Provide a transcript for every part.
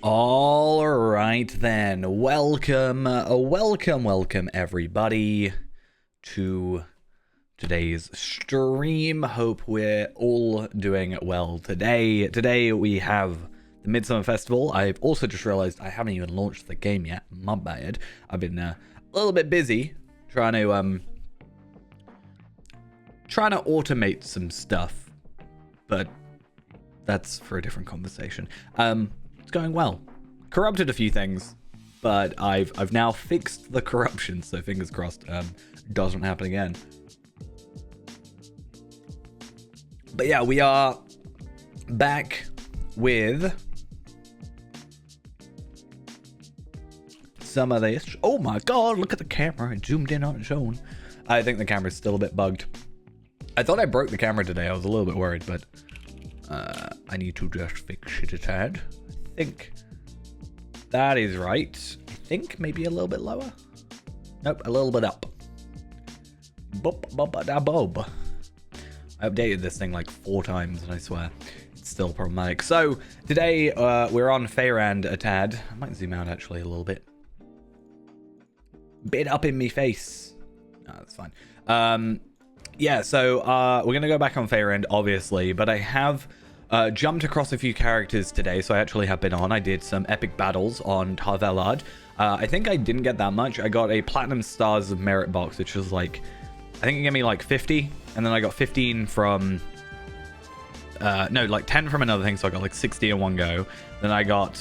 All right then, welcome everybody to today's stream. Hope we're all doing well today. Today we have the Midsummer Festival. I've also just realized I haven't even launched the game yet. My bad. I've been a little bit busy trying to automate some stuff, but that's for a different conversation. It's going well. Corrupted a few things, but I've now fixed the corruption, so fingers crossed doesn't happen again. But yeah, we are back with some of this. Oh my god, look at the camera. It zoomed in on its own. I think the camera's still a bit bugged. I thought I broke the camera today. I was a little bit worried, but I need to just fix it a tad. I think that is right. I think maybe a little bit lower. Nope, a little bit up. Bob. I updated this thing like 4 times, and I swear it's still problematic. So today we're on Fayrand a tad. I might zoom out actually a little bit. Bit up in me face. No, that's fine. Yeah, so we're gonna go back on Fayrand, obviously, but I have jumped across a few characters today, so I actually have been on. I did some epic battles on Tarvelard. I think I didn't get that much. I got a Platinum Stars of Merit box, which was like, I think it gave me like 50, and then I got 15 from, no, like 10 from another thing, so I got like 60 in one go. Then I got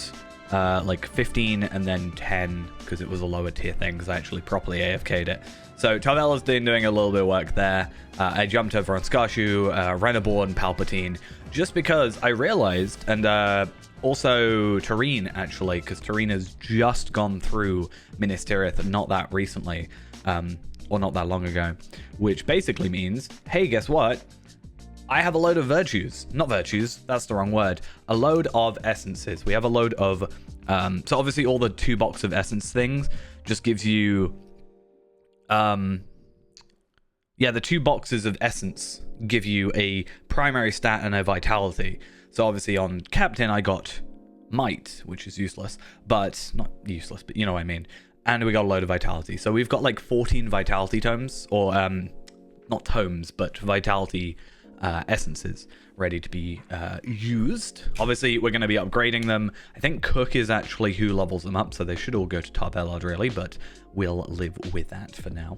like 15 and then 10, because it was a lower tier thing, because I actually properly AFK'd it. So Tarvella's doing a little bit of work there. I jumped over on Skarshu, Renaborn, Palpatine, just because I realized, and also Tareen actually, because Tareen has just gone through Minas Tirith not that recently, or not that long ago, which basically means, hey, guess what? I have a load of virtues. Not virtues, that's the wrong word. A load of essences. We have a load of, so obviously all the 2 box of essence things just gives you, yeah, the 2 boxes of essence give you a primary stat and a vitality. So obviously on Captain I got might, which is useless, but not useless, but you know what I mean. And we got a load of vitality. So we've got like 14 vitality tomes, or not tomes, but vitality essences ready to be used. Obviously we're going to be upgrading them. I think Cook is actually who levels them up, so they should all go to Tarvelard really, but we'll live with that for now.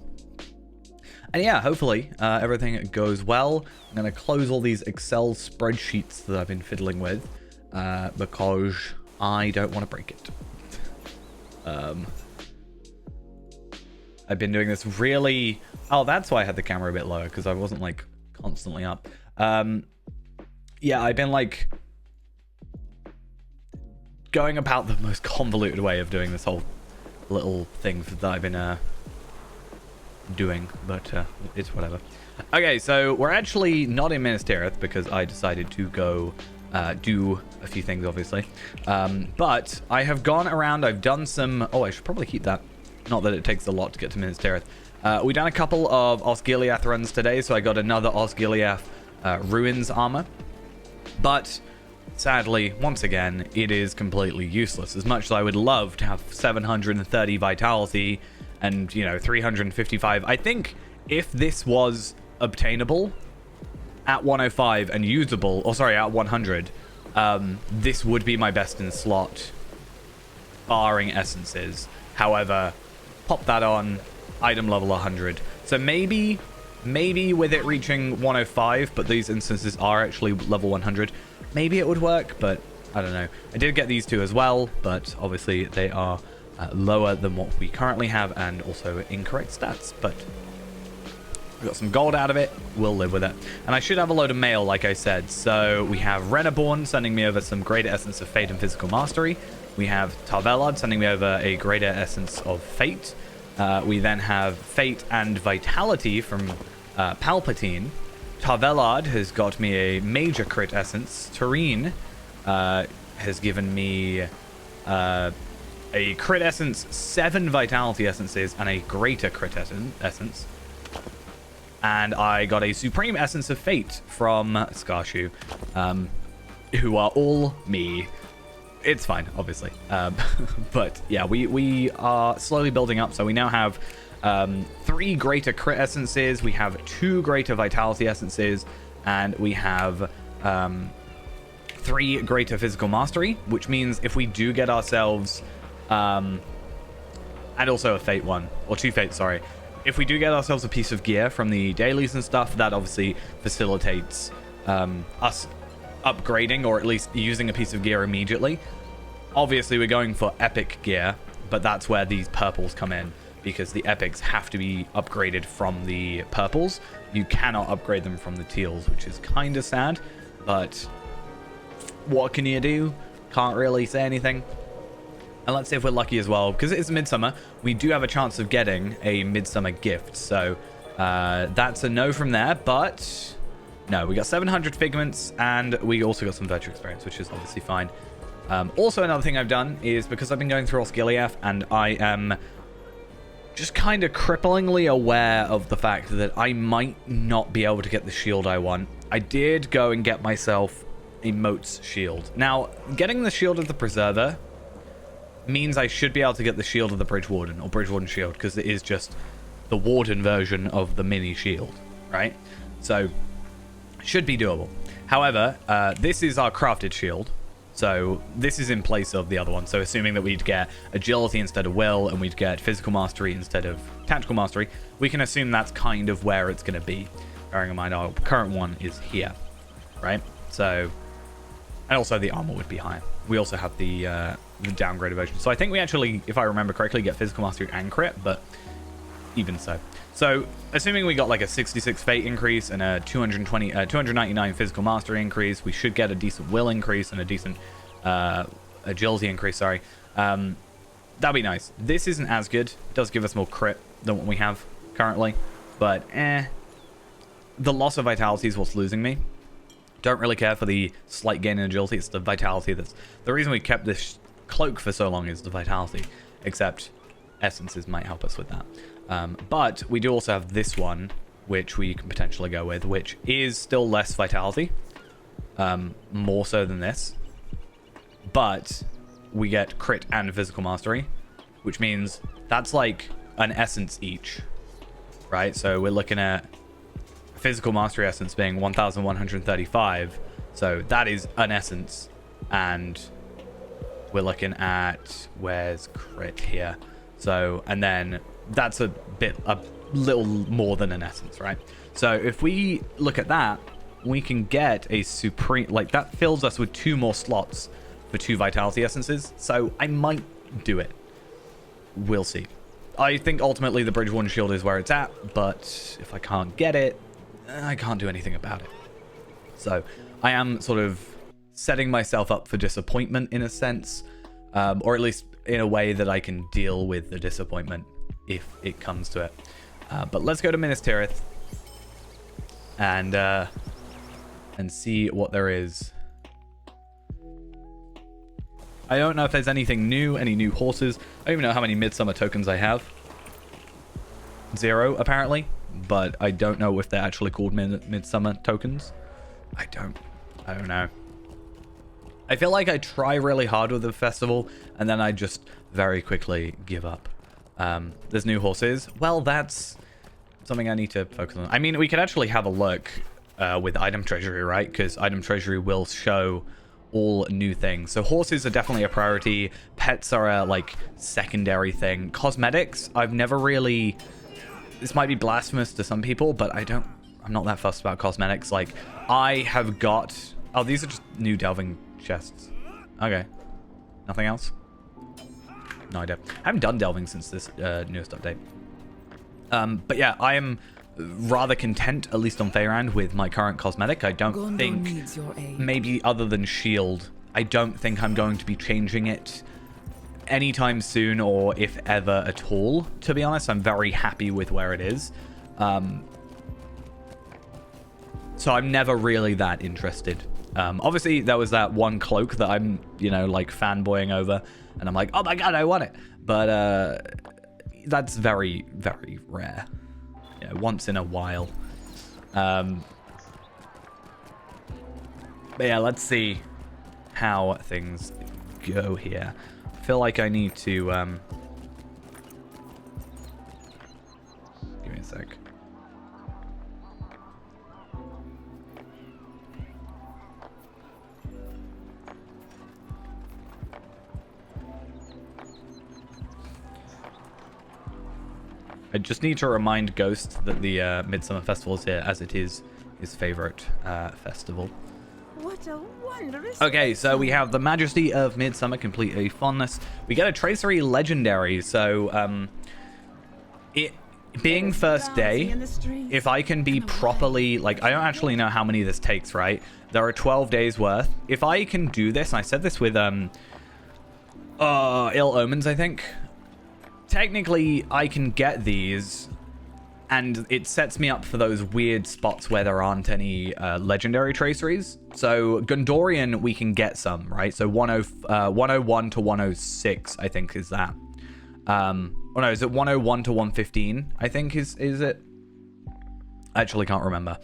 And yeah, hopefully everything goes well. I'm going to close all these Excel spreadsheets that I've been fiddling with because I don't want to break it. I've been doing this really... Oh, that's why I had the camera a bit lower, because I wasn't like constantly up. Yeah, I've been like going about the most convoluted way of doing this whole little thing that I've been doing, but it's whatever. Okay, so we're actually not in Minas Tirith because I decided to go do a few things, obviously. But I have gone around, I've done some... Oh, I should probably keep that. Not that it takes a lot to get to Minas Tirith. We've done a couple of Osgiliath runs today, so I got another Osgiliath Ruins armor. But sadly, once again, it is completely useless. As much as I would love to have 730 vitality and, you know, 355. I think if this was obtainable at 105 and usable, or sorry, at 100, this would be my best in slot, barring essences. However, pop that on, item level 100. So maybe with it reaching 105, but these instances are actually level 100, maybe it would work, but I don't know. I did get these 2 as well, but obviously they are lower than what we currently have and also incorrect stats, but we got some gold out of it. We'll live with it. And I should have a load of mail, like I said. So we have Renaborn sending me over some greater essence of fate and physical mastery. We have Tarvelard sending me over a greater essence of fate. We then have fate and vitality from Palpatine. Tarvelard has got me a major crit essence. Tareen has given me a crit essence, 7 vitality essences, and a greater crit essence. And I got a supreme essence of fate from Skarshu, who are all me. it's fine, obviously. But yeah, we are slowly building up. So we now have 3 greater crit essences, we have 2 greater vitality essences, and we have 3 greater physical mastery, which means if we do get ourselves and also a fate one, or 2 fates, sorry. If we do get ourselves a piece of gear from the dailies and stuff, that obviously facilitates us upgrading, or at least using a piece of gear immediately. Obviously, we're going for epic gear, but that's where these purples come in, because the epics have to be upgraded from the purples. You cannot upgrade them from the teals, which is kind of sad, but what can you do? Can't really say anything. And let's see if we're lucky as well, because it is Midsummer. We do have a chance of getting a Midsummer gift, so that's a no from there. But no, we got 700 figments, and we also got some virtue experience, which is obviously fine. Also, another thing I've done is, because I've been going through Osgiliath, and I am just kind of cripplingly aware of the fact that I might not be able to get the shield I want. I did go and get myself a Moat's shield. Now, getting the shield of the Preserver means I should be able to get the shield of the Bridge Warden, or Bridge Warden shield, because it is just the Warden version of the mini shield, right? So, should be doable. However, this is our crafted shield, so this is in place of the other one. So assuming that we'd get agility instead of will, and we'd get physical mastery instead of tactical mastery, we can assume that's kind of where it's going to be, bearing in mind our current one is here, right? So, and also the armor would be higher. We also have the downgraded version. So I think we actually, if I remember correctly, get physical mastery and crit, but even so. So assuming we got like a 66 fate increase and a 299 physical mastery increase, we should get a decent will increase and a decent agility increase, sorry. That'd be nice. This isn't as good. It does give us more crit than what we have currently, but the loss of vitality is what's losing me. Don't really care for the slight gain in agility. It's the vitality that's the reason we kept this cloak for so long, is the vitality, except essences might help us with that. But we do also have this one, which we can potentially go with, which is still less vitality, more so than this, but we get crit and physical mastery, which means that's like an essence each, right? So we're looking at physical mastery essence being 1,135, so that is an essence, and we're looking at, where's crit here? So, and then that's a little more than an essence, right? So if we look at that, we can get a supreme, like that fills us with 2 more slots for 2 vitality essences. So I might do it. We'll see. I think ultimately the Bridge Warden shield is where it's at, but if I can't get it, I can't do anything about it. So I am sort of setting myself up for disappointment in a sense, or at least in a way that I can deal with the disappointment if it comes to it. But let's go to Minas Tirith and see what there is. I don't know if there's anything new, any new horses. I don't even know how many Midsummer tokens I have. 0 apparently, but I don't know if they're actually called Midsummer tokens. I don't know. I feel like I try really hard with the festival, and then I just very quickly give up. There's new horses. Well, that's something I need to focus on. I mean, we could actually have a look with item treasury, right? Because item treasury will show all new things. So horses are definitely a priority. Pets are a like secondary thing. Cosmetics, I've never really... This might be blasphemous to some people, but I'm not that fussed about cosmetics. Like, I have got... Oh, these are just new delving chests. Okay. Nothing else? No idea. I haven't done delving since this newest update. But yeah, I am rather content, at least on Faerand, with my current cosmetic. I don't think, maybe other than shield, I don't think I'm going to be changing it anytime soon, or if ever at all, to be honest. I'm very happy with where it is. So I'm never really that interested. Obviously, there was that one cloak that I'm, like fanboying over, and I'm like, oh my god, I want it. But that's very, very rare. Once in a while. But yeah, let's see how things go here? I feel like I need to... Give me a sec. I just need to remind Ghost that the Midsummer Festival is here, as it is his favorite festival. What a wondrous... Okay, so we have the Majesty of Midsummer, Complete a Fondness. We get a Tracery Legendary, so it being first day, if I can be properly, like, I don't actually know how many this takes, right? There are 12 days worth. If I can do this, and I said this with Ill Omens, I think. Technically, I can get these, and it sets me up for those weird spots where there aren't any legendary traceries. So Gondorian, we can get some, right? So 101 to 106, I think, is that. Oh no, is it 101 to 115? I think is it? I actually can't remember.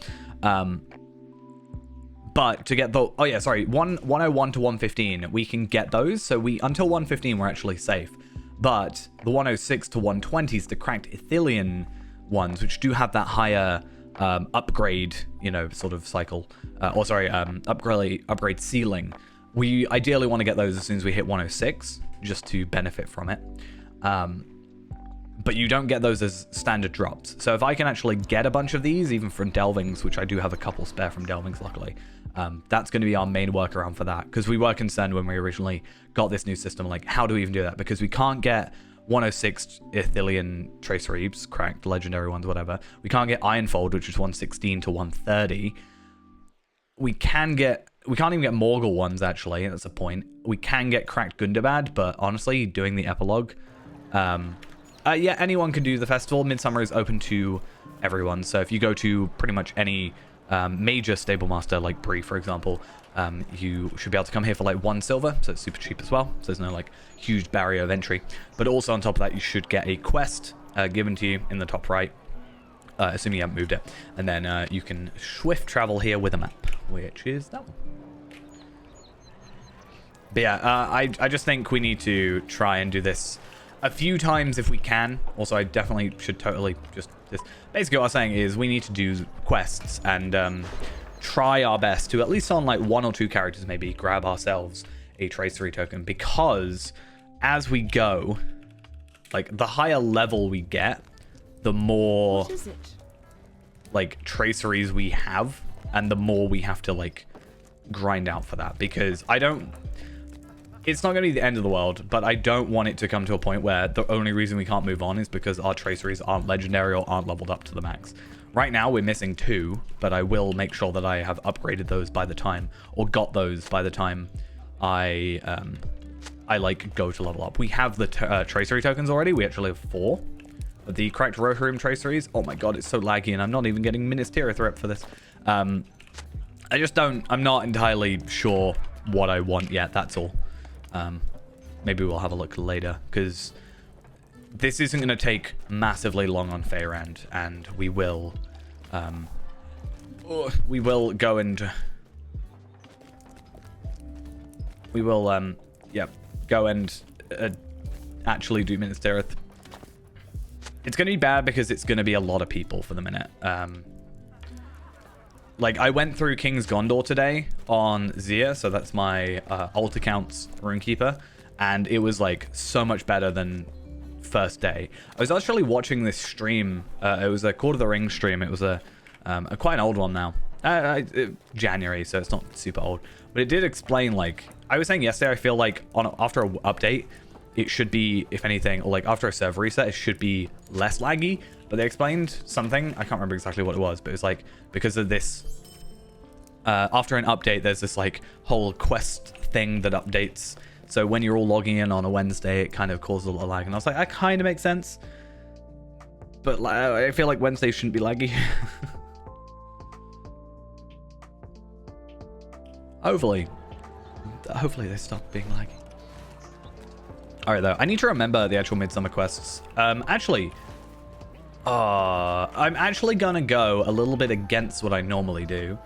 But to get the 101 to 115, we can get those. So until 115, we're actually safe. But the 106 to 120 is the cracked Ithilien ones, which do have that higher upgrade, sort of cycle. Upgrade ceiling. We ideally want to get those as soon as we hit 106, just to benefit from it. But you don't get those as standard drops. So if I can actually get a bunch of these, even from Delvings, which I do have a couple spare from Delvings, luckily, that's going to be our main workaround for that. Because we were concerned when we originally got this new system, like, how do we even do that? Because we can't get 106 Ithilien Traceries, cracked, legendary ones, whatever. We can't get Ironfold, which is 116 to 130. We can't even get Morgul ones, actually. That's a point. We can get cracked Gundabad, but honestly, doing the epilogue... yeah, anyone can do the festival. Midsummer is open to everyone. So if you go to pretty much any major stable master, like Bree, for example, you should be able to come here for like 1 silver. So it's super cheap as well. So there's no like huge barrier of entry. But also on top of that, you should get a quest given to you in the top right, assuming you haven't moved it. And then you can swift travel here with a map, which is that one. But yeah, I just think we need to try and do this a few times if we can. Also, I definitely should totally just... Basically what I'm saying is we need to do quests and try our best to, at least on like 1 or 2 characters maybe, grab ourselves a tracery token, because as we go, like, the higher level we get, the more like traceries we have, and the more we have to like grind out for that, because it's not going to be the end of the world, but I don't want it to come to a point where the only reason we can't move on is because our traceries aren't legendary or aren't leveled up to the max. Right now, we're missing 2, but I will make sure that I have upgraded those by the time, or got those by the time I like go to level up. We have the tracery tokens already. We actually have 4 of the cracked Rohirrim traceries. Oh my god, it's so laggy, and I'm not even getting Ministerial Threat for this. I'm not entirely sure what I want yet, that's all. Maybe we'll have a look later, because this isn't going to take massively long on Faerend, and we will go and go and actually do Ministerial. It's going to be bad because it's going to be a lot of people for the minute. Like, I went through King's Gondor today on Zia, so that's my alt account's Runekeeper, and it was, like, so much better than first day. I was actually watching this stream. It was a Court of the Ring stream. It was a quite an old one now. January, so it's not super old. But it did explain, like, I was saying yesterday, I feel like after an update, it should be, if anything, or like after a server reset, it should be less laggy. But they explained something, I can't remember exactly what it was, but it was like, because of this, after an update, there's this like whole quest thing that updates. So when you're all logging in on a Wednesday, it kind of causes a lot of lag. And I was like, that kind of makes sense. But I feel like Wednesdays shouldn't be laggy. Hopefully they stop being laggy. Alright though, I need to remember the actual Midsummer quests. I'm actually gonna go a little bit against what I normally do.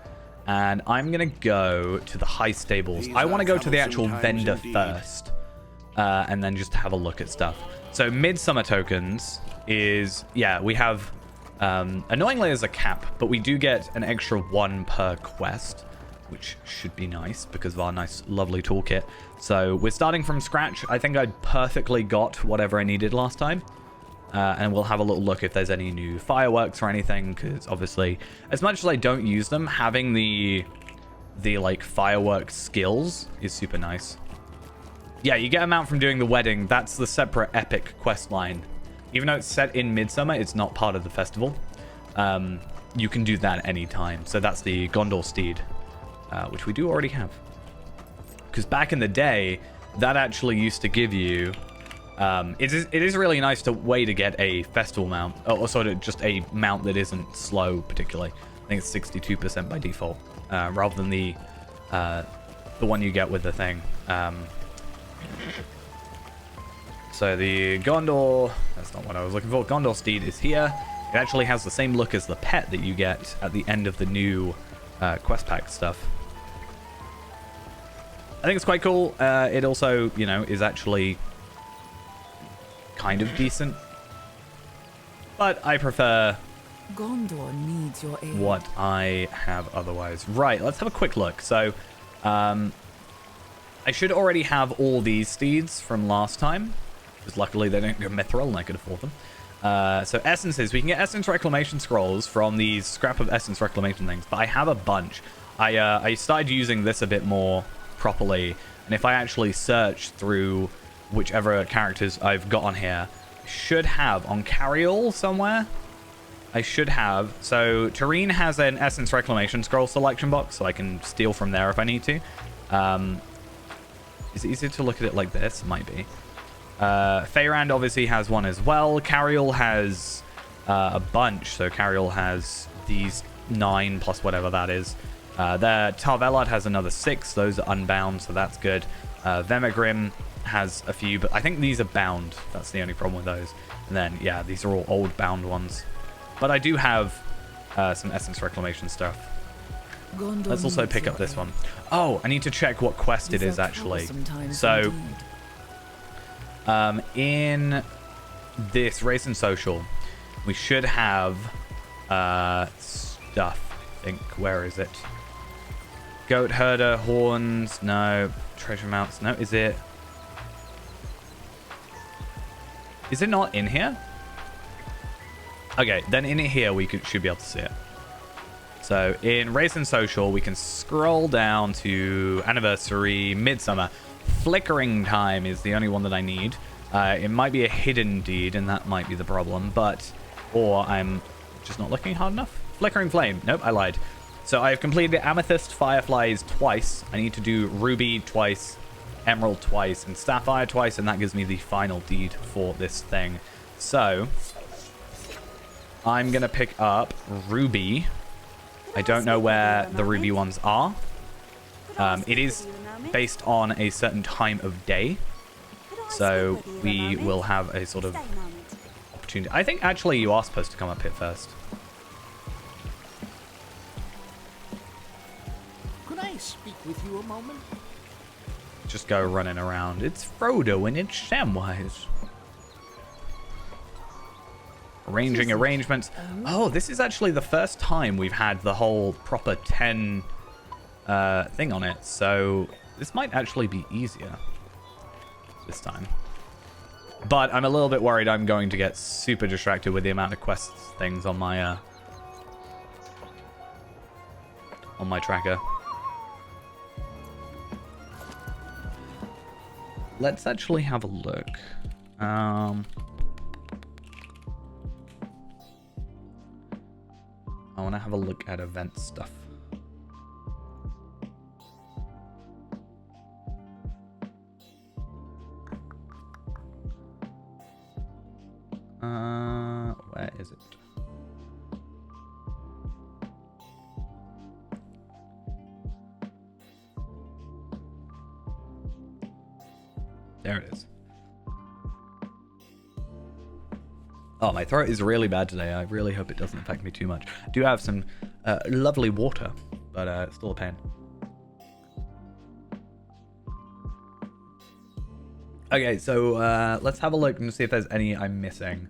And I'm gonna go to the high stables. I want to go to the actual vendor first, and then just have a look at stuff. So Midsummer tokens is, yeah, we have, annoyingly there's a cap, but we do get an extra 1 per quest, which should be nice because of our nice, lovely toolkit. So we're starting from scratch. I think I perfectly got whatever I needed last time. And we'll have a little look if there's any new fireworks or anything, because obviously, as much as I don't use them, having the like fireworks skills is super nice. Yeah, you get a mount from doing the wedding. That's the separate epic quest line. Even though it's set in Midsummer, it's not part of the festival. You can do that at any time. So that's the Gondor steed, which we do already have. Because back in the day, that actually used to give you... it is really nice way to get a festival mount, or sort of just a mount that isn't slow particularly. I think it's 62% by default, rather than the one you get with the thing. So the Gondor, that's not what I was looking for. Gondor steed is here. It actually has the same look as the pet that you get at the end of the new quest pack stuff. I think it's quite cool. It also, you know, is actually kind of decent, but I prefer Gondor needs your aid. what I have otherwise. Right, let's have a quick look. So I should already have all these steeds from last time, because luckily they don't go mithril and I could afford them. So essences, we can get essence reclamation scrolls from these scrap of essence reclamation things, but I have a bunch. I started using this a bit more properly, and if I actually search through whichever characters I've got on here, should have on Carriol somewhere. I should have. So Tareen has an essence reclamation scroll selection box, so I can steal from there if I need to. Is it easier to look at it like this? It might be. Feyrand obviously has one as well. Carriol has a bunch. So Carriol has these 9 plus whatever that is. There, Tarvelard has another 6. Those are unbound, so that's good. Vemegrim has a few, but I think these are bound. That's the only problem with those. And then, yeah, these are all old bound ones. But I do have some essence reclamation stuff. Let's also pick up this one. Oh, I need to check what quest it is actually. So, in this race and social, we should have stuff. I think, where is it? Goat herder, horns, no. Treasure mounts, no. Is it not in here? Okay, then in here we should be able to see it. So in race and social, we can scroll down to anniversary, midsummer. Flickering time is the only one that I need. It might be a hidden deed, and that might be the problem, or I'm just not looking hard enough. Flickering flame. Nope, I lied. So I've completed amethyst fireflies twice. I need to do ruby twice, emerald twice, and sapphire twice, and that gives me the final deed for this thing. So I'm gonna pick up ruby. I don't know where the ruby ones are. It is based on a certain time of day, so we will have a sort of opportunity. I think actually you are supposed to come up here first. Could I speak with you a moment? Just go running around. It's Frodo and it's Samwise. Arranging arrangements. Oh, this is actually the first time we've had the whole proper 10 thing on it, so this might actually be easier this time. But I'm a little bit worried I'm going to get super distracted with the amount of quests things on my tracker. Let's actually have a look. I want to have a look at event stuff. Where is it? There it is. Oh, my throat is really bad today. I really hope it doesn't affect me too much. I do have some lovely water, but it's still a pain. Okay, so let's have a look and see if there's any I'm missing.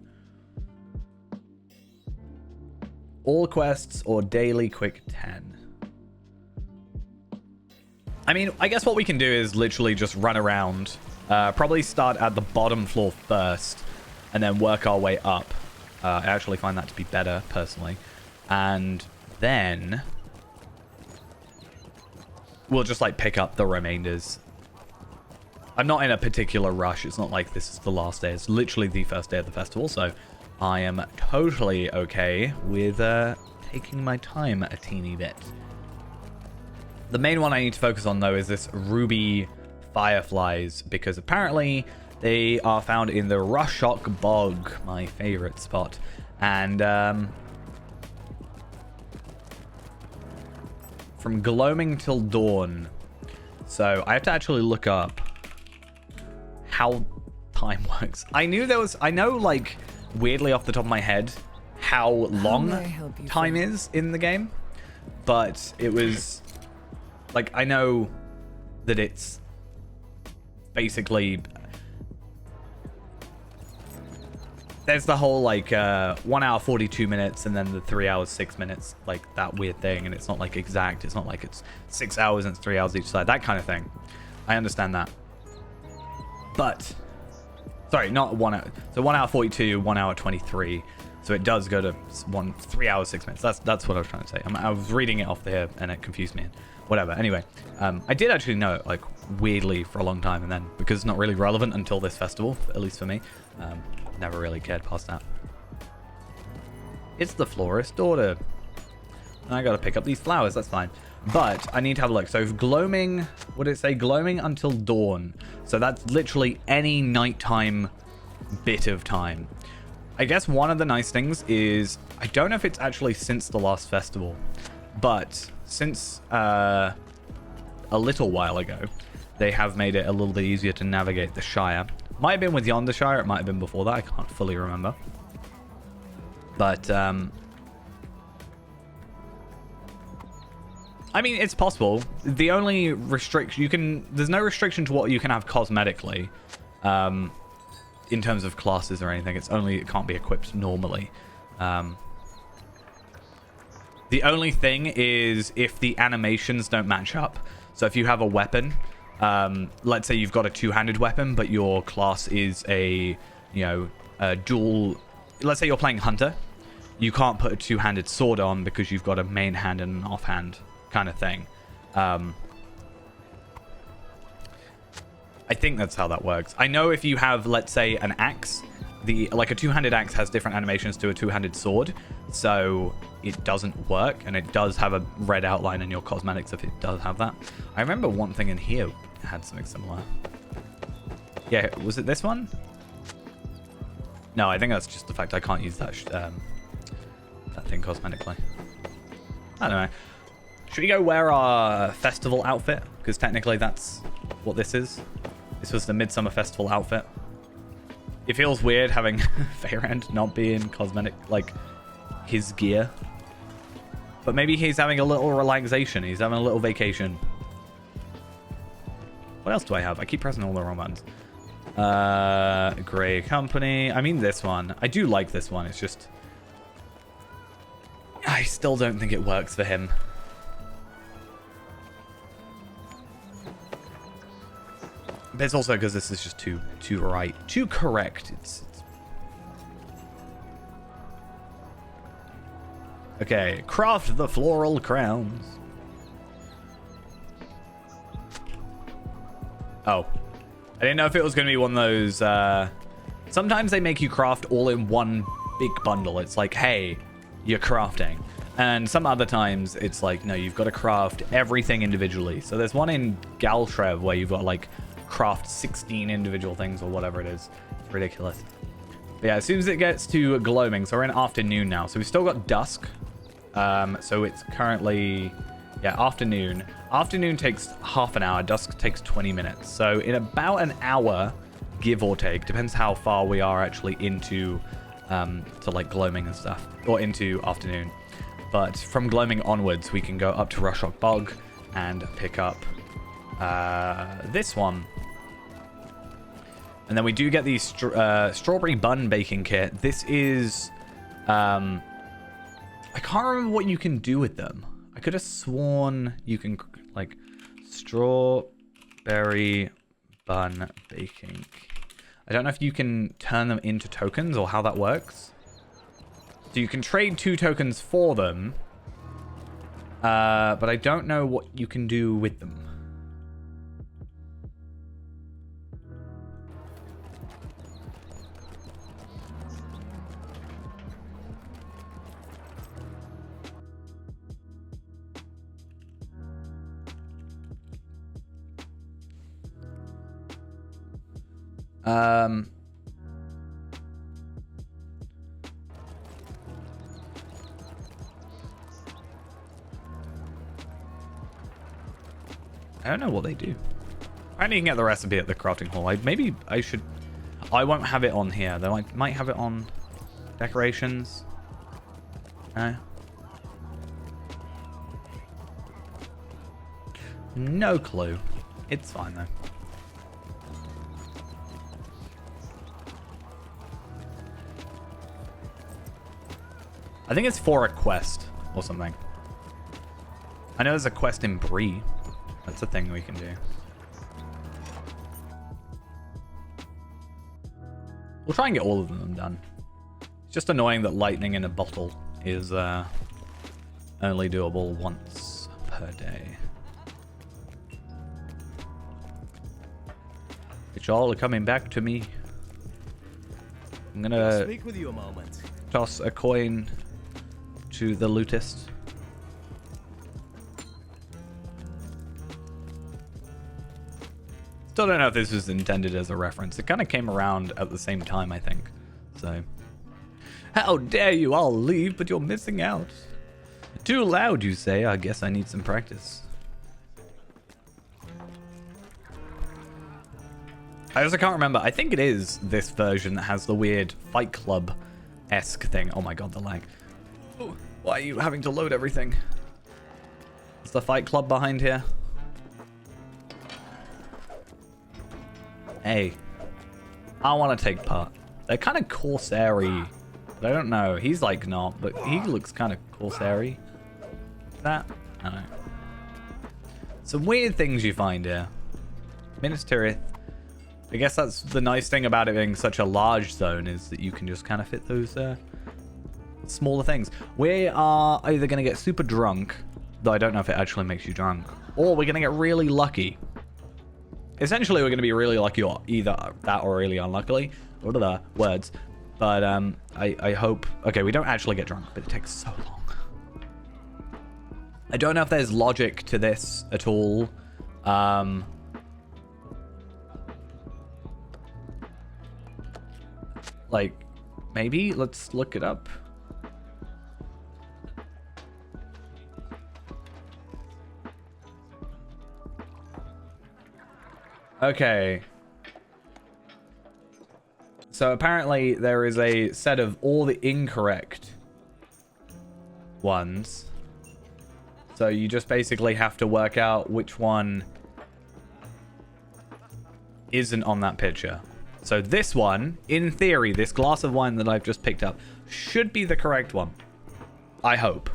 All quests or daily quick 10. I mean, I guess what we can do is literally just run around. Probably start at the bottom floor first and then work our way up. I actually find that to be better, personally. And then we'll just, like, pick up the remainders. I'm not in a particular rush. It's not like this is the last day. It's literally the first day of the festival, so I am totally okay with taking my time a teeny bit. The main one I need to focus on, though, is this ruby fireflies, because apparently they are found in the Rushok Bog, my favorite spot. And from gloaming till dawn. So I have to actually look up how time works. I know, like, weirdly off the top of my head how long time is in the game, but it was like, I know that it's basically, there's the whole like 1 hour 42 minutes and then the 3 hours 6 minutes, like that weird thing, and it's not like exact. It's not like it's 6 hours and it's 3 hours each side, that kind of thing. I understand that, but sorry, not 1 hour. So 1 hour 42, 1 hour 23. So it does go to 3 hours 6 minutes. That's what I was trying to say. I was reading it off there and it confused me. Whatever. Anyway, I did actually know it, like, weirdly for a long time, and then because it's not really relevant until this festival, at least for me, never really cared past that. It's the florist's daughter. I gotta pick up these flowers. That's fine. But I need to have a look. So gloaming, what did it say? Gloaming until dawn. So that's literally any nighttime bit of time. I guess one of the nice things is, I don't know if it's actually since the last festival, but since a little while ago, they have made it a little bit easier to navigate the Shire. Might have been with Yonder Shire, it might have been before that, I can't fully remember. But I mean, it's possible. The only restriction there's no restriction to what you can have cosmetically, in terms of classes or anything. It can't be equipped normally. The only thing is if the animations don't match up. So if you have a weapon, let's say you've got a two-handed weapon, but your class is a dual. Let's say you're playing Hunter, you can't put a two-handed sword on because you've got a main hand and an offhand kind of thing. I think that's how that works. I know if you have, let's say, an axe, like a two-handed axe has different animations to a two-handed sword, so it doesn't work, and it does have a red outline in your cosmetics if it does have that. I remember one thing in here had something similar. Yeah, was it this one? No, I think that's just the fact I can't use that that thing cosmetically. I don't know. Should we go wear our festival outfit? Because technically that's what this is. This was the Midsummer Festival outfit. It feels weird having Fairend not be in cosmetic, like, his gear. But maybe he's having a little relaxation. He's having a little vacation. What else do I have? I keep pressing all the wrong buttons. Grey Company. I mean this one. I do like this one. It's just, I still don't think it works for him. But it's also because this is just too right, too correct. It's okay. Craft the floral crowns. Oh, I didn't know if it was going to be one of those. Sometimes they make you craft all in one big bundle. It's like, hey, you're crafting. And some other times it's like, no, you've got to craft everything individually. So there's one in Galtrev where you've got like craft 16 individual things or whatever it is. It's ridiculous. But yeah, as soon as it gets to gloaming, so we're in afternoon now. So we've still got dusk. So it's currently, yeah, afternoon. Afternoon takes half an hour. Dusk takes 20 minutes. So in about an hour, give or take, depends how far we are actually into to like gloaming and stuff, or into afternoon. But from gloaming onwards, we can go up to Rushok Bog and pick up this one. And then we do get the strawberry bun baking kit. This is... I can't remember what you can do with them. I could have sworn you can, like, strawberry bun baking. I don't know if you can turn them into tokens or how that works. So you can trade 2 tokens for them. But I don't know what you can do with them. I don't know what they do. Apparently you can get the recipe at the crafting hall. Maybe I should... I won't have it on here, though. I might have it on decorations. No. No clue. It's fine, though. I think it's for a quest or something. I know there's a quest in Bree. That's a thing we can do. We'll try and get all of them done. It's just annoying that lightning in a bottle is only doable once per day. It's all coming back to me. I'm gonna speak with you a moment. Toss a coin to the lootist. Still don't know if this was intended as a reference. It kind of came around at the same time, I think. So, how dare you all leave, but you're missing out. Too loud, you say. I guess I need some practice. I also can't remember. I think it is this version that has the weird Fight Club-esque thing. Oh my god, the lag. Oh, why are you having to load everything? Is the Fight Club behind here? Hey, I want to take part. They're kind of Corsair-y. I don't know. He's like not, but he looks kind of Corsair-y. That? I don't know. Some weird things you find here. Minas Tirith. I guess that's the nice thing about it being such a large zone, is that you can just kind of fit those smaller things. We are either going to get super drunk, though I don't know if it actually makes you drunk, or we're going to get really lucky. Essentially, we're going to be really lucky, or either that or really unluckily. What are the words? But I hope... Okay, we don't actually get drunk, but it takes so long. I don't know if there's logic to this at all. Like, maybe? Let's look it up. Okay. So apparently there is a set of all the incorrect ones. So you just basically have to work out which one isn't on that picture. So this one, in theory, this glass of wine that I've just picked up should be the correct one. I hope.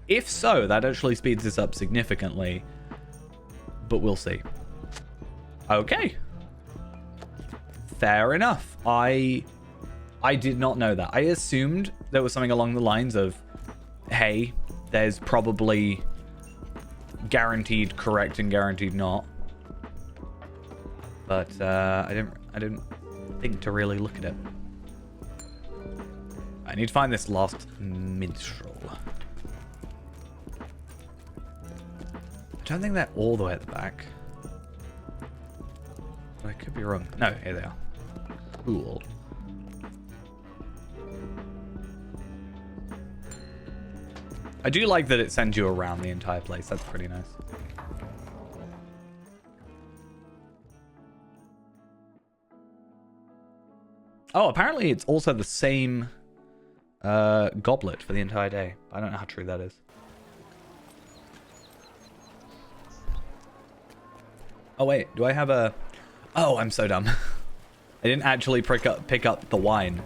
If so, that actually speeds this up significantly. But we'll see. Okay. Fair enough. I did not know that. I assumed there was something along the lines of, hey, there's probably guaranteed correct and guaranteed not. But I didn't think to really look at it. I need to find this last minstrel. I don't think they're all the way at the back. But I could be wrong. No, here they are. Cool. I do like that it sends you around the entire place. That's pretty nice. Oh, apparently it's also the same goblet for the entire day. I don't know how true that is. Oh, wait. Do I have a... Oh, I'm so dumb. I didn't actually pick up the wine.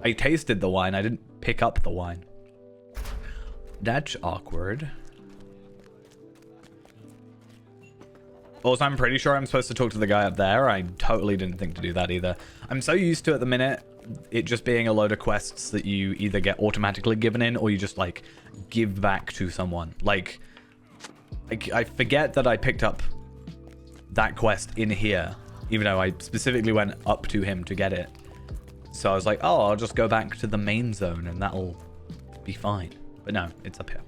I tasted the wine. I didn't pick up the wine. That's awkward. Also, I'm pretty sure I'm supposed to talk to the guy up there. I totally didn't think to do that either. I'm so used to at the minute it just being a load of quests that you either get automatically given in or you just like give back to someone. Like I forget that I picked up that quest in here, even though I specifically went up to him to get it. So I was like, oh, I'll just go back to the main zone and that'll be fine. But no, it's up here.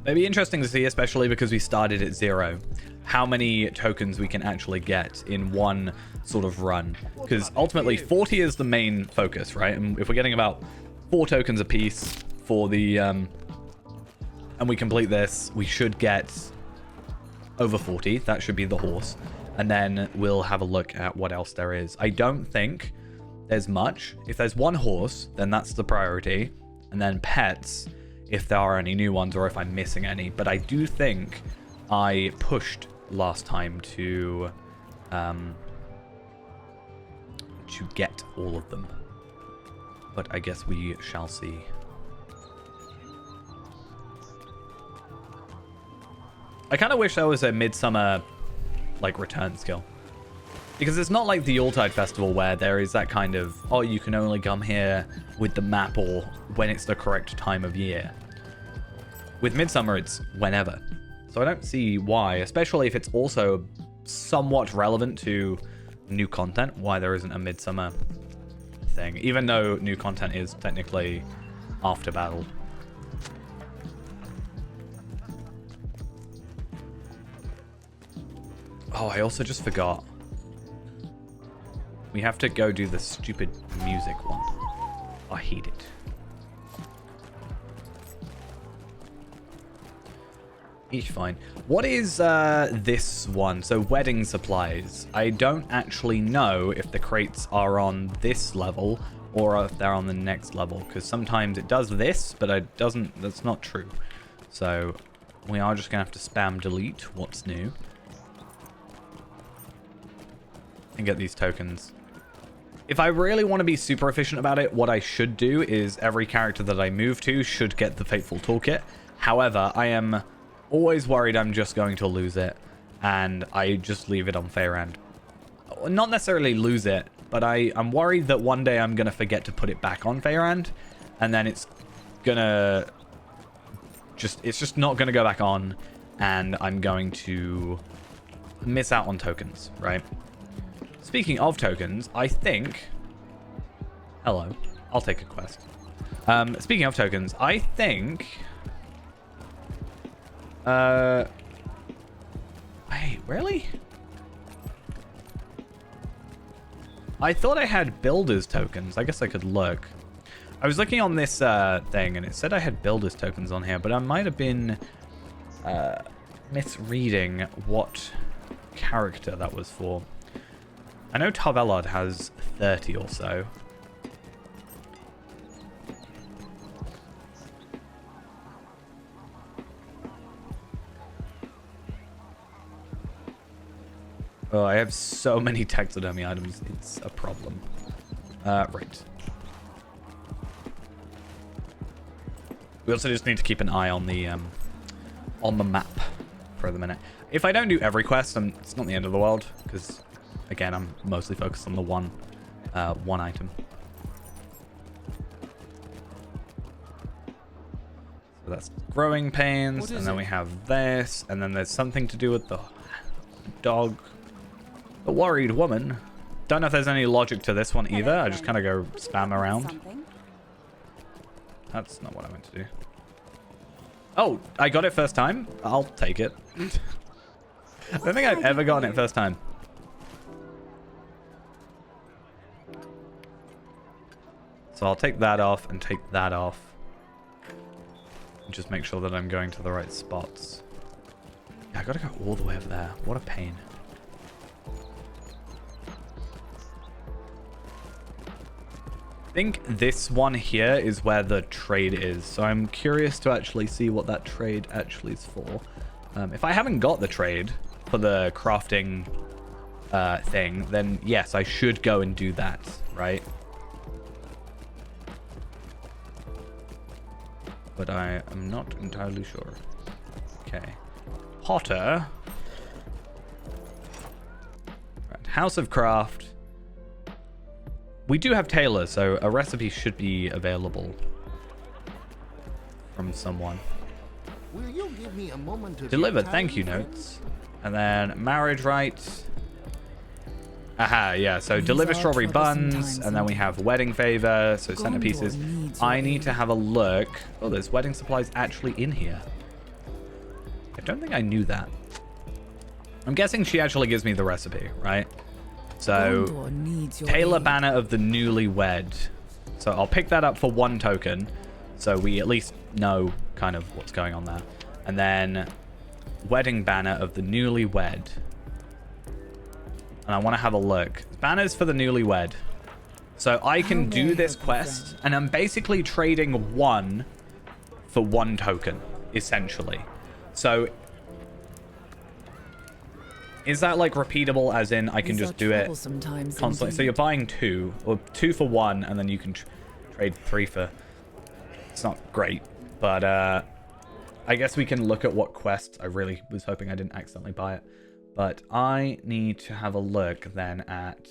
It'd be interesting to see, especially because we started at 0, how many tokens we can actually get in one sort of run. Because ultimately 40 is the main focus, right? And if we're getting about 4 tokens a piece for the and we complete this, we should get over 40. That should be the horse. And then we'll have a look at what else there is. I don't think there's much. If there's one horse, then that's the priority. And then pets, if there are any new ones or if I'm missing any. But I do think I pushed last time to get all of them. But I guess we shall see. I kind of wish there was a Midsummer like return skill. Because it's not like the Yuletide Festival where there is that kind of, oh, you can only come here with the map or when it's the correct time of year. With Midsummer, it's whenever. So I don't see why, especially if it's also somewhat relevant to new content, why there isn't a Midsummer thing. Even though new content is technically after battle. Oh, I also just forgot. We have to go do the stupid music one. I hate it. Each fine. What is this one? So wedding supplies. I don't actually know if the crates are on this level or if they're on the next level, because sometimes it does this, but it doesn't. That's not true. So we are just gonna have to spam delete what's new and get these tokens. If I really want to be super efficient about it, what I should do is every character that I move to should get the Fateful Toolkit. However, I am always worried I'm just going to lose it, and I just leave it on Faerend. Not necessarily lose it, but I'm worried that one day I'm going to forget to put it back on Faerend, and then it's just not going to go back on, and I'm going to miss out on tokens, right? Speaking of tokens, I think... Hello. I'll take a quest. Speaking of tokens, I think... Wait, really? I thought I had builders tokens. I guess I could look. I was looking on this thing, and it said I had builders tokens on here, but I might have been misreading what character that was for. I know Tarvelod has 30 or so. Oh, I have so many taxidermy items. It's a problem. Right. We also just need to keep an eye on the map for the minute. If I don't do every quest, it's not the end of the world, because again, I'm mostly focused on the one item. So that's growing pains, and then we have this, and then there's something to do with the dog. The worried woman. Don't know if there's any logic to this one either. I just kind of go spam around. That's not what I meant to do. Oh, I got it first time? I'll take it. I don't think I've ever gotten it first time. So I'll take that off and take that off. And just make sure that I'm going to the right spots. Yeah, I gotta go all the way over there. What a pain. I think this one here is where the trade is. So I'm curious to actually see what that trade actually is for. If I haven't got the trade for the crafting thing, then yes, I should go and do that, right? But I am not entirely sure. Okay. Potter. Right. House of Craft. We do have Tailor, so a recipe should be available from someone. Will you give me a moment to Delivered, get thank you time, notes. And then marriage rites. Aha, yeah, so These deliver are strawberry troublesome buns, times and then we indeed. have wedding favor, so Gondor centerpieces. needs your I need aid. to have a look. Oh, there's wedding supplies actually in here. I don't think I knew that. I'm guessing she actually gives me the recipe, right? So, Gondor needs your Tailor aid. Banner of the Newlywed. So I'll pick that up for 1 token, so we at least know kind of what's going on there. And then Wedding Banner of the Newlywed. And I want to have a look. Banners for the Newlywed. So I can How may do I this help you, quest, friend? and I'm basically trading 1 for 1 token, essentially. So is that like repeatable, as in I can These just are do it troublesome times constantly? So indeed. you're buying 2, or 2 for 1, and then you can trade 3 for... It's not great, but I guess we can look at what quests. I really was hoping I didn't accidentally buy it. But I need to have a look then at...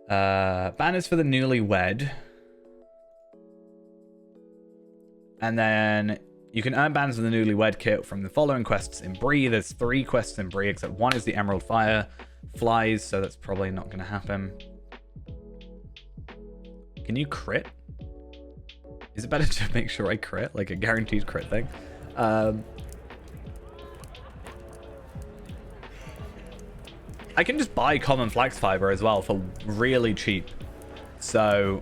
banners for the Newlywed. And then you can earn banners of the Newlywed kit from the following quests in Bree. There's 3 quests in Bree, except 1 is the Emerald Fire Flies, so that's probably not going to happen. Can you crit? Is it better to make sure I crit? Like a guaranteed crit thing? I can just buy common flax fiber as well for really cheap. So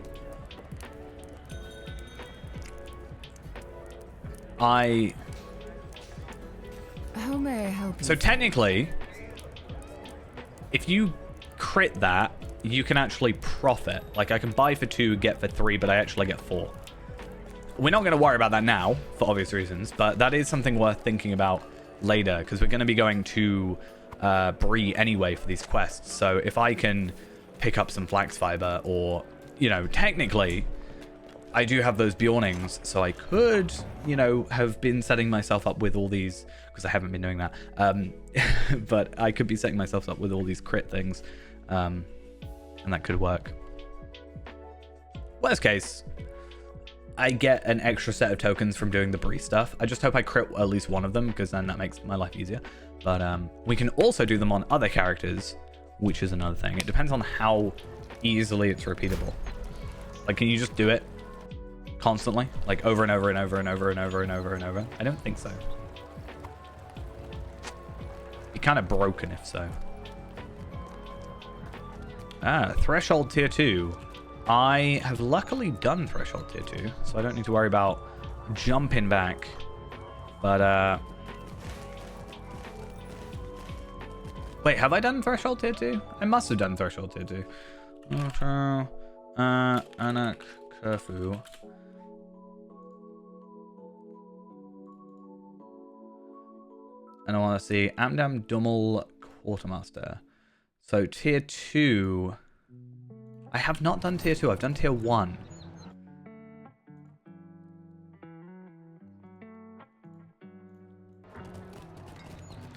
How may I help you? So technically, if you crit that, you can actually profit. Like I can buy for 2, get for 3, but I actually get 4. We're not going to worry about that now for obvious reasons, but that is something worth thinking about later because we're going to be going to Bree anyway for these quests. So if I can pick up some flax fiber, or, you know, technically I do have those Bjornings, so I could, you know, have been setting myself up with all these, because I haven't been doing that, but I could be setting myself up with all these crit things, and that could work. Worst case, I get an extra set of tokens from doing the Bree stuff. I just hope I crit at least one of them, because then that makes my life easier. But we can also do them on other characters, which is another thing. It depends on how easily it's repeatable. Like, can you just do it constantly? Like, over and over and over and over and over and over and over? I don't think so. Be kind of broken if so. Threshold tier 2. I have luckily done Threshold tier 2, so I don't need to worry about jumping back. But, wait, have I done Threshold tier 2? I must have done Threshold tier 2. Anak Kerfu. And I want to see Amdam Dummel Quartermaster. So tier 2. I have not done tier 2. I've done tier 1.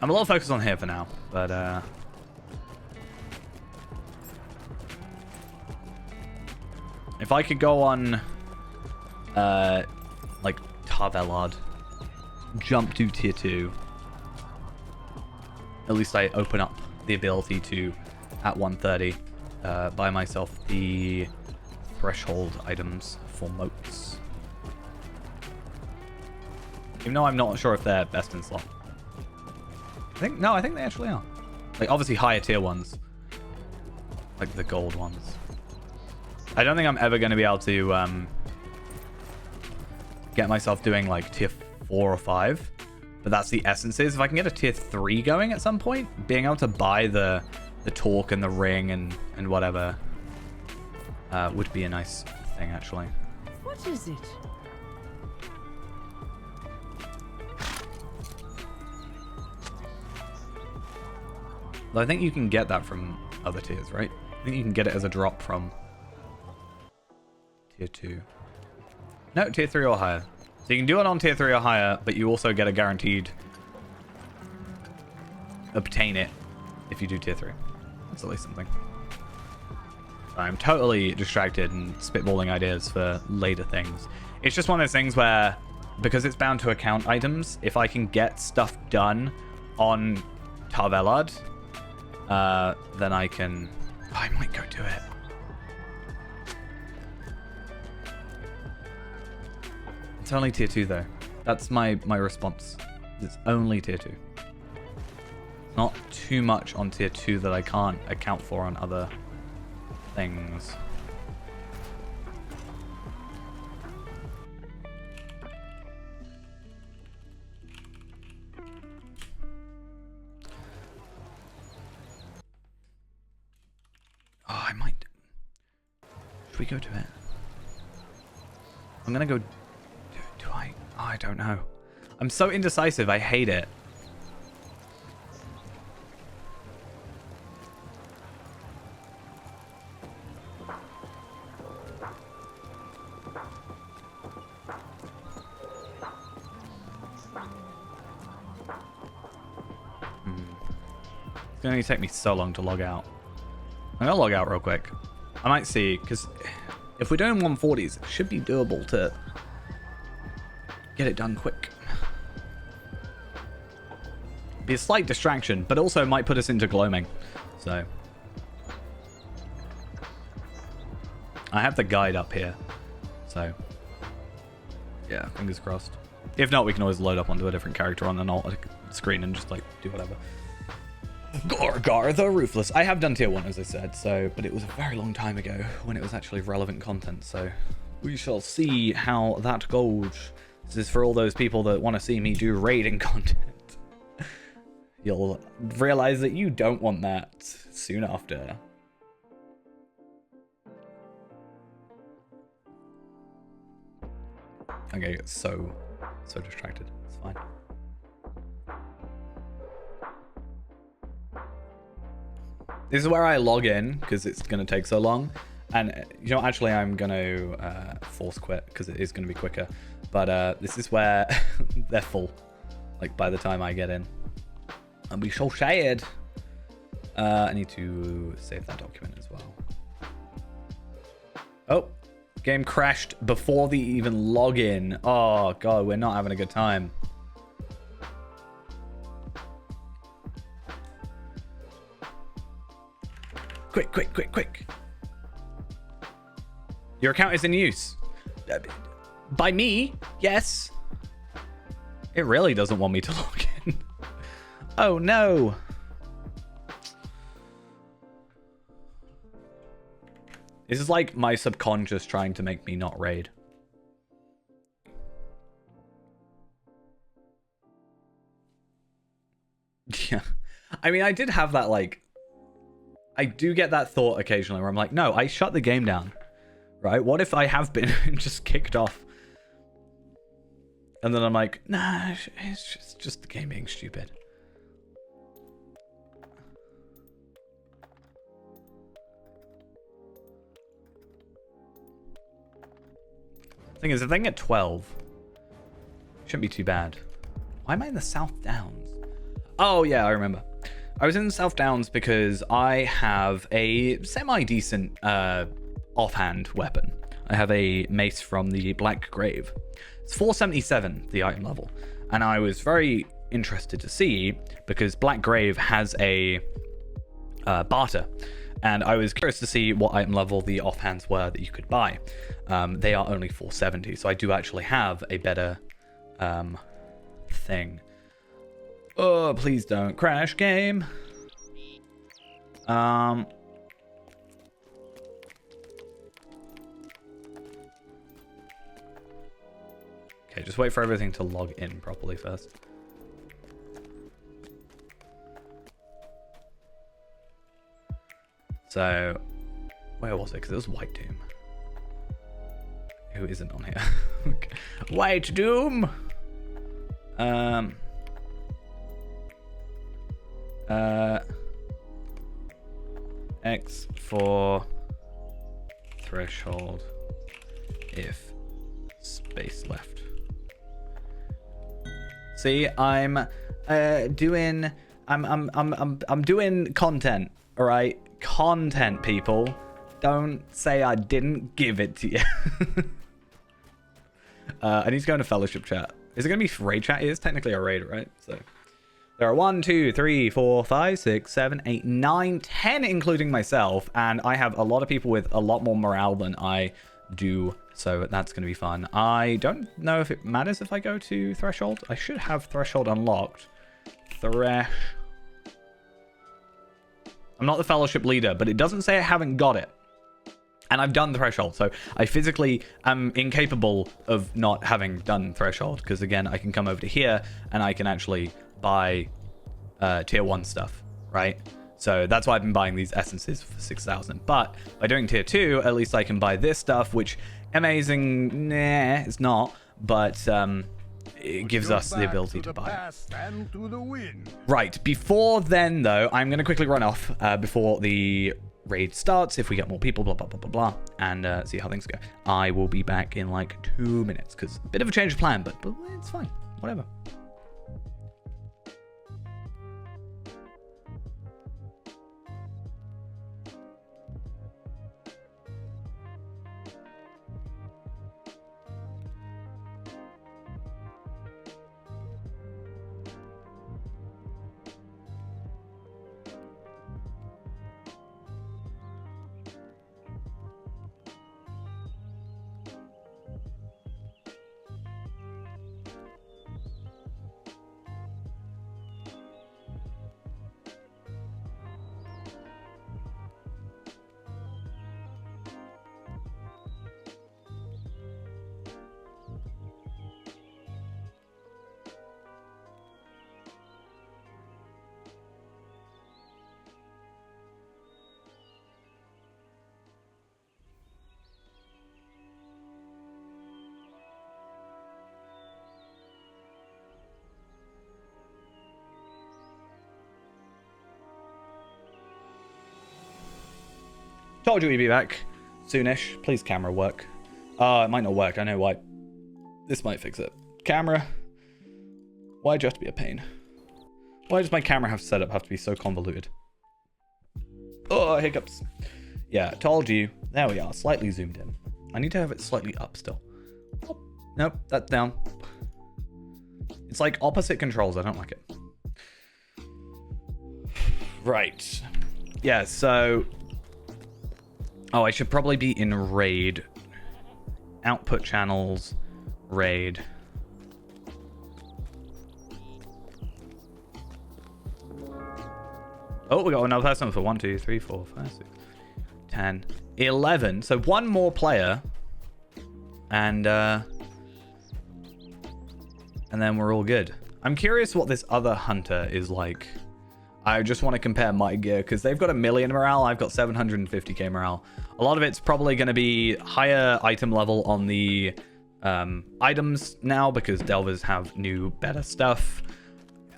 I'm a little focused on here for now, but if I could go on like Tarvelard, jump to tier 2, at least I open up the ability to, at 130, buy myself the threshold items for moats. Even though I'm not sure if they're best in slot. I think they actually are. Like, obviously higher tier ones. Like the gold ones. I don't think I'm ever going to be able to get myself doing like tier 4 or 5. But that's the essences. If I can get a tier 3 going at some point, being able to buy the torque and the ring and whatever would be a nice thing, actually. What is it? Though I think you can get that from other tiers, right? I think you can get it as a drop from tier 2. No, tier 3 or higher. So you can do it on tier 3 or higher, but you also get a guaranteed obtain it if you do tier 3. That's at least something. I'm totally distracted and spitballing ideas for later things. It's just one of those things where, because it's bound to account items, if I can get stuff done on Tarvelad, then I can... Oh, I might go do it. It's only tier 2 though. That's my response. It's only tier 2. Not too much on tier 2 that I can't account for on other things. Oh, I might. Should we go to it? I'm gonna go. Do I? Oh, I don't know. I'm so indecisive. I hate it. It's gonna take me so long to log out. I'm gonna log out real quick. I might see, because if we're doing 140s, it should be doable to get it done quick. Be a slight distraction, but also might put us into gloaming. So I have the guide up here. So yeah, fingers crossed. If not, we can always load up onto a different character on an alt screen and just like do whatever. Gorgar the Ruthless. I have done tier 1, as I said, so, but it was a very long time ago when it was actually relevant content, so we shall see how that goes. This is for all those people that want to see me do raiding content. You'll realize that you don't want that soon after. I'm gonna get so distracted. It's fine. This is where I log in because it's going to take so long. And, you know, actually I'm going to force quit because it is going to be quicker. But this is where they're full, like, by the time I get in. I'll be so sad. I need to save that document as well. Oh, game crashed before the even login. Oh, God, we're not having a good time. Quick, quick, quick, quick. Your account is in use. By me? Yes. It really doesn't want me to log in. Oh, no. This is like my subconscious trying to make me not raid. Yeah. I mean, I did have that, like... I do get that thought occasionally where I'm like, no, I shut the game down, right? What if I have been just kicked off? And then I'm like, nah, it's just the game being stupid. Thing is, if they can get 12, shouldn't be too bad. Why am I in the South Downs? Oh, yeah, I remember. I was in the South Downs because I have a semi-decent offhand weapon. I have a mace from the Black Grave. It's 477, the item level. And I was very interested to see, because Black Grave has a barter. And I was curious to see what item level the offhands were that you could buy. They are only 470, so I do actually have a better thing. Oh, please don't crash game. Okay, just wait for everything to log in properly first. So, where was it? Because it was White Doom. Who isn't on here? Okay. White Doom! X for threshold if space left. See, I'm doing content, all right? Content, people. Don't say I didn't give it to you. I need to go into fellowship chat. Is it going to be raid chat? It is technically a raid, right? So there are 1, 2, 3, 4, 5, 6, 7, 8, 9, 10, including myself. And I have a lot of people with a lot more morale than I do. So that's going to be fun. I don't know if it matters if I go to threshold. I should have threshold unlocked. I'm not the fellowship leader, but it doesn't say I haven't got it. And I've done threshold, so I physically am incapable of not having done threshold. Because again, I can come over to here and I can actually buy tier 1 stuff, right? So that's why I've been buying these essences for 6,000. But by doing tier 2, at least I can buy this stuff, which amazing, nah, it's not. But it gives us the ability to buy it. Right, before then, though, I'm going to quickly run off before the raid starts, if we get more people, blah, blah, blah, blah, blah, and see how things go. I will be back in like 2 minutes, because a bit of a change of plan, but it's fine. Whatever. Told you we'd be back soonish. Please, camera work. It might not work. I know why. This might fix it. Camera. Why do you have to be a pain? Why does my camera have to be so convoluted? Oh, hiccups. Yeah, told you. There we are. Slightly zoomed in. I need to have it slightly up still. Oh, nope, that's down. It's like opposite controls. I don't like it. Right. Yeah, so... Oh, I should probably be in raid. Output channels, raid. Oh, we got another person for 1, 2, 3, 4, 5, 6, 10, 11. So one more player. And then we're all good. I'm curious what this other hunter is like. I just want to compare my gear because they've got 1 million morale. I've got 750k morale. A lot of it's probably going to be higher item level on the items now because Delvers have new, better stuff.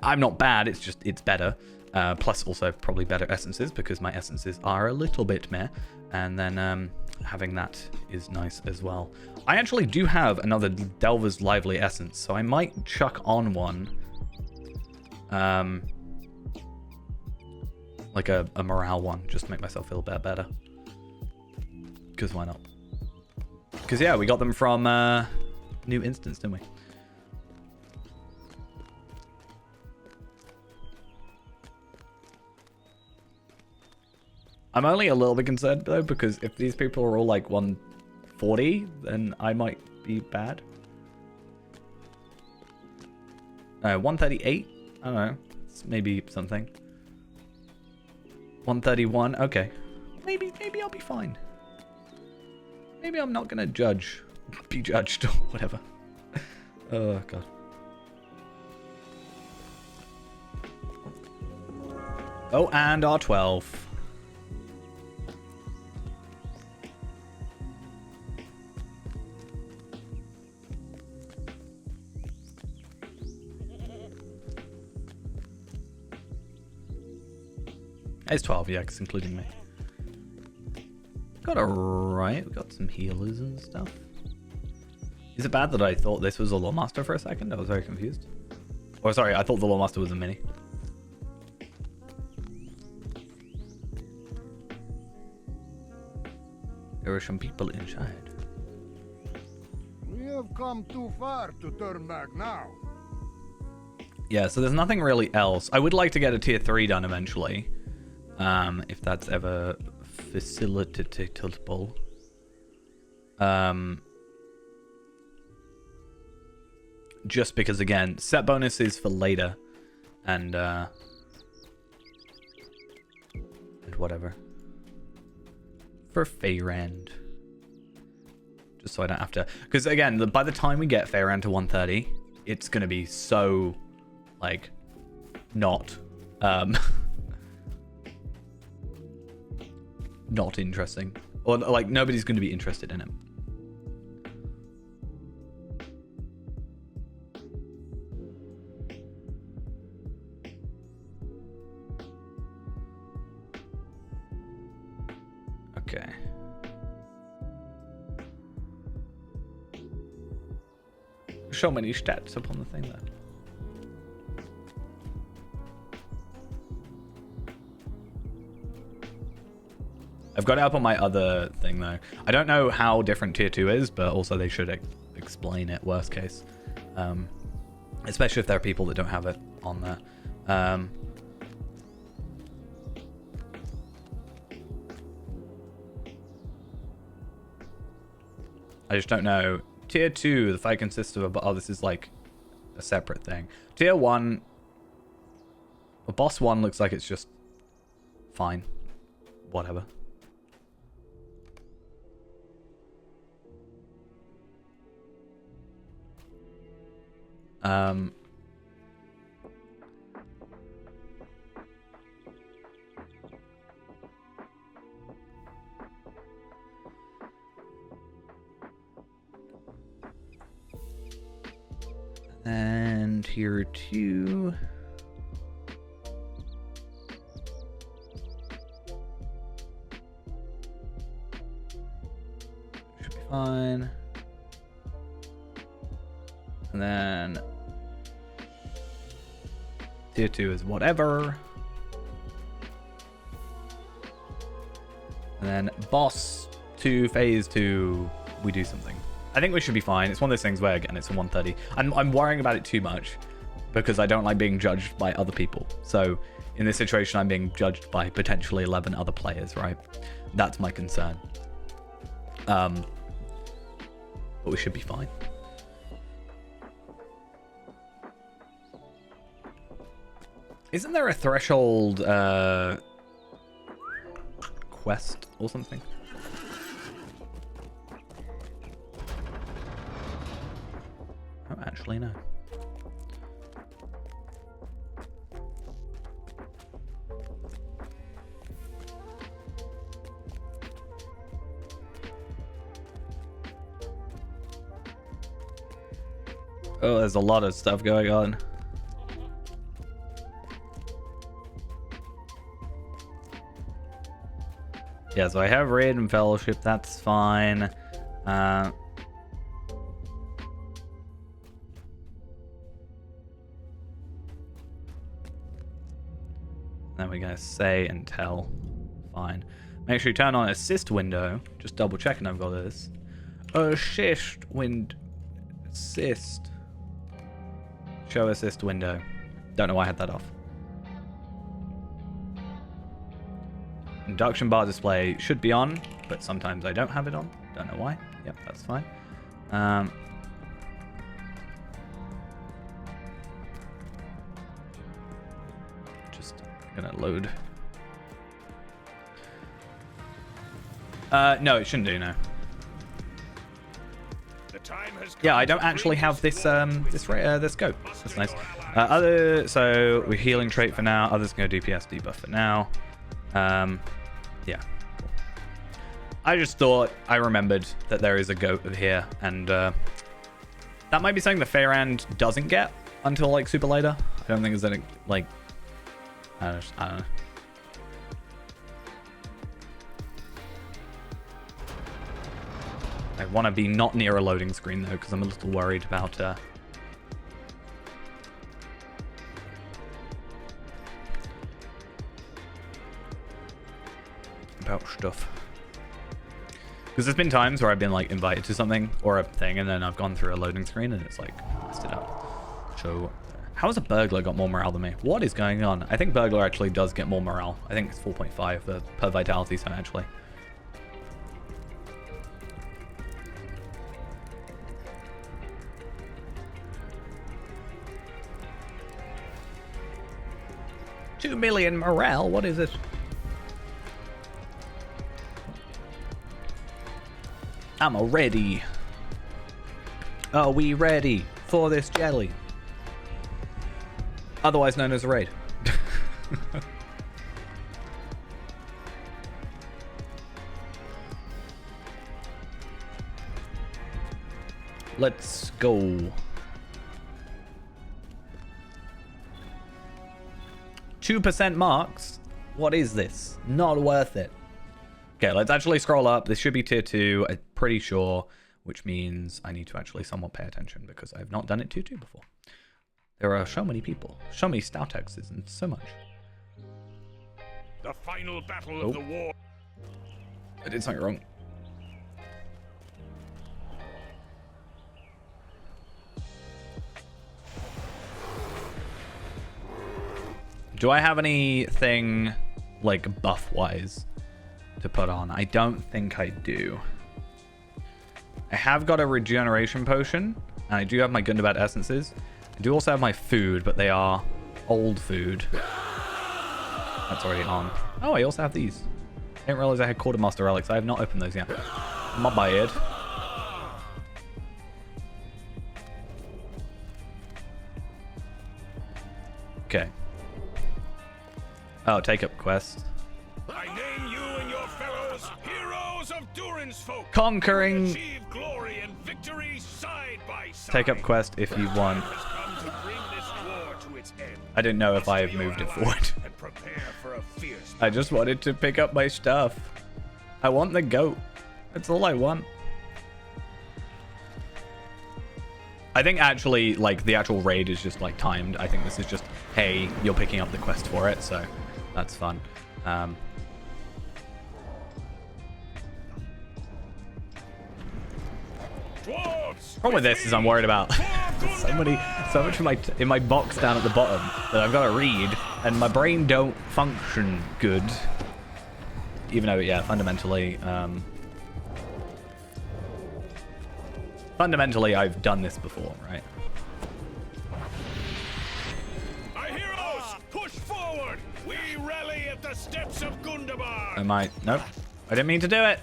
I'm not bad. It's better. Plus also probably better essences because my essences are a little bit meh. And then having that is nice as well. I actually do have another Delver's Lively essence, so I might chuck on one. Like a morale one, just to make myself feel a bit better. Because why not? Because yeah, we got them from New Instance, didn't we? I'm only a little bit concerned though, because if these people are all like 140, then I might be bad. 138? I don't know. It's maybe something. 131, okay. Maybe I'll be fine. Maybe I'm not gonna be judged or whatever. Oh god. Oh, and R12. It's 12, yeah, because including me. Got a right. We got some healers and stuff. Is it bad that I thought this was a Lawmaster for a second? I was very confused. Or sorry, I thought the Lawmaster was a mini. There are some people inside. We have come too far to turn back now. Yeah, so there's nothing really else. I would like to get a tier 3 done eventually. If that's ever facilitatable. Just because, again, set bonuses for later. And whatever. For Fayrand. Just so I don't have to... Because, again, by the time we get Fayrand to 130, it's going to be so, like, not... not interesting. Or, like, nobody's going to be interested in it. Okay. So many stats up on the thing there. I've got it up on my other thing though. I don't know how different tier 2 is, but also they should explain it worst case. Especially if there are people that don't have it on there. I just don't know. Tier 2, the fight consists of oh, this is like a separate thing. Tier 1, the boss 1 looks like it's just fine. Whatever. And tier 2. Should be fine. And then tier 2 is whatever. And then boss 2, phase 2, we do something. I think we should be fine. It's one of those things where, again, it's a 130. I'm worrying about it too much because I don't like being judged by other people. So in this situation, I'm being judged by potentially 11 other players, right? That's my concern. But we should be fine. Isn't there a threshold quest or something? Oh, actually, no. Oh, there's a lot of stuff going on. Yeah, so I have Raid and Fellowship, that's fine. Then we go say and tell. Fine. Make sure you turn on assist window. Just double checking I've got this. Assist assist. Show assist window. Don't know why I had that off. Induction bar display should be on, but sometimes I don't have it on. Don't know why. Yep, that's fine. Just gonna load. No, it shouldn't do now. Yeah, I don't actually have this this scope. That's nice. So we're healing trait for now. Others can go DPS debuff for now. Yeah. I just thought I remembered that there is a goat here, and that might be something the Fayrand doesn't get until like super later. I don't think there's any like I don't know. I want to be not near a loading screen, though, because I'm a little worried about... about stuff. Because there's been times where I've been, like, invited to something or a thing, and then I've gone through a loading screen, and it's, like, messed it up. So, how has a burglar got more morale than me? What is going on? I think burglar actually does get more morale. I think it's 4.5 per vitality, so actually. $2 million morale? What is it? I'm ready. Are we ready for this jelly? Otherwise known as a raid. Let's go. 2% marks? What is this? Not worth it. Okay, let's actually scroll up. This should be tier 2, I'm pretty sure, which means I need to actually somewhat pay attention because I've not done it tier 2 before. There are so many people, so many stout X's, and so much. The final battle of the war. I did something wrong. Do I have anything, like, buff-wise to put on? I don't think I do. I have got a regeneration potion, and I do have my Gundabad essences. I do also have my food, but they are old food. That's already on. Oh, I also have these. I didn't realize I had Quartermaster relics. I have not opened those yet. My bad. Okay. Oh, take up quest. I name you and your fellows heroes of Durin's folk. Conquering. Achieve glory and victory side by side. Take up quest if you want. Has come to bring this war to its end. I didn't know if I have moved it forward. And prepare for a fierce. I just wanted to pick up my stuff. I want the goat. That's all I want. I think actually, like, the actual raid is just, like, timed. I think this is just, hey, you're picking up the quest for it, so that's fun. Problem with this is I'm worried about so much in my box down at the bottom that I've got to read, and my brain don't function good. Even though, yeah, fundamentally, I've done this before, right? Our heroes, push forward. We rally at the steps of Gundabar. I might. Nope. I didn't mean to do it.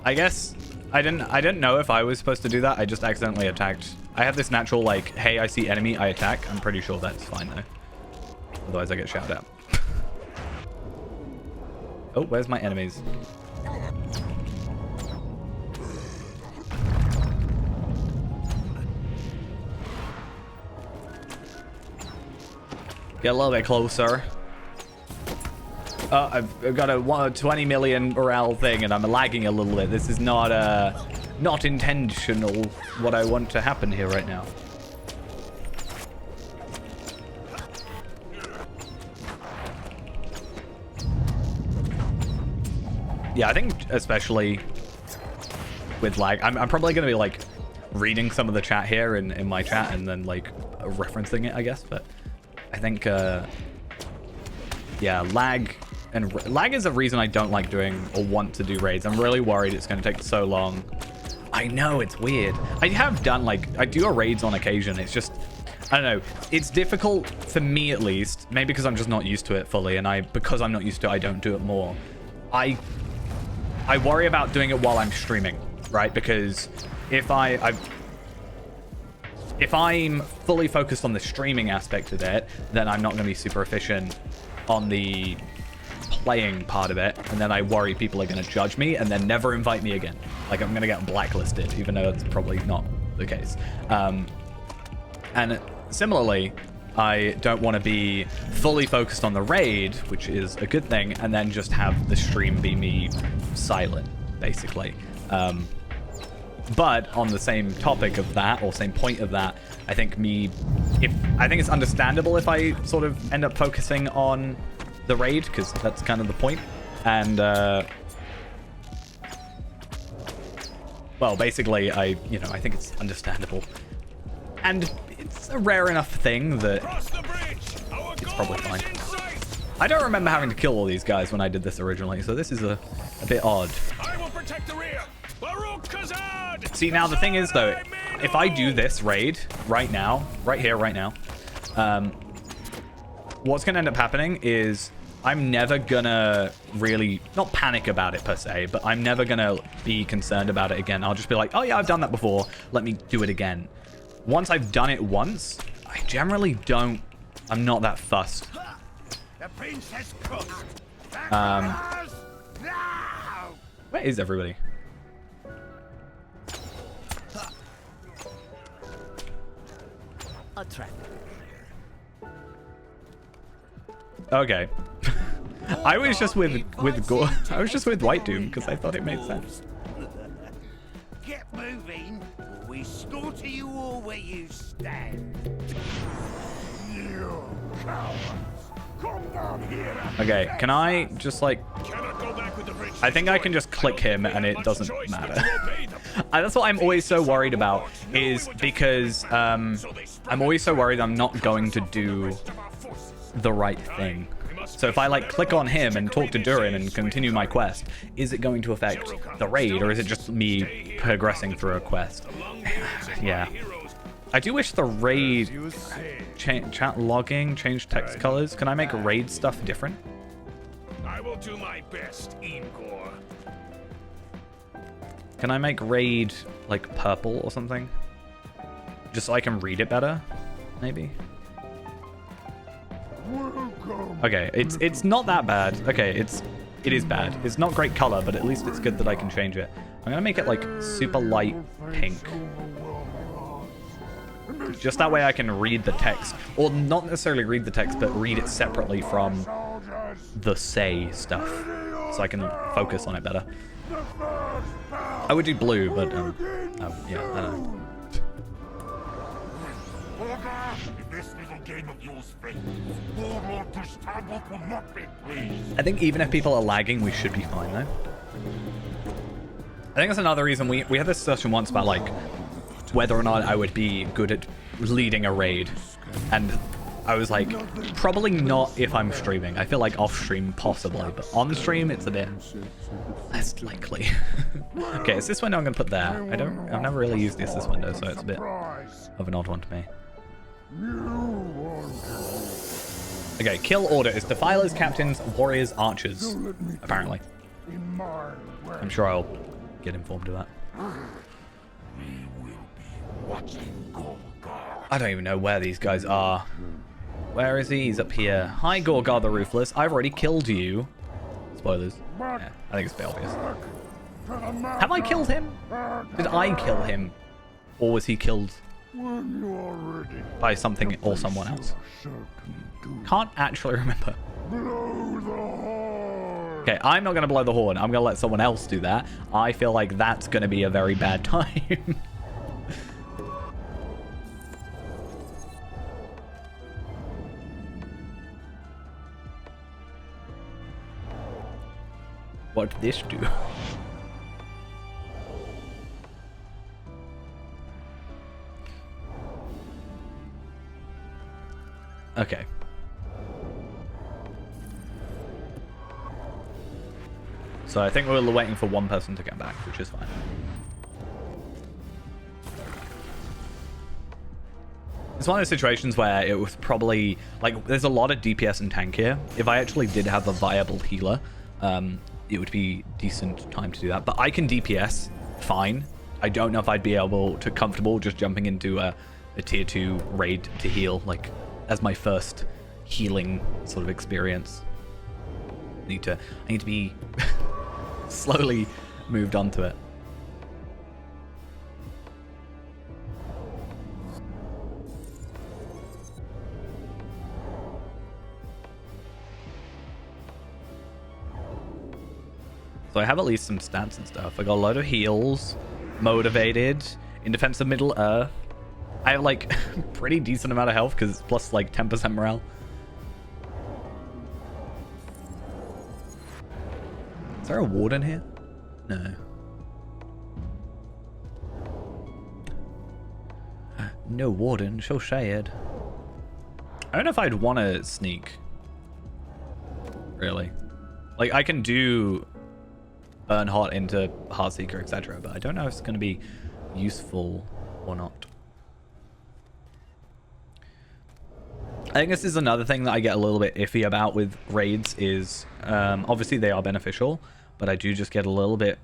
I guess I didn't know if I was supposed to do that. I just accidentally attacked. I have this natural, like, hey, I see enemy, I attack. I'm pretty sure that's fine though. Otherwise I get shouted at. Oh, where's my enemies? Get a little bit closer. I've got a 20 million morale thing, and I'm lagging a little bit. This is not intentional. What I want to happen here right now. Yeah, I think especially with lag, I'm probably going to be like reading some of the chat here in my chat and then like referencing it, I guess. But I think, yeah, lag is a reason I don't like doing or want to do raids. I'm really worried it's going to take so long. I know, it's weird. I have done, like, I do raids on occasion. It's just, I don't know. It's difficult for me, at least. Maybe because I'm just not used to it fully. And because I'm not used to it, I don't do it more. I worry about doing it while I'm streaming, right? Because if I'm fully focused on the streaming aspect of it, then I'm not going to be super efficient on the playing part of it, and then I worry people are going to judge me and then never invite me again. Like, I'm going to get blacklisted, even though it's probably not the case. And similarly, I don't want to be fully focused on the raid, which is a good thing, and then just have the stream be me silent, basically. But on the same topic of that, or same point of that, I think it's understandable if I sort of end up focusing on the raid, because that's kind of the point. And well, basically, I think it's understandable, and it's a rare enough thing that it's probably fine. I don't remember having to kill all these guys when I did this originally, so this is a bit odd. I will protect the rear. See, now the thing is, though, if I do this raid right now, right here, right now, what's going to end up happening is I'm never gonna really, not panic about it per se, but I'm never gonna be concerned about it again. I'll just be like, oh yeah, I've done that before, let me do it again. Once I've done it once, I generally don't, I'm not that fussed. Where is everybody? Okay. I was just with Gore. I was just with White Doom because I thought it made sense. Get moving, or we slaughter you all where you stand. You cowards! Come down here. Okay, can I just like? I think I can just click him and it doesn't matter. That's what I'm always so worried about, is because I'm always so worried I'm not going to do the right thing. So if I like click on him and talk to Durin and continue my quest, is it going to affect the raid, or is it just me progressing through a quest? Yeah. I do wish the raid chat logging changed text colors. Can I make raid stuff different? I will do my best, Igor. Can I make raid like purple or something? Just so I can read it better, maybe? Okay, it's not that bad. Okay, it is bad. It's not great color, but at least it's good that I can change it. I'm gonna make it like super light pink. Just that way I can read the text. Or not necessarily read the text, but read it separately from the say stuff. So I can focus on it better. I would do blue, but oh, yeah, I don't know. I think even if people are lagging, we should be fine though. I think that's another reason we had this discussion once about like whether or not I would be good at leading a raid, and I was like, probably not if I'm streaming. I feel like off stream possibly, but on stream it's a bit less likely. Okay, is this window I'm gonna put there? I've never really used the assist window, so it's a bit of an odd one to me. Okay, kill order is defilers, captains, warriors, archers, apparently. I'm sure I'll get informed of that. I don't even know where these guys are. Where is he? He's up here. Hi, Gorgar the Ruthless. I've already killed you. Spoilers. Yeah, I think it's a bit obvious. Have I killed him? Did I kill him? Or was he killed by something or someone else? Can't actually remember. Okay, I'm not going to blow the horn. I'm going to let someone else do that. I feel like that's going to be a very bad time. What did this do? Okay. So I think we're waiting for one person to get back, which is fine. It's one of those situations where it was probably like there's a lot of DPS and tank here. If I actually did have a viable healer, it would be decent time to do that. But I can DPS fine. I don't know if I'd be able to comfortable just jumping into a tier 2 raid to heal, like as my first healing sort of experience. I need to be slowly moved onto it. So I have at least some stats and stuff. I got a load of heals, motivated, in defense of Middle Earth. I have like pretty decent amount of health because it's plus like 10% morale. Is there a warden here? No. No warden, so sad. I don't know if I'd want to sneak. Really. Like, I can do Burn Hot into Heartseeker, etc., but I don't know if it's going to be useful or not. I think this is another thing that I get a little bit iffy about with raids is, obviously they are beneficial, but I do just get a little bit,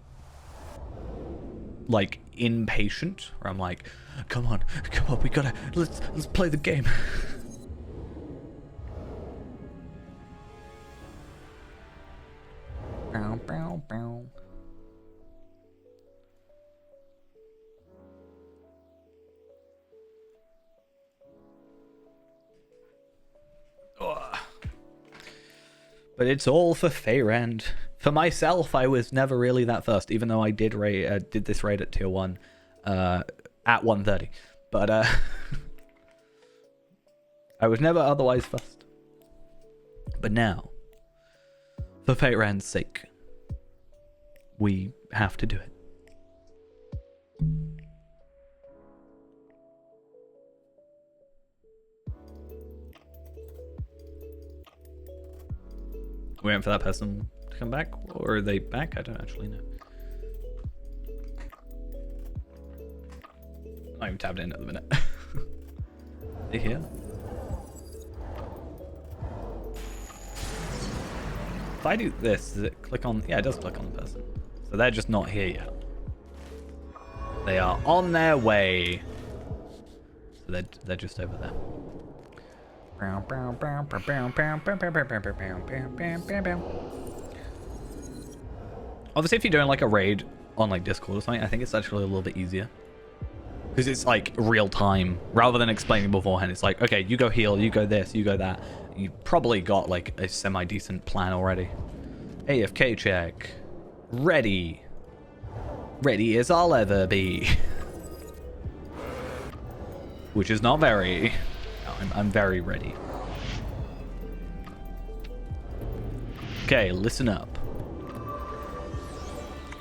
like, impatient, where I'm like, come on, we gotta, let's play the game. Bow, bow, bow. Ugh. But it's all for Fayrand. For myself, I was never really that first, even though I did this raid at tier 1 at 130. But I was never otherwise first. But now, for Fayrand's sake, we have to do it. We're waiting for that person to come back, or are they back? I don't actually know. I'm not even tabbed in at the minute. Are they here? If I do this, does it click on? Yeah, it does click on the person. So they're just not here yet. They are on their way. So they're just over there. Obviously, if you're doing like a raid on like Discord or something, I think it's actually a little bit easier. Because it's like real time, rather than explaining beforehand. It's like, okay, you go heal, you go this, you go that. You probably got like a semi-decent plan already. AFK check. Ready. Ready as I'll ever be. Which is not very. No, I'm very ready. Okay, listen up.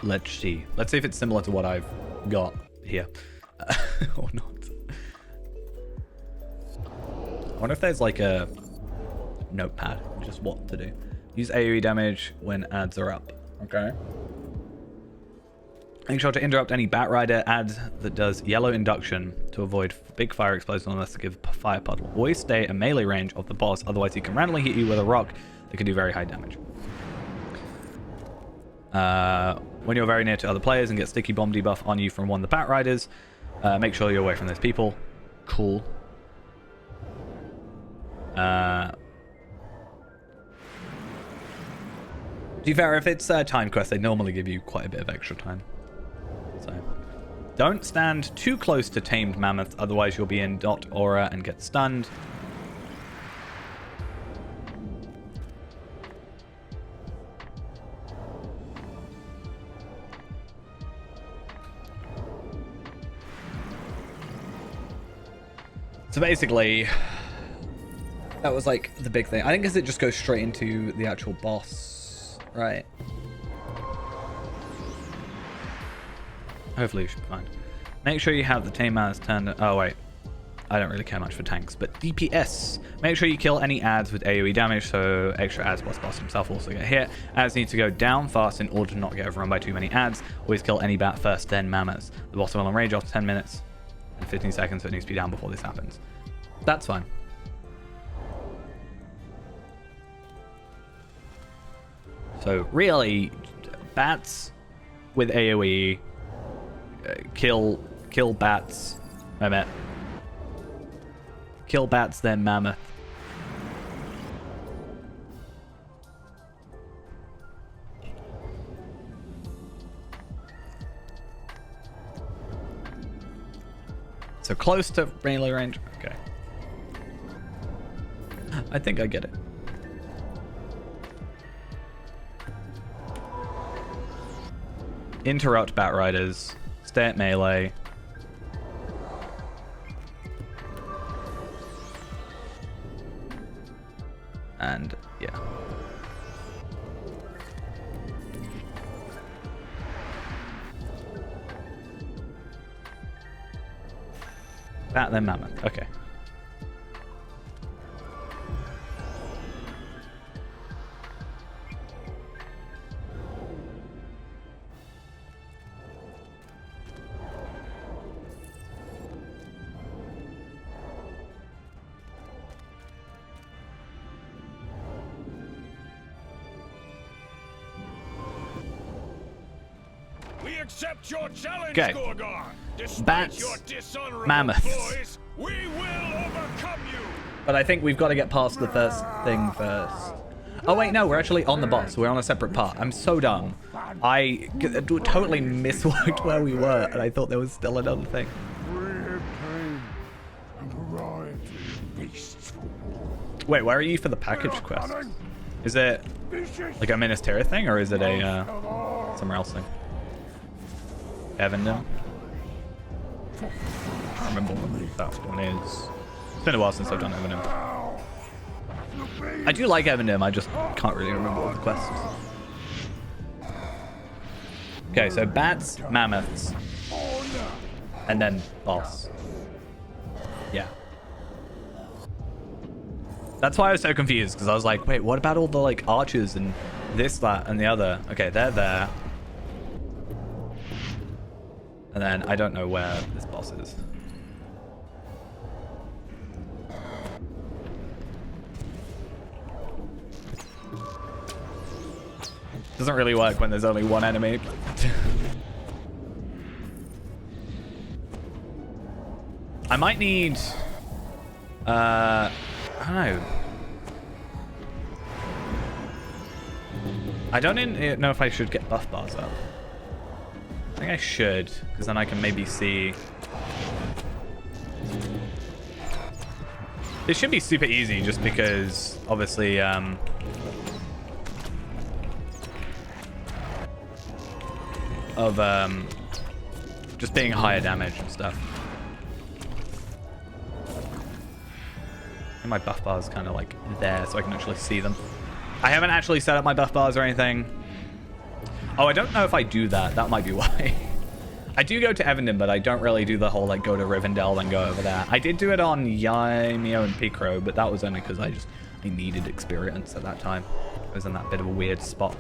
Let's see. Let's see if it's similar to what I've got here. Or not. I wonder if there's like a notepad, just what to do. Use AoE damage when ads are up. Okay. Make sure to interrupt any Batrider ads that does yellow induction to avoid big fire explosion unless to give fire puddle. Always stay at melee range of the boss, otherwise he can randomly hit you with a rock that can do very high damage. When you're very near to other players and get sticky bomb debuff on you from one of the Batriders, make sure you're away from those people. Cool. To be fair, if it's time quest, they normally give you quite a bit of extra time. So, don't stand too close to tamed mammoths, otherwise you'll be in dot aura and get stunned. So basically, that was like the big thing. I think it just goes straight into the actual boss, right? Hopefully you should be fine. Make sure you have the tame ads turned. Oh wait, I don't really care much for tanks, but DPS. Make sure you kill any ads with AoE damage, so extra ads plus boss himself also get hit. Ads need to go down fast in order to not get overrun by too many ads. Always kill any bat first, then mammoths. The boss will on range after 10 minutes and 15 seconds, so it needs to be down before this happens. That's fine. So really, bats with AoE, kill bats. I meant kill bats, then mammoth. So close to melee range. Okay. I think I get it. interrupt bat riders, stay at melee. And yeah. Bat then mammoth. Okay. We accept your challenge, Okay. Gorgar. Despite Bats, your dishonorable mammoths. ploys, we will overcome you. But I think we've got to get past the first thing first. Oh wait, no, we're actually on the boss. We're on a separate part. I'm so dumb. I totally misworked where we were, and I thought there was still another thing. Wait, where are you for the package quest? Is it like a Minas Tirith thing, or is it a somewhere else thing? Evandale? I don't remember what that one is. It's been a while since I've done Evandale. I do like Evandale, I just can't really remember all the quests. Okay, so bats, mammoths, and then boss. Yeah. That's why I was so confused, because I was like, wait, what about all the like archers and this, that, and the other? Okay, they're there. And then I don't know where this boss is. Doesn't really work when there's only one enemy. I might need... I don't know. I don't know if I should get buff bars up. I think I should, because then I can maybe see... This should be super easy, just because, obviously, of just being higher damage and stuff. And my buff bars kind of like there, so I can actually see them. I haven't actually set up my buff bars or anything. Oh, I don't know if I do that. That might be why. I do go to Evandale, but I don't really do the whole like go to Rivendell then go over there. I did do it on Ymeo and Picro, but that was only because I needed experience at that time. I was in that bit of a weird spot.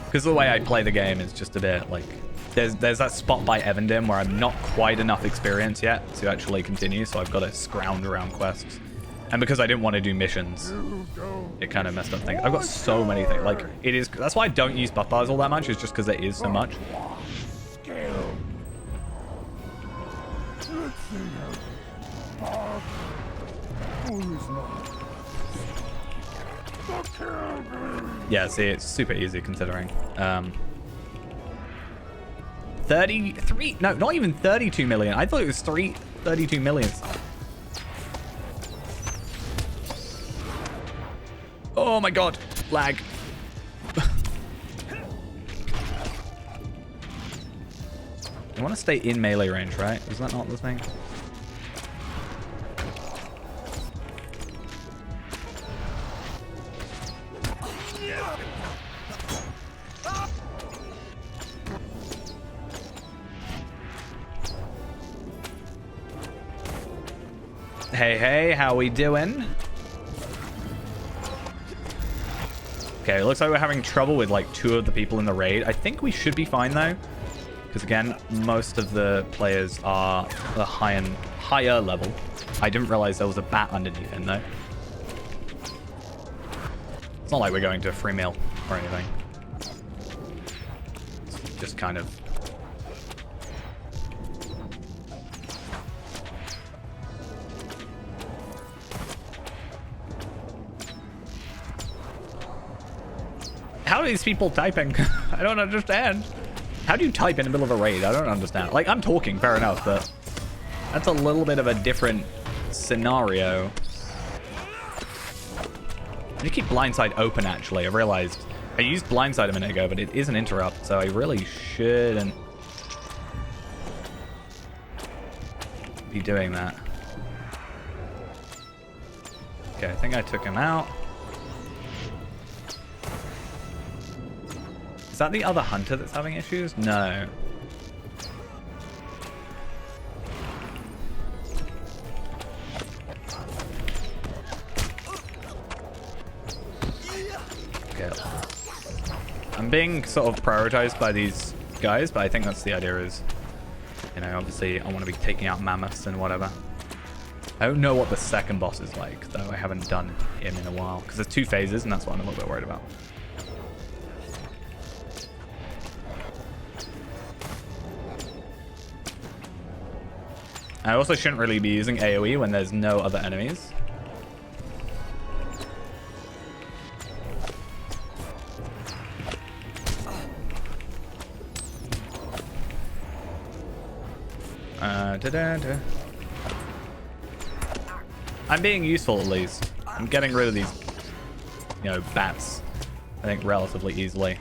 Because the way I play the game is just a bit like... There's that spot by Evandale where I'm not quite enough experience yet to actually continue, so I've got to scrounge around quests. And because I didn't want to do missions, it kind of messed up things. I've got so many things. Like, it is... That's why I don't use buff bars all that much, is just because there is so much. Yeah, see, it's super easy considering. 33... No, not even 32 million. I thought it was 32 million. Oh my god. Lag. I want to stay in melee range, right? Is that not the thing? Hey, how we doing? Okay, it looks like we're having trouble with like 2 of the people in the raid. I think we should be fine though. Because again, most of the players are a higher level. I didn't realize there was a bat underneath him though. It's not like we're going to a free meal or anything. It's just kind of... How are these people typing? I don't understand. How do you type in the middle of a raid? I don't understand. Like, I'm talking, fair enough, but that's a little bit of a different scenario. You keep blindside open, actually. I've realized I used blindside a minute ago, but it is an interrupt, so I really shouldn't be doing that. Okay, I think I took him out. Is that the other hunter that's having issues? No. Okay. I'm being sort of prioritized by these guys, but I think that's the idea is, you know, obviously I want to be taking out mammoths and whatever. I don't know what the second boss is like, though. I haven't done him in a while, because there's 2 phases, and that's what I'm a little bit worried about. I also shouldn't really be using AoE when there's no other enemies. I'm being useful at least. I'm getting rid of these, you know, bats, I think, relatively easily.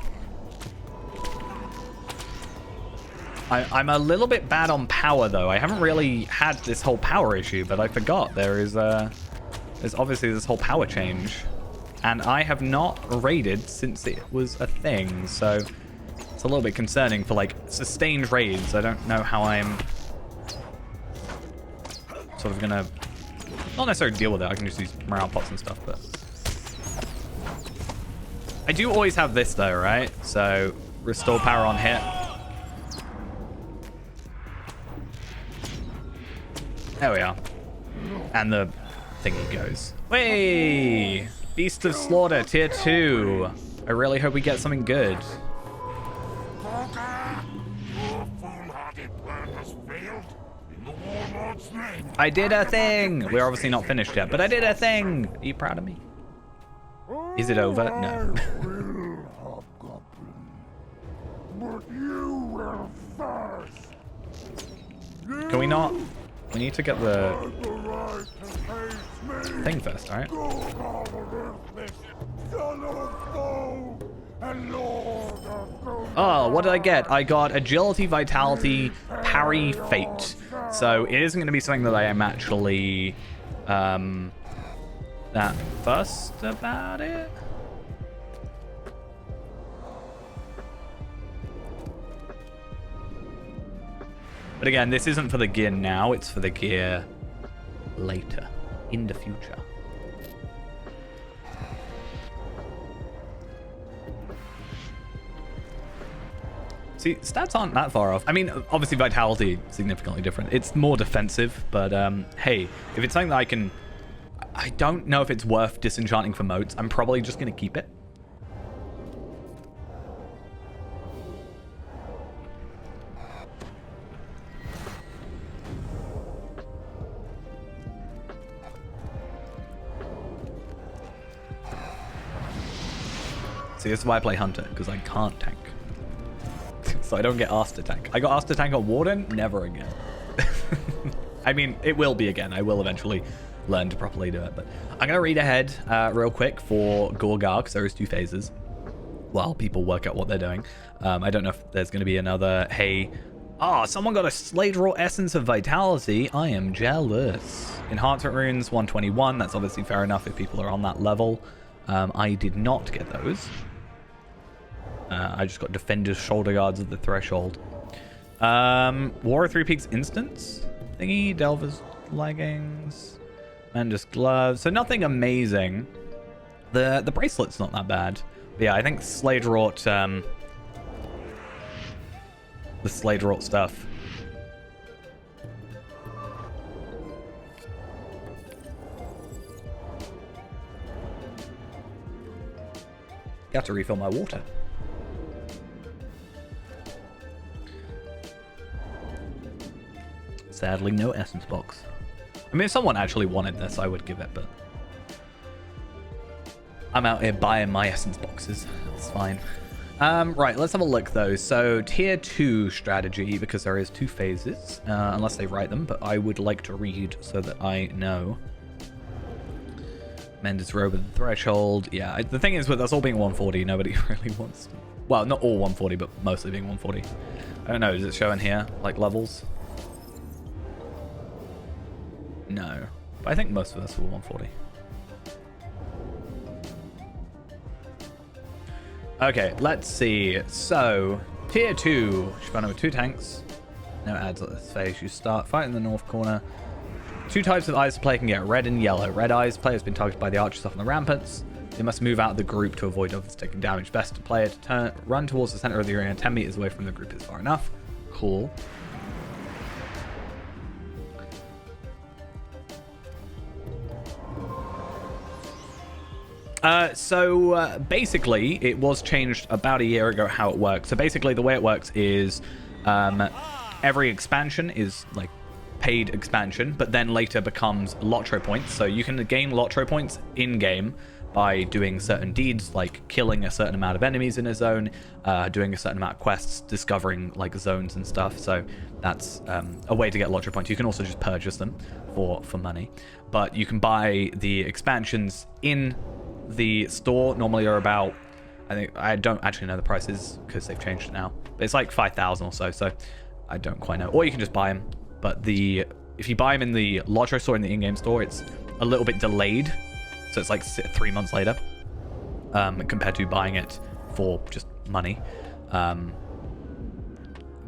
I'm a little bit bad on power, though. I haven't really had this whole power issue, but I forgot there's obviously this whole power change. And I have not raided since it was a thing, so it's a little bit concerning for, like, sustained raids. I don't know how I'm sort of gonna, not necessarily deal with it. I can just use morale pots and stuff, but I do always have this, though, right? So, restore power on hit. There we are. And the thingy goes. Way! Beast of Slaughter, tier 2. I really hope we get something good. I did a thing! We're obviously not finished yet, but I did a thing! Are you proud of me? Is it over? No. Can we not? We need to get the thing first, right? Oh, what did I get? I got Agility, Vitality, Parry, Fate. So it isn't going to be something that I am actually that fussed about it. But again, this isn't for the gear now, it's for the gear later, in the future. See, stats aren't that far off. I mean, obviously Vitality significantly different. It's more defensive, but hey, if it's something that I can... I don't know if it's worth disenchanting for motes. I'm probably just going to keep it. See, this is why I play Hunter, because I can't tank. So I don't get asked to tank. I got asked to tank on Warden, never again. I mean, it will be again. I will eventually learn to properly do it. But I'm going to read ahead real quick for Gorgar, because there is 2 phases, while people work out what they're doing. I don't know if there's going to be another, hey, someone got a Slade Raw Essence of Vitality. I am jealous. Enhancement Runes, 121. That's obviously fair enough if people are on that level. I did not get those. I just got Defender's Shoulder Guards of the Threshold. War of Three Peaks Instance thingy, Delver's Leggings, and just gloves. So nothing amazing. The bracelet's not that bad. But yeah, I think Slade Wrought, the Slade Wrought stuff. Got to refill my water. Sadly, no essence box. I mean, if someone actually wanted this, I would give it, but I'm out here buying my essence boxes. It's fine. Right, let's have a look, though. So, tier 2 strategy, because there is 2 phases, unless they write them, but I would like to read so that I know. Mendes row with the threshold. Yeah, the thing is with us all being 140, nobody really wants to... Well, not all 140, but mostly being 140. I don't know, is it showing here, like, levels? No. But I think most of us were 140. Okay, let's see. So, tier 2. Shibano with 2 tanks. No ads at this phase. You start fighting in the north corner. 2 types of eyes to play can get red and yellow. Red eyes, player has been targeted by the archers off on the ramparts. They must move out of the group to avoid others taking damage. Best to player to run towards the center of the arena 10 meters away from the group is far enough. Cool. So basically, it was changed about a year ago how it works. So basically, the way it works is every expansion is like paid expansion, but then later becomes Lotro points. So you can gain Lotro points in-game by doing certain deeds, like killing a certain amount of enemies in a zone, doing a certain amount of quests, discovering like zones and stuff. So that's a way to get Lotro points. You can also just purchase them for money, but you can buy the expansions in the store. Normally are about, I don't actually know the prices because they've changed it now, but it's like 5,000 or so, so I don't quite know. Or you can just buy them, but if you buy them in the Lotro store, in the in-game store, it's a little bit delayed, so it's like 3 months later compared to buying it for just money.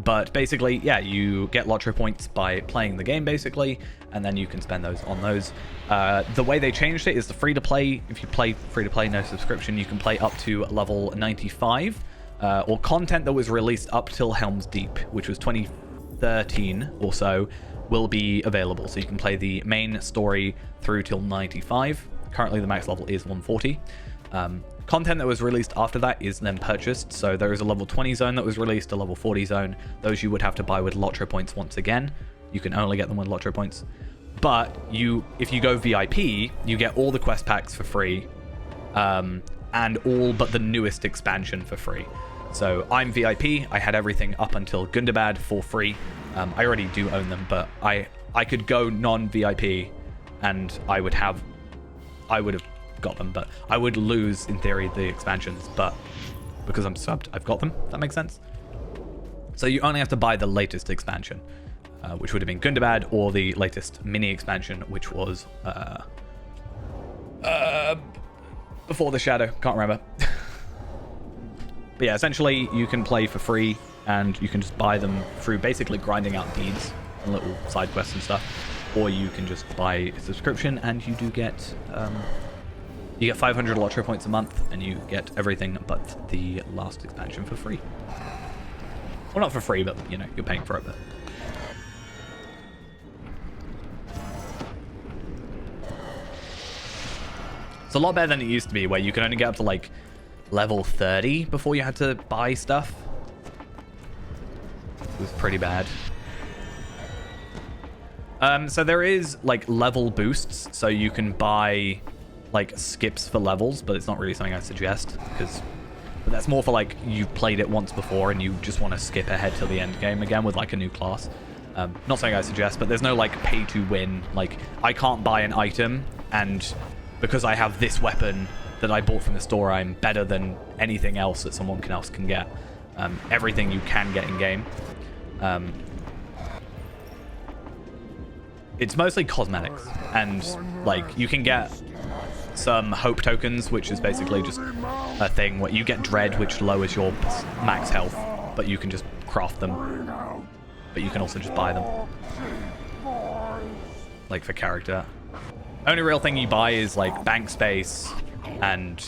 But basically, yeah, you get Lotro points by playing the game, basically, and then you can spend those on those. The way they changed it is the free-to-play. If you play free-to-play, no subscription, you can play up to level 95, or content that was released up till Helm's Deep, which was 2013 or so, will be available. So you can play the main story through till 95. Currently, the max level is 140. Content that was released after that is then purchased. So there is a level 20 zone that was released, a level 40 zone. Those you would have to buy with Lotro points once again. You can only get them with Lotro points. But if you go VIP, you get all the quest packs for free, and all but the newest expansion for free. So I'm VIP. I had everything up until Gundabad for free. I already do own them, but I could go non-VIP, and I would have got them, but I would lose in theory the expansions, but because I'm subbed, I've got them. That makes sense. So you only have to buy the latest expansion, which would have been Gundabad, or the latest mini expansion, which was Before the Shadow. Can't remember. But yeah, essentially you can play for free, and you can just buy them through basically grinding out deeds and little side quests and stuff, or you can just buy a subscription, and you do get 500 Lotro points a month, and you get everything but the last expansion for free. Well, not for free, but you know, you're paying for it. But it's a lot better than it used to be, where you can only get up to like level 30 before you had to buy stuff. It was pretty bad. So there is like level boosts, so you can buy like skips for levels, but it's not really something I suggest, because that's more for like you've played it once before and you just want to skip ahead to the end game again with like a new class. Not something I suggest, but there's no like pay to win. Like I can't buy an item, and because I have this weapon that I bought from the store, I'm better than anything else that someone else can get. Everything you can get in game. It's mostly cosmetics, and like you can get some hope tokens, which is basically just a thing where you get dread, which lowers your max health, but you can just craft them. But you can also just buy them, like for character. Only real thing you buy is like bank space, and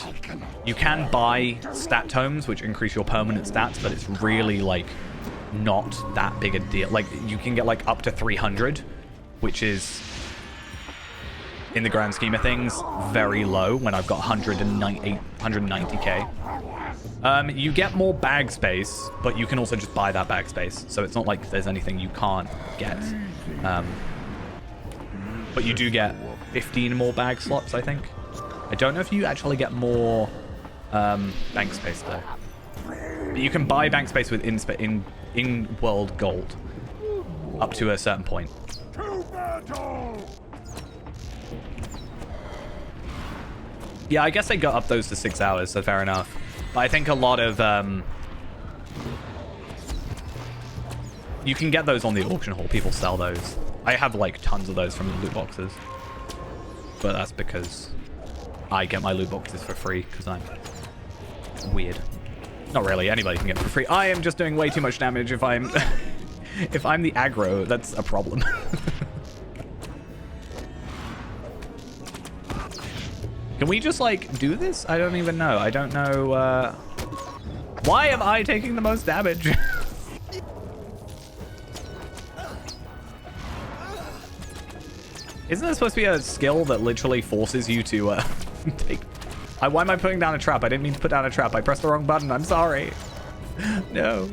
you can buy stat tomes, which increase your permanent stats, but it's really like not that big a deal. Like you can get like up to 300, which is, in the grand scheme of things, very low when I've got 190k. You get more bag space, but you can also just buy that bag space, so it's not like there's anything you can't get. But you do get 15 more bag slots, I think. I don't know if you actually get more bank space though. But you can buy bank space with in-world gold up to a certain point. Yeah, I guess they got up those to 6 hours, so fair enough. But I think a lot of... you can get those on the auction hall. People sell those. I have, like, tons of those from the loot boxes. But that's because I get my loot boxes for free, because I'm weird. Not really. Anybody can get them for free. I am just doing way too much damage if I'm... if I'm the aggro, that's a problem. Can we just, like, do this? I don't even know. I don't know, why am I taking the most damage? Isn't there supposed to be a skill that literally forces you to, take... why am I putting down a trap? I didn't mean to put down a trap. I pressed the wrong button. I'm sorry. No.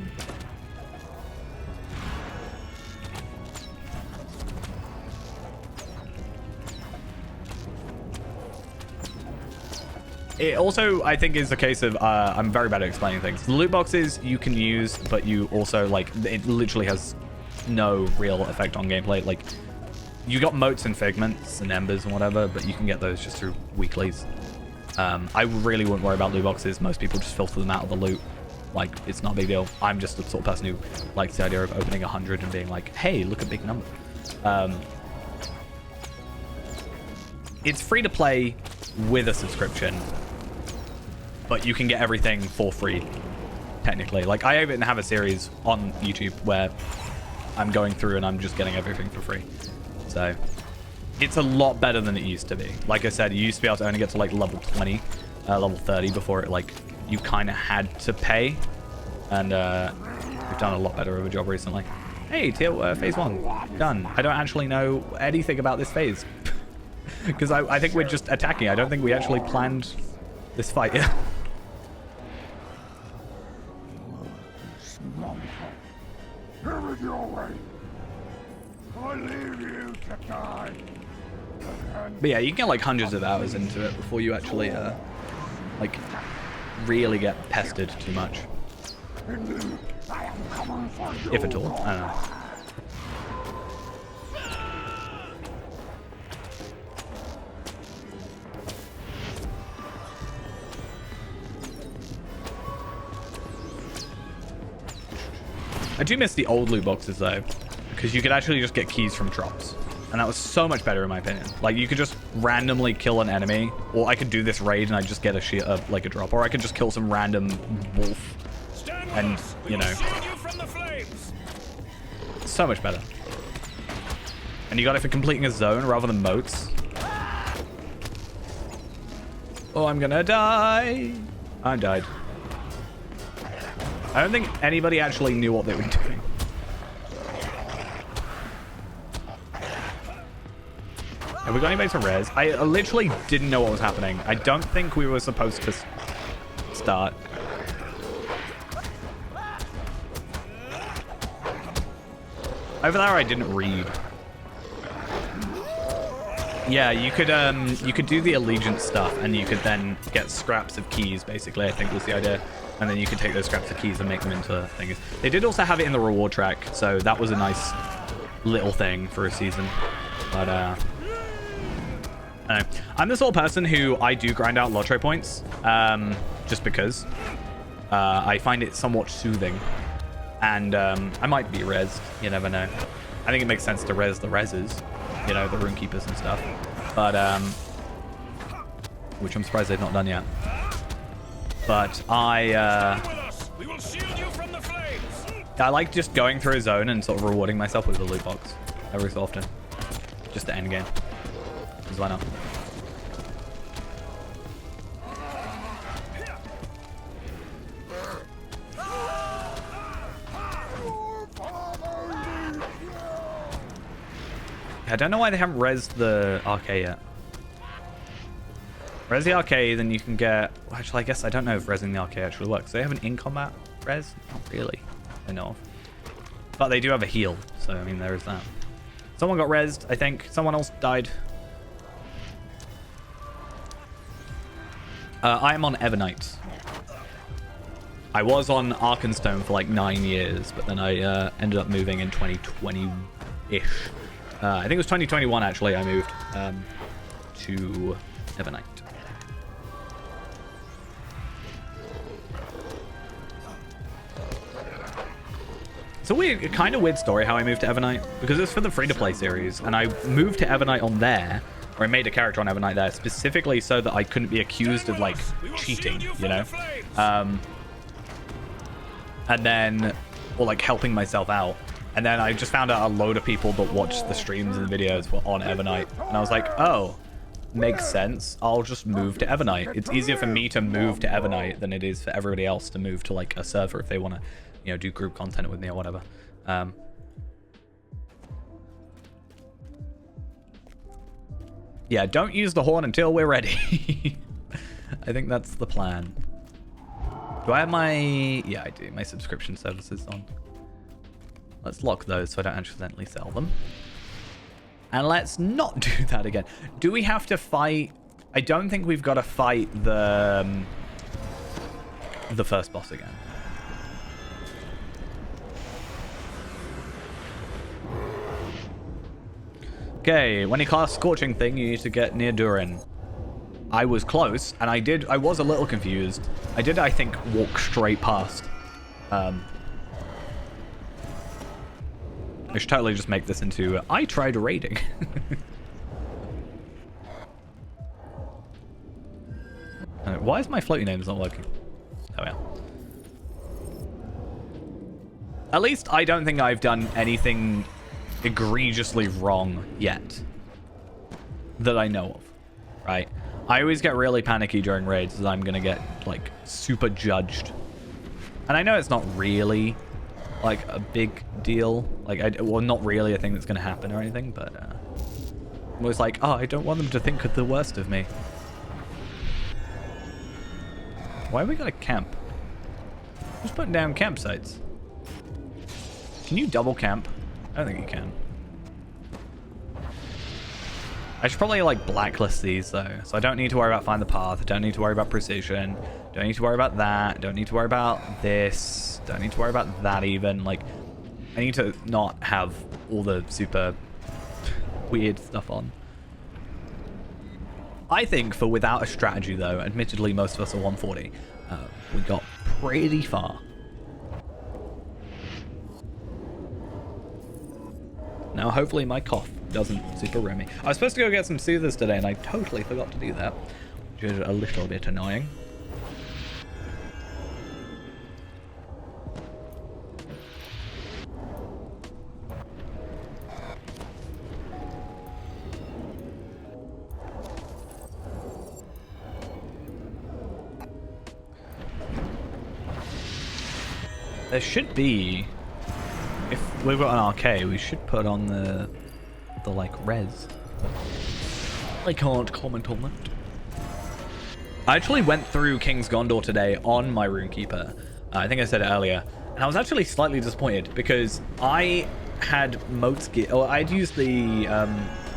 It also, I think, is a case of I'm very bad at explaining things. The loot boxes you can use, but you also, like, it literally has no real effect on gameplay. Like, you got motes and figments and embers and whatever, but you can get those just through weeklies. I really wouldn't worry about loot boxes. Most people just filter them out of the loot. Like, it's not a big deal. I'm just the sort of person who likes the idea of opening 100 and being like, hey, look at big number. It's free to play with a subscription, but you can get everything for free, technically. Like, I even have a series on YouTube where I'm going through and I'm just getting everything for free. So it's a lot better than it used to be. Like I said, you used to be able to only get to like level 20, level 30 before it, like, you kind of had to pay. And we've done a lot better of a job recently. Hey, phase 1 done. I don't actually know anything about this phase because I think we're just attacking. I don't think we actually planned this fight. Yeah. Have it your way. I leave you to die. But yeah, you can get like hundreds of hours into it before you actually like really get pestered too much. If at all. I don't know. I do miss the old loot boxes though, because you could actually just get keys from drops. And that was so much better in my opinion. Like, you could just randomly kill an enemy, or I could do this raid and I just get like a drop, or I could just kill some random wolf and, you know, so much better. And you got it for completing a zone rather than moats. Oh, I'm gonna die. I died. I don't think anybody actually knew what they were doing. Have we got anybody to res? I literally didn't know what was happening. I don't think we were supposed to start. Over there, I didn't read. Yeah, you could do the allegiance stuff, and you could then get scraps of keys. Basically, I think was the idea, and then you could take those scraps of keys and make them into things. They did also have it in the reward track, so that was a nice little thing for a season. But I don't know. I'm the sort of person who I do grind out lottery points, just because I find it somewhat soothing, and I might be rezzed. You never know. I think it makes sense to res the reses, you know, the runekeepers and stuff. But which I'm surprised they've not done yet. But I like just going through a zone and sort of rewarding myself with a loot box every so often, just to end game. Because why not? I don't know why they haven't rezzed the arcade yet. Res the arcade, then you can get... Actually, I guess I don't know if rezzing the arcade actually works. Do they have an in-combat res? Not really, I know of. But they do have a heal, so I mean, there is that. Someone got rezzed, I think. Someone else died. I am on Evernight. I was on Arkenstone for like 9 years, but then I ended up moving in 2020-ish. I think it was 2021 actually I moved to Evernight. It's a kind of weird story how I moved to Evernight, because it's for the free-to-play series, and I moved to Evernight on there, or I made a character on Evernight there, specifically so that I couldn't be accused of, like, cheating, you know? And then, or, like, helping myself out. And then I just found out a load of people that watched the streams and videos were on Evernight, and I was like, oh, makes sense. I'll just move to Evernight. It's easier for me to move to Evernight than it is for everybody else to move to, like, a server if they want to, you know, do group content with me or whatever. Yeah, don't use the horn until we're ready. I think that's the plan. Do I have my... Yeah, I do. My subscription services on. Let's lock those so I don't accidentally sell them. And let's not do that again. Do we have to fight... I don't think we've got to fight the first boss again. Okay, when you cast Scorching Thing, you need to get near Durin. I was close, and I was a little confused. I did, I think, walk straight past. I should totally just make this into, I tried raiding. Why is my floaty names not working? Oh, yeah. At least I don't think I've done anything egregiously wrong yet that I know of, right? I always get really panicky during raids as I'm gonna get like super judged, and I know it's not really like a big deal, like well, not really a thing that's gonna happen or anything, but I'm always like, oh, I don't want them to think the worst of me. Why have we got a camp? Just putting down campsites. Can you double camp? I don't think you can. I should probably like blacklist these though, so I don't need to worry about find the path. I don't need to worry about precision. Don't need to worry about that. Don't need to worry about this. Don't need to worry about that even. Like, I need to not have all the super weird stuff on. I think for without a strategy though, admittedly most of us are 140. We got pretty far. Now, hopefully my cough doesn't super ruin me. I was supposed to go get some soothers today, and I totally forgot to do that, which is a little bit annoying. There should be... If we've got an arcade, we should put on the like res. I can't comment on that. I actually went through King's Gondor today on my Runekeeper. I think I said it earlier, and I was actually slightly disappointed because I had Moat's gear, or I'd used the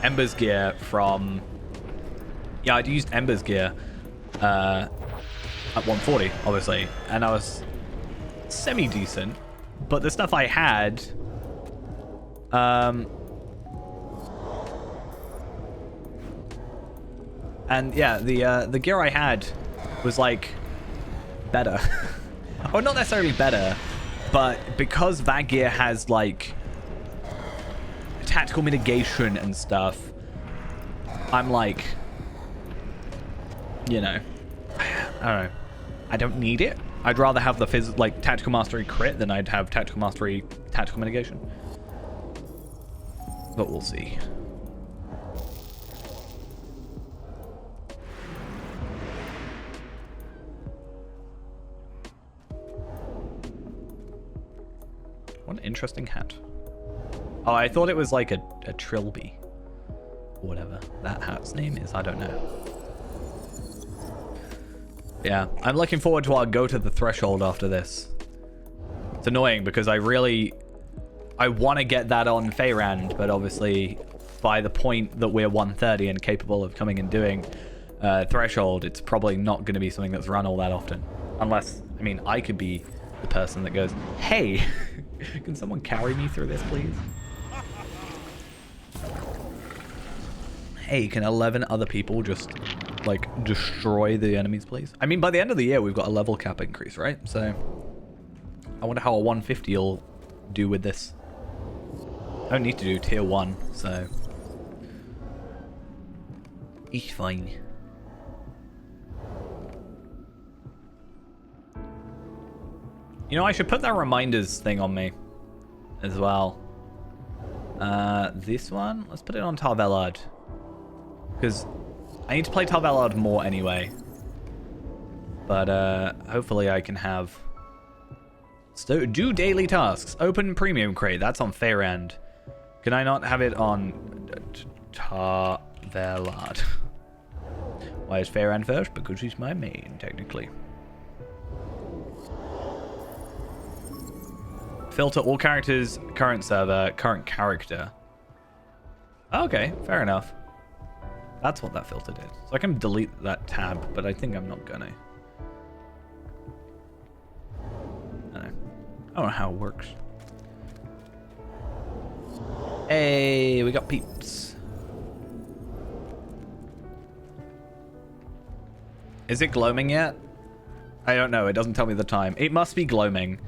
Ember's gear from. Yeah, I'd used Ember's gear at 140, obviously, and I was semi-decent. But the stuff I had, and yeah, the gear I had was like better, or not necessarily better, but because that gear has like tactical mitigation and stuff, I'm like, you know, I don't know, I don't need it. I'd rather have the like tactical mastery crit than I'd have tactical mastery tactical mitigation. But we'll see. What an interesting hat. Oh, I thought it was like a trilby. Or whatever that hat's name is. I don't know. Yeah, I'm looking forward to our go to the threshold after this. It's annoying because I want to get that on Feyrand, but obviously by the point that we're 130 and capable of coming and doing threshold, it's probably not going to be something that's run all that often. Unless, I mean, I could be the person that goes, hey, can someone carry me through this, please? Hey, can 11 other people just like destroy the enemies, please? I mean, by the end of the year we've got a level cap increase, right? So I wonder how a 150 will do with this. I don't need to do tier 1, so it's fine. You know, I should put that reminders thing on me as well. This one, let's put it on Tarvelard, because I need to play Tarvelard more anyway. But hopefully I can have do daily tasks. Open premium crate. That's on Fairend. Can I not have it on Tarvelard? Why is Fairend first? Because he's my main, technically. Filter all characters, current server, current character. Okay, fair enough. That's what that filter did. So I can delete that tab, but I think I'm not gonna. I don't know how it works. Hey, we got peeps. Is it gloaming yet? I don't know. It doesn't tell me the time. It must be gloaming.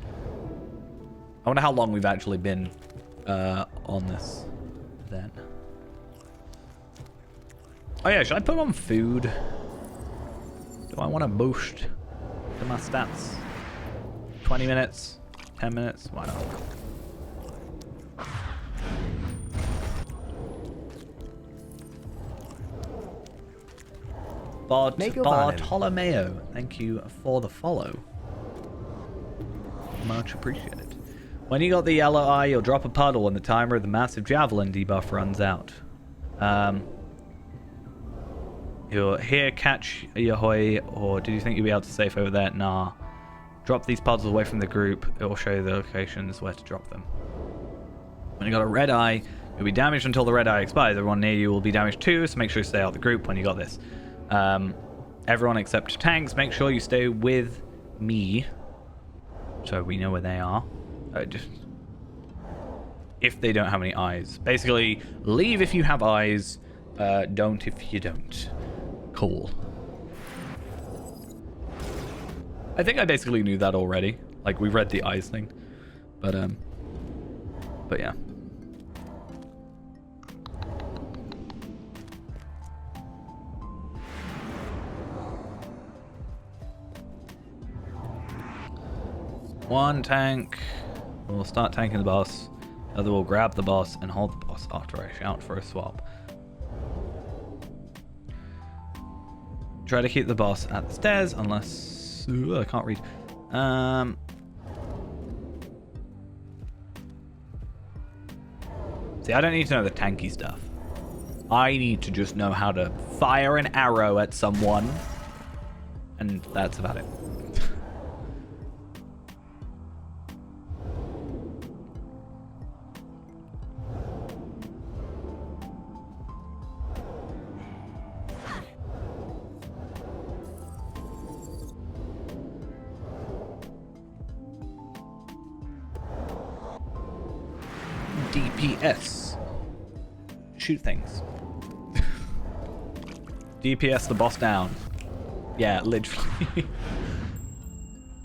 I wonder how long we've actually been on this then. Oh yeah, should I put on food? Do I want to boost to my stats? 20 minutes? 10 minutes? Why not? Bartolomeo, thank you for the follow. Much appreciated. When you got the yellow eye, you'll drop a puddle when the timer of the massive javelin debuff runs out. You'll here catch Yahoy, or did you think you'll be able to safe over there? Nah. Drop these puddles away from the group. It will show you the locations where to drop them. When you got a red eye, you'll be damaged until the red eye expires. Everyone near you will be damaged too, so make sure you stay out of the group when you got this. Everyone except tanks, make sure you stay with me, so we know where they are. Just if they don't have any eyes. Basically, leave if you have eyes, don't if you don't. Cool. I think I basically knew that already. Like, we read the eyes thing. But yeah. One tank will start tanking the boss. The other will grab the boss and hold the boss after I shout for a swap. Try to keep the boss at the stairs unless... Ooh, I can't read. See, I don't need to know the tanky stuff. I need to just know how to fire an arrow at someone. And that's about it. DPS. Shoot things. DPS the boss down. Yeah, literally.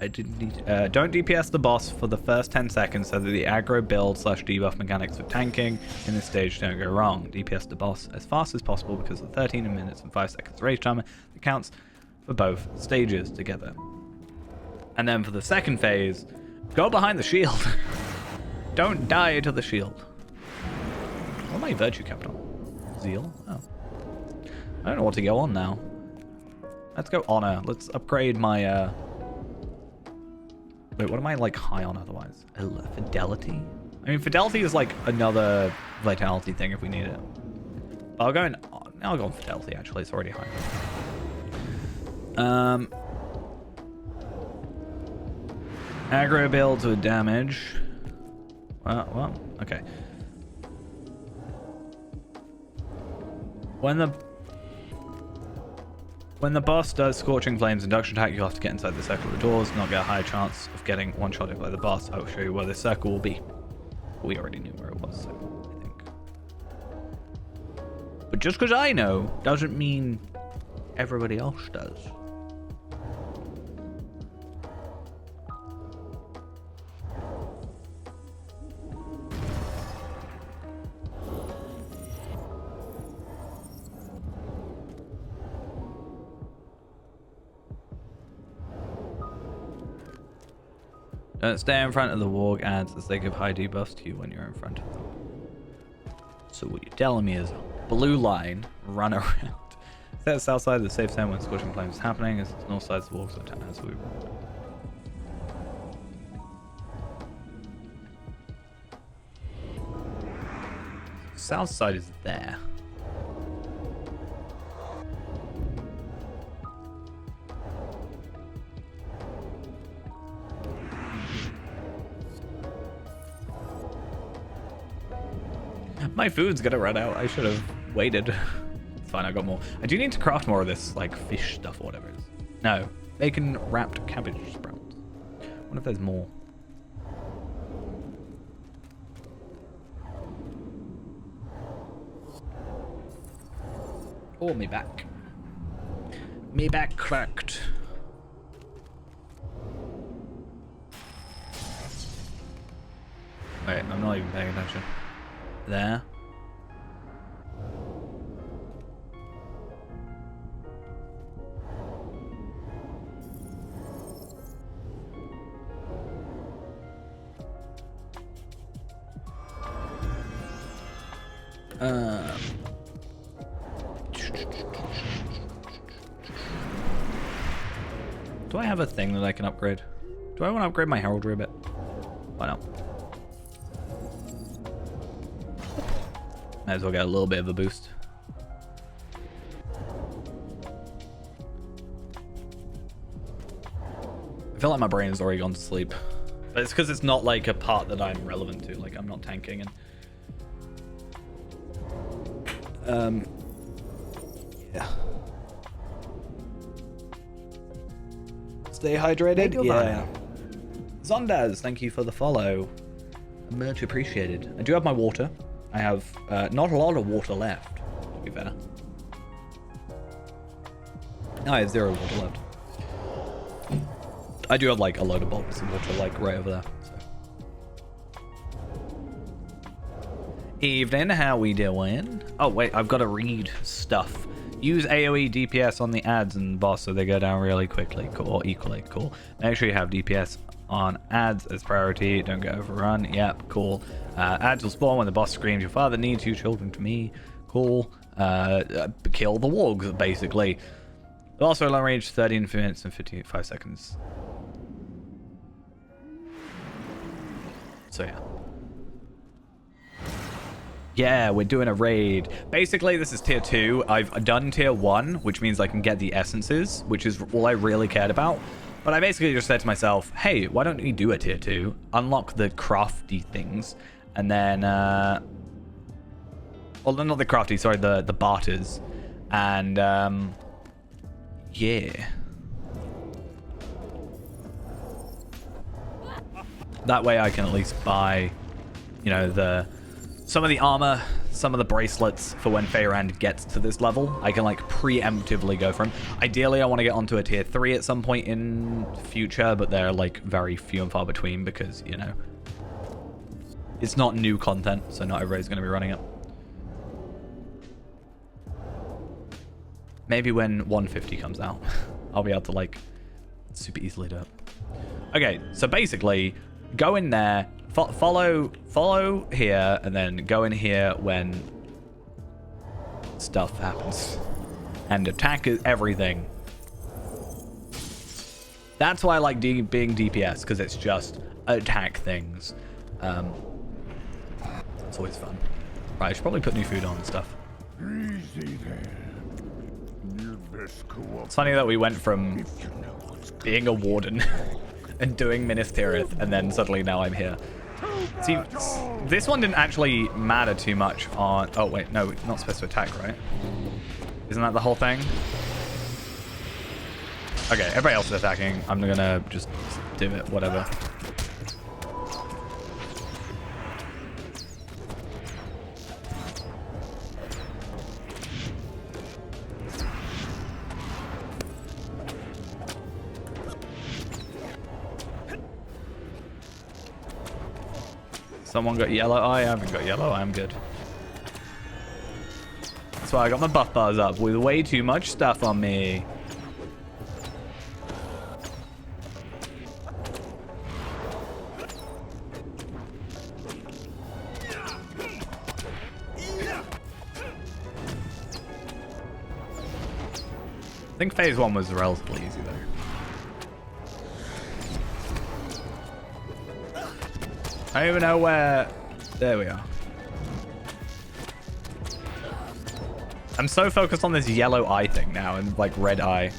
I didn't need... don't DPS the boss for the first 10 seconds so that the aggro build / debuff mechanics for tanking in this stage don't go wrong. DPS the boss as fast as possible because of the 13 minutes and 5 seconds rage timer that counts for both stages together. And then for the second phase, go behind the shield. Don't die to the shield. What am I virtue capped on? Zeal? Oh. I don't know what to go on now. Let's go honor. Let's upgrade my wait, what am I like high on otherwise? Fidelity? I mean, fidelity is like another vitality thing if we need it. But I'll go on fidelity actually, it's already high. Aggro builds with damage. Well, okay. When the boss does Scorching Flames induction attack, you'll have to get inside the circle of the doors, not get a high chance of getting one-shotted by the boss. I will show you where this circle will be. We already knew where it was, so I think. But just because I know doesn't mean everybody else does. Don't stay in front of the warg ads as they give high debuffs to you when you're in front of them. So what you're telling me is blue line, run around. Is that south side of the safe zone when scorching flames is happening? Is north side of the wargs or down as we south side is there. My food's gonna run out. I should have waited. It's fine, I got more. I do need to craft more of this, like, fish stuff or whatever it is. No. Bacon wrapped cabbage sprouts. I wonder if there's more. Oh, me back. Me back cracked. Wait, I'm not even paying attention. There. Do I have a thing that I can upgrade? Do I want to upgrade my heraldry a bit? Why not? Might as well get a little bit of a boost. I feel like my brain has already gone to sleep. But it's because it's not like a part that I'm relevant to. Like, I'm not tanking and... yeah. Stay hydrated? Yeah. Zondaz, thank you for the follow. Much appreciated. I do have my water. I have not a lot of water left, to be fair. No, I have 0 water left. I do have like a load of bottles of water like right over there. So. Evening, how we doing? Oh wait, I've got to read stuff. Use AoE DPS on the ads and boss so they go down really quickly, cool, or equally, cool. Make sure you have DPS on ads as priority, don't get overrun. Yep, cool. Ads will spawn when the boss screams, your father needs you, children to me. Cool. Kill the wargs, basically. Also long range, 13 minutes and 55 seconds. So yeah. Yeah, we're doing a raid. Basically, this is tier 2. I've done tier 1, which means I can get the essences, which is all I really cared about. But I basically just said to myself, hey, why don't we do a tier 2? Unlock the crafty things. And then... well, not the crafty, sorry, the barters. And, yeah. That way I can at least buy, you know, some of the armor, some of the bracelets for when Feyrand gets to this level. I can like preemptively go for him. Ideally, I want to get onto a tier 3 at some point in future, but they're like very few and far between because, you know, it's not new content, so not everybody's going to be running it. Maybe when 150 comes out, I'll be able to like super easily do it. Okay, so basically, go in there, follow here, and then go in here when stuff happens. And attack everything. That's why I like being DPS, because it's just attack things. It's always fun. Right, I should probably put new food on and stuff. Easy there. It's funny that we went from being a warden and doing Minas Tirith, and then suddenly now I'm here. See, this one didn't actually matter too much on... Oh, wait, no, we're not supposed to attack, right? Isn't that the whole thing? Okay, everybody else is attacking. I'm gonna just do it, whatever. Someone got yellow? I haven't got yellow. I'm good. That's why I got my buff bars up with way too much stuff on me. think phase 1 was relatively easy though. I don't even know where... There we are. I'm so focused on this yellow eye thing now and like red eye.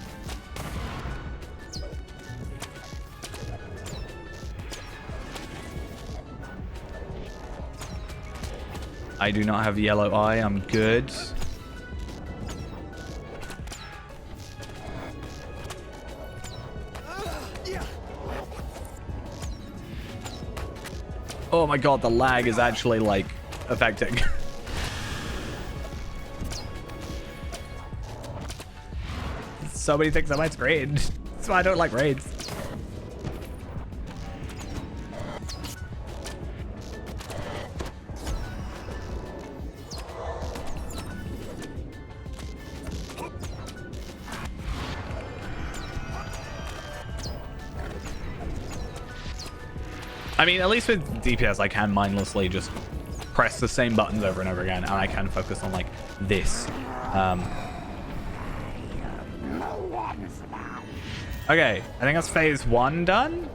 I do not have yellow eye. I'm good. Oh my god, the lag is actually, like, affecting. So many things on my screen. That's why I don't like raids. I mean, at least with DPS, I can mindlessly just press the same buttons over and over again, and I can focus on, like, this. Okay, I think that's phase 1 done.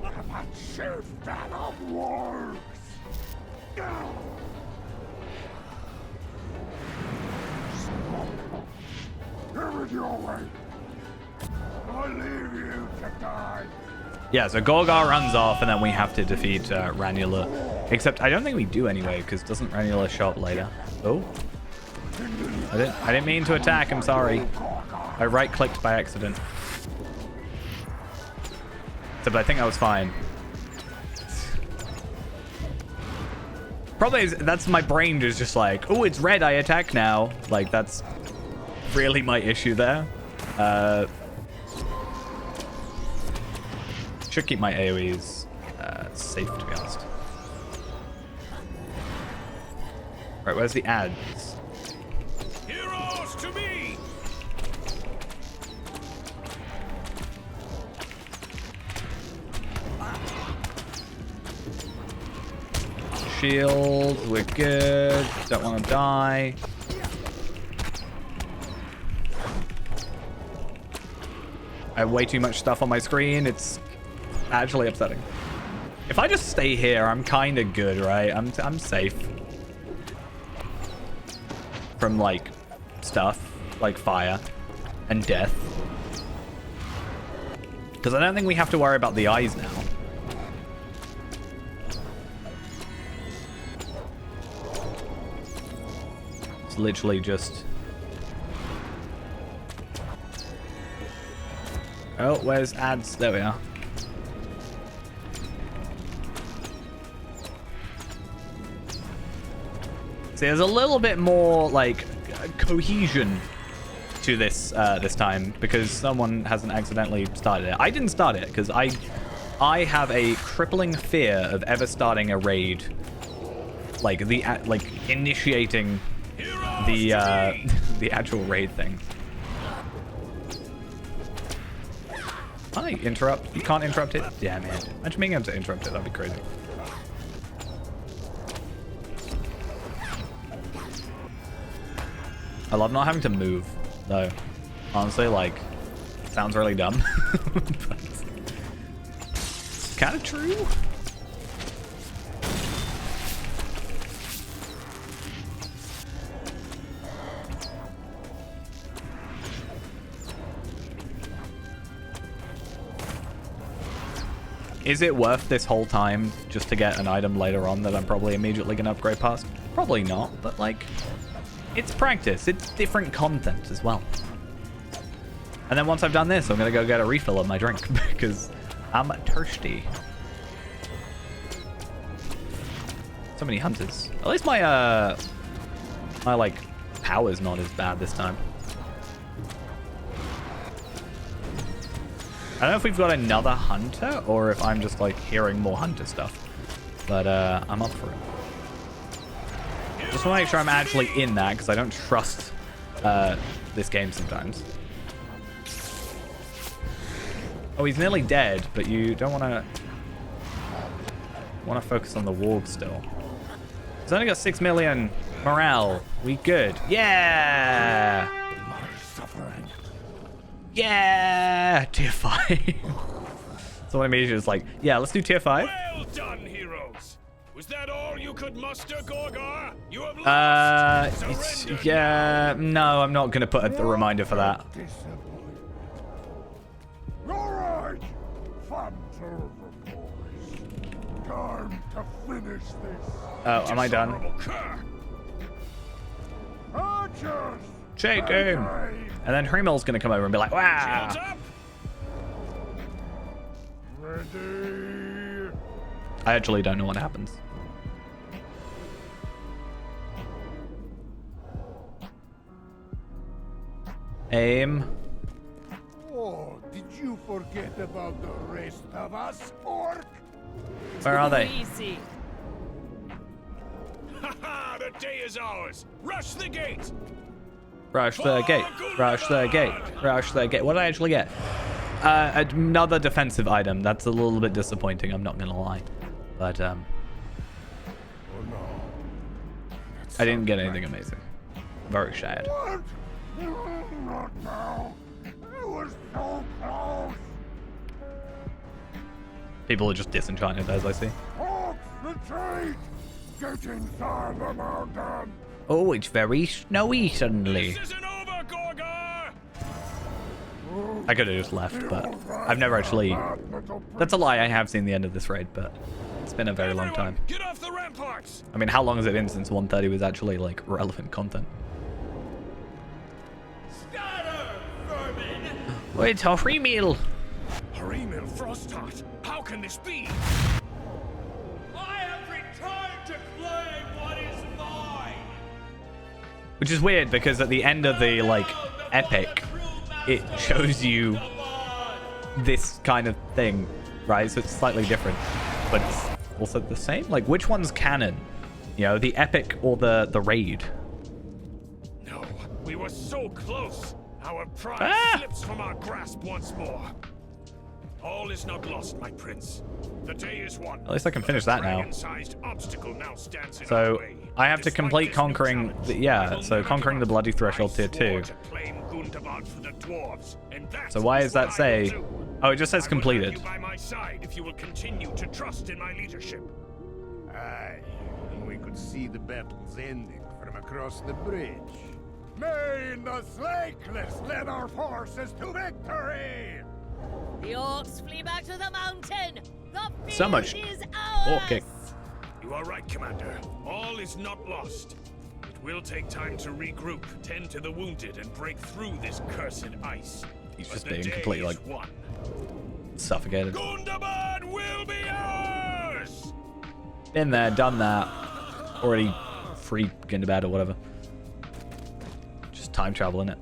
Yeah, so Gorgar runs off, and then we have to defeat Ranula. Except I don't think we do anyway, because doesn't Ranula show up later? Oh, I didn't mean to attack. I'm sorry. I right-clicked by accident. Except I think I was fine. Probably that's my brain is just like, oh, it's red. I attack now. Like that's really my issue there. Should keep my AoEs safe, to be honest. Right, where's the ads? Heroes to me! Shield, we're good. Don't want to die. I have way too much stuff on my screen. It's actually upsetting. If I just stay here, I'm kind of good, right? I'm safe from like stuff like fire and death, because I don't think we have to worry about the eyes now. It's literally just... Oh, where's ads? There we are. See, there's a little bit more like cohesion to this this time because someone hasn't accidentally started it. I didn't start it because I have a crippling fear of ever starting a raid, like initiating the the actual raid thing. I interrupt. You can't interrupt it. Yeah, man. Imagine being able to interrupt it. That'd be crazy. I love not having to move, though. Honestly, like, sounds really dumb. But kind of true. Is it worth this whole time just to get an item later on that I'm probably immediately going to upgrade past? Probably not, but like... It's practice. It's different content as well. And then once I've done this, I'm going to go get a refill of my drink because I'm thirsty. So many hunters. At least my, like, power's not as bad this time. I don't know if we've got another hunter or if I'm just, like, hearing more hunter stuff. But, I'm up for it. Just want to make sure I'm actually in that because I don't trust this game sometimes. Oh, he's nearly dead, but you don't want to focus on the warg still. He's only got 6 million morale. We good. Yeah. Yeah, tier 5. So I immediately was like, yeah, let's do tier 5. Well done, heroes. Was that all you could muster, Gorgar? You have lost. Surrender Yeah, no, I'm not gonna put a reminder for that. Alright, fun server boys. Time to finish this. Oh, am I done? Dishonorable cur. Archers! Shake him. And then Hremel's gonna come over and be like, Shields wow. up. Ready? I actually don't know what happens. Aim. Oh, did you forget about the rest of us, orc? Where are they? Easy. Ha! The day is ours. Rush the gate. Rush the gate. Rush the gate. Rush the gate. What did I actually get? Another defensive item. That's a little bit disappointing, I'm not gonna lie. But Oh no. I didn't get anything amazing. Very sad. What? Not now. I was so close. People are just disenchanted, as I see. Orcs, retreat! Get inside the mountain. Oh, it's very snowy suddenly. This isn't over, Gorgar. I could have just left, but I've never actually... That's a lie, I have seen the end of this raid, but it's been a very long time. Get off the ramparts. I mean, how long has it been since 130 was actually, like, relevant content? Scatter, vermin. Wait, it's a free meal! Hremal Frostheart, how can this be? I have returned to claim what is mine. Which is weird, because at the end of the, like, epic, it shows you this kind of thing, right? So it's slightly different, but it's also the same. Like, which one's canon? You know, the epic or the raid? No, we were so close. Our pride Ah! slips from our grasp once more. All is not lost, my prince. The day is won. At least I can finish that now. Dragon-sized obstacle now stands in our So way. I have to Despite complete this new conquering. challenge, Yeah, I will so never conquering the give up. bloody threshold I tier swore 2. to claim Gundabad for the dwarves, and that So why is does that what I will say? do. Oh, it just says I will completed. have you by my side if you will continue to trust in my leadership. Aye, and we could see the battles ending from across the bridge. May the Slakeless lead our forces to victory! The orcs flee back to the mountain. The field So much is ours. orking. You are right, Commander. All is not lost. It will take time to regroup, tend to the wounded, and break through this cursed ice. He's But just the being day completely, is like, won. suffocated. Gundabad will be ours! Been there, done that. Already free Gundabad or whatever. Just time travel, innit?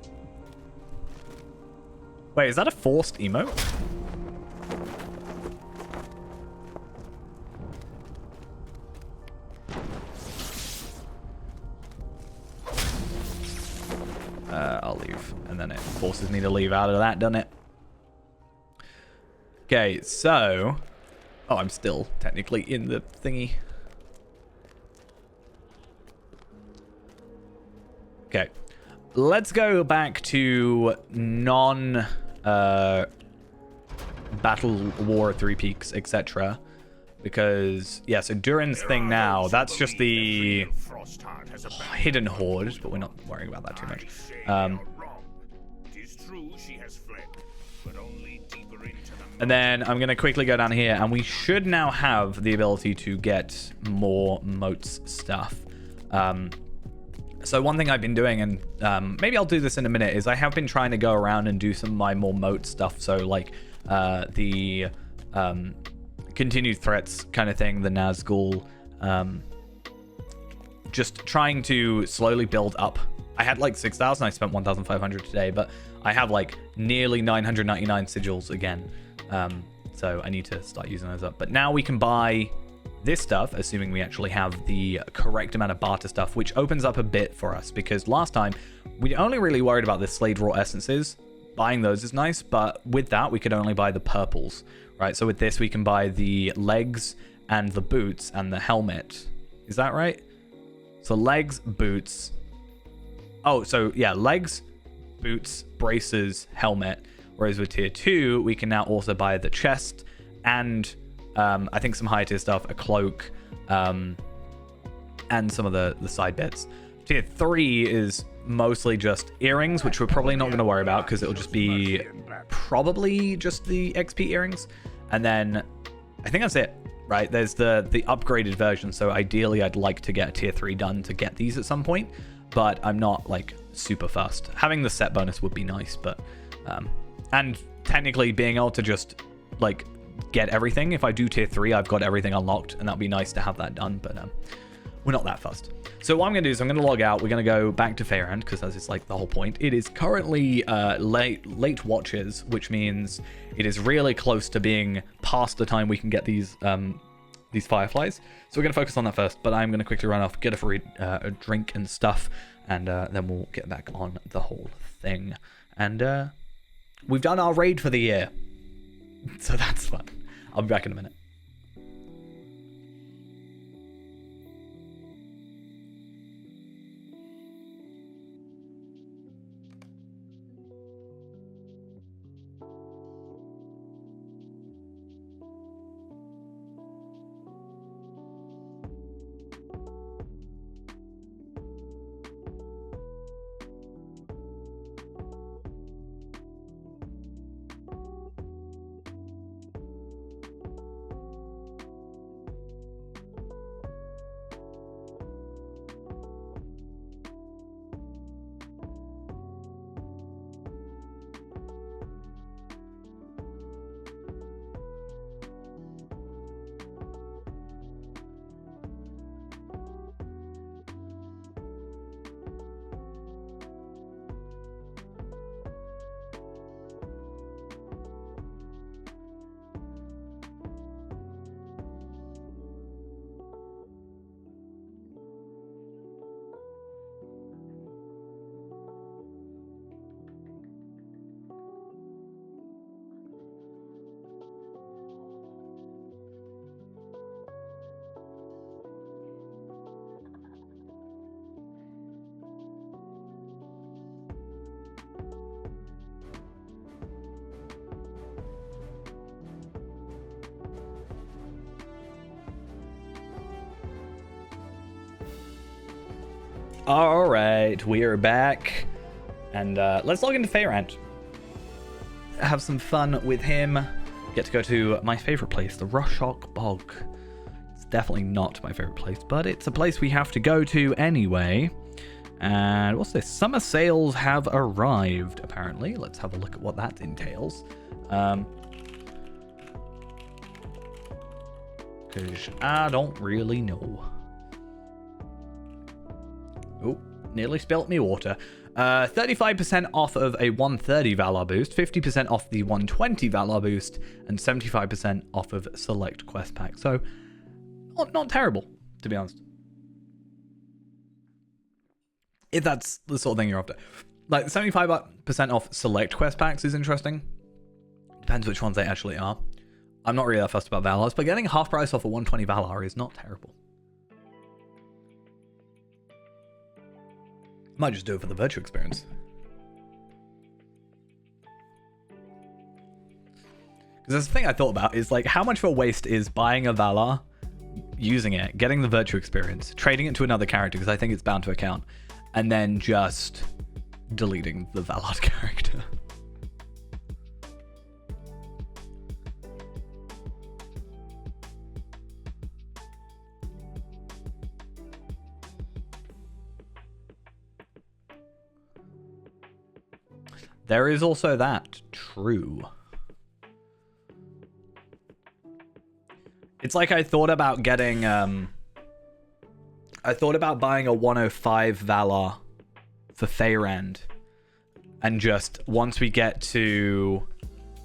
Wait, is that a forced emote? I'll leave. And then it forces me to leave out of that, doesn't it? Okay, so... Oh, I'm still technically in the thingy. Okay. Let's go back to battle war, Three Peaks, etc. Because, yeah, so Durin's thing now, that's just the hidden horde, but we're not worrying about that too much. And then I'm going to quickly go down here, and we should now have the ability to get more moats stuff. So one thing I've been doing, and maybe I'll do this in a minute, is I have been trying to go around and do some of my more moat stuff. So like the continued threats kind of thing, the Nazgul, just trying to slowly build up. I had like 6,000, I spent 1,500 today, but I have like nearly 999 sigils again. So I need to start using those up. But now we can buy this stuff, assuming we actually have the correct amount of barter stuff, which opens up a bit for us, because last time we only really worried about the Slade Raw essences. Buying those is nice, but with that we could only buy the purples, right? So with this we can buy the legs and the boots and the helmet. Is that right? So legs, boots. Oh, so yeah, legs, boots, braces, helmet. Whereas with tier 2, we can now also buy the chest and I think some higher tier stuff, a cloak, and some of the side bits. Tier 3 is mostly just earrings, which we're probably not going to worry about because it'll just be probably just the XP earrings. And then I think that's it, right? There's the upgraded version. So ideally, I'd like to get tier 3 done to get these at some point, but I'm not like super fussed. Having the set bonus would be nice, but and technically being able to just like get everything. If I do tier 3, I've got everything unlocked, and that'd be nice to have that done, but we're not that fussed. So what I'm going to do is I'm going to log out. We're going to go back to Fairend because that is like the whole point. It is currently late watches, which means it is really close to being past the time we can get these fireflies. So we're going to focus on that first, but I'm going to quickly run off, get a drink and stuff, and then we'll get back on the whole thing. And we've done our raid for the year. So that's fun. I'll be back in a minute. All right, we are back, and let's log into Fairend. Have some fun with him. Get to go to my favorite place, the Rushock Bog. It's definitely not my favorite place, but it's a place we have to go to anyway. And what's this? Summer sales have arrived, apparently. Let's have a look at what that entails. Because I don't really know. Oh, nearly spilt me water. 35% off of a 130 Valar boost, 50% off the 120 Valar boost, and 75% off of select quest packs. So, not terrible, to be honest. If that's the sort of thing you're after. Like, 75% off select quest packs is interesting. Depends which ones they actually are. I'm not really that fussed about Valars, but getting half price off a 120 Valar is not terrible. Might just do it for the virtue experience. Because that's the thing I thought about, is like, how much of a waste is buying a Valar, using it, getting the virtue experience, trading it to another character, because I think it's bound to account, and then just deleting the Valar character. There is also that. True. It's like I thought about getting... I thought about buying a 105 Valar for Faerend. And just, once we get to,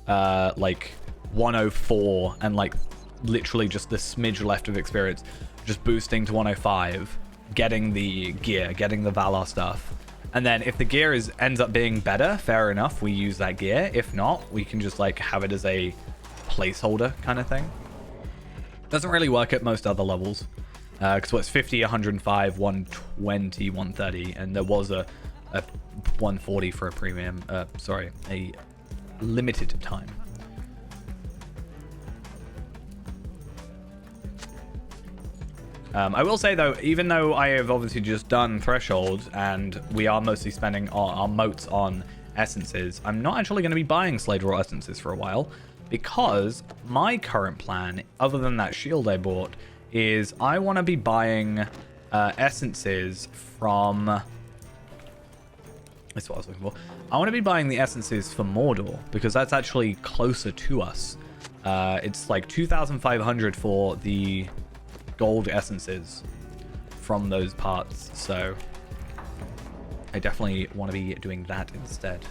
like, 104 and, like, literally just the smidge left of experience, just boosting to 105, getting the gear, getting the Valar stuff. And then if the gear ends up being better, fair enough, we use that gear. If not, we can just like have it as a placeholder kind of thing. Doesn't really work at most other levels. Because what's 50, 105, 120, 130, and there was a 140 for a premium. A limited time. I will say though, even though I have obviously just done thresholds and we are mostly spending our motes on essences, I'm not actually going to be buying Slade Raw essences for a while, because my current plan, other than that shield I bought, is I want to be buying essences from... That's what I was looking for. I want to be buying the essences for Mordor, because that's actually closer to us. It's like 2,500 for the gold essences from those parts, so I definitely want to be doing that instead.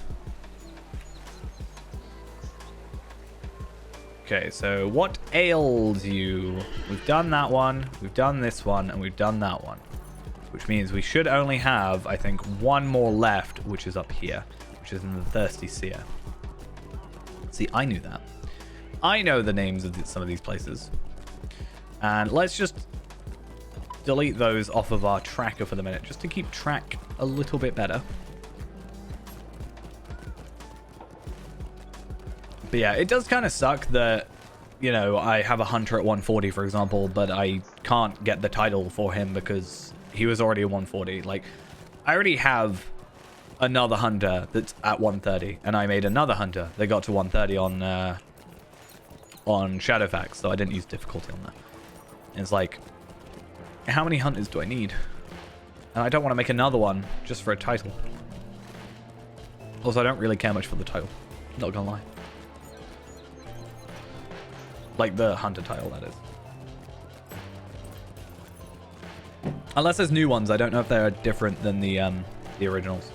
Okay, so what ails you? We've done that one, we've done this one, and we've done that one, which means we should only have, I think, one more left, which is up here, which is in the Thirsty Seer. See, I knew that. I know the names of some of these places. And let's just delete those off of our tracker for the minute, just to keep track a little bit better. But yeah, it does kind of suck that, you know, I have a hunter at 140, for example, but I can't get the title for him because he was already at 140. Like, I already have another hunter that's at 130, and I made another hunter that got to 130 on Shadowfax, so I didn't use difficulty on that. And it's like, how many hunters do I need? And I don't want to make another one just for a title. Also, I don't really care much for the title, not gonna lie. Like the hunter title, that is. Unless there's new ones, I don't know if they're different than the originals.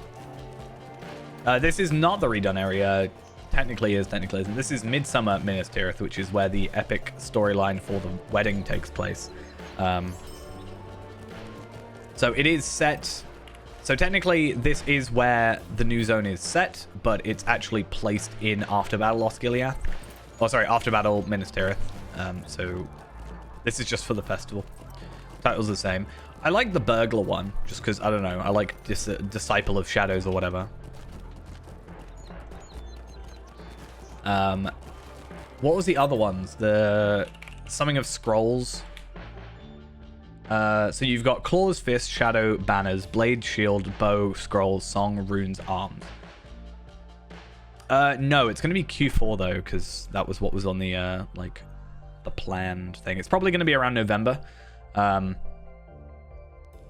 This is not the redone area. Technically isn't. This is Midsummer, Minas Tirith, which is where the epic storyline for the wedding takes place. So it is set. So technically, this is where the new zone is set, but it's actually placed in After Battle Osgiliath. Oh, sorry, After Battle Minas Tirith. So this is just for the festival. Title's the same. I like the burglar one, just because, I don't know, I like Disciple of Shadows or whatever. What was the other ones? The something of Scrolls. So you've got Claws, Fist, Shadow, Banners, Blade, Shield, Bow, Scrolls, Song, Runes, Arms. No, it's going to be Q4 though, because that was what was on the like the planned thing. It's probably going to be around November.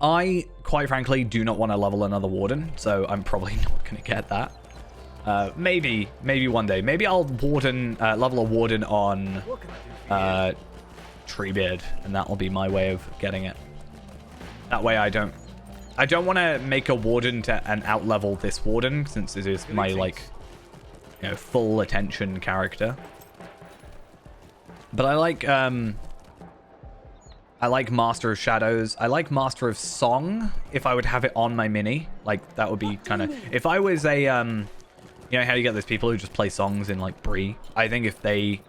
I quite frankly do not want to level another Warden, so I'm probably not going to get that. Maybe one day. Maybe I'll level a Warden on Treebeard, and that will be my way of getting it. That way I don't want to make a Warden and out-level this Warden, since it is my, like, you know, full attention character. But I like Master of Shadows. I like Master of Song, if I would have it on my mini. Like, that would be kind of... If I was a, you know how you get those people who just play songs in, like, Bree? I think if they...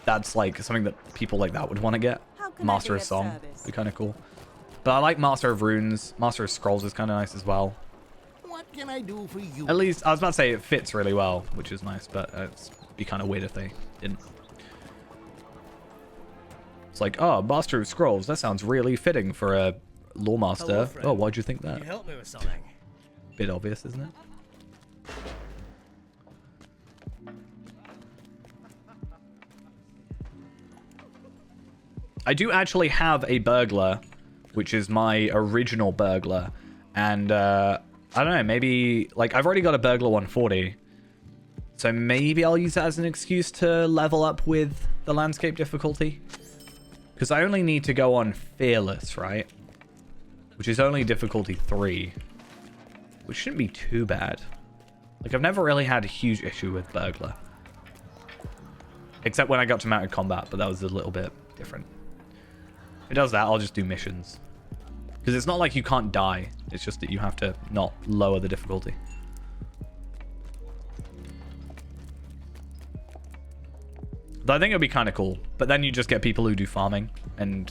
That's, like, something that people like that would want to get. Master of Song would be kind of cool. But I like Master of Runes. Master of Scrolls is kind of nice as well. What can I do for you? At least, I was about to say it fits really well, which is nice, but it'd be kind of weird if they didn't. It's like, oh, Master of Scrolls, that sounds really fitting for a Lore Master. Oh, why'd you think that? Can you help me with something? Bit obvious, isn't it? I do actually have a burglar, which is my original burglar, and I don't know, maybe, like, I've already got a burglar 140, so maybe I'll use that as an excuse to level up with the landscape difficulty, because I only need to go on Fearless, right, which is only difficulty 3, which shouldn't be too bad. Like, I've never really had a huge issue with burglar, except when I got to mounted combat, but that was a little bit different. If it does that, I'll just do missions. Because it's not like you can't die. It's just that you have to not lower the difficulty. Though I think it would be kind of cool. But then you just get people who do farming. And,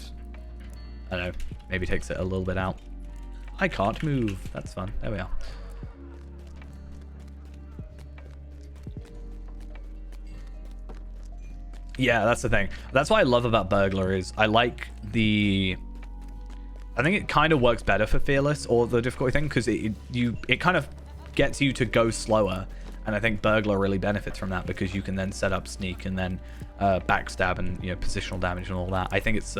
I don't know, maybe takes it a little bit out. I can't move. That's fun. There we are. Yeah, that's the thing. That's what I love about Burglar is I like the... I think it kind of works better for Fearless or the difficulty thing because it kind of gets you to go slower. And I think Burglar really benefits from that because you can then set up sneak and then backstab and positional damage and all that. I think it's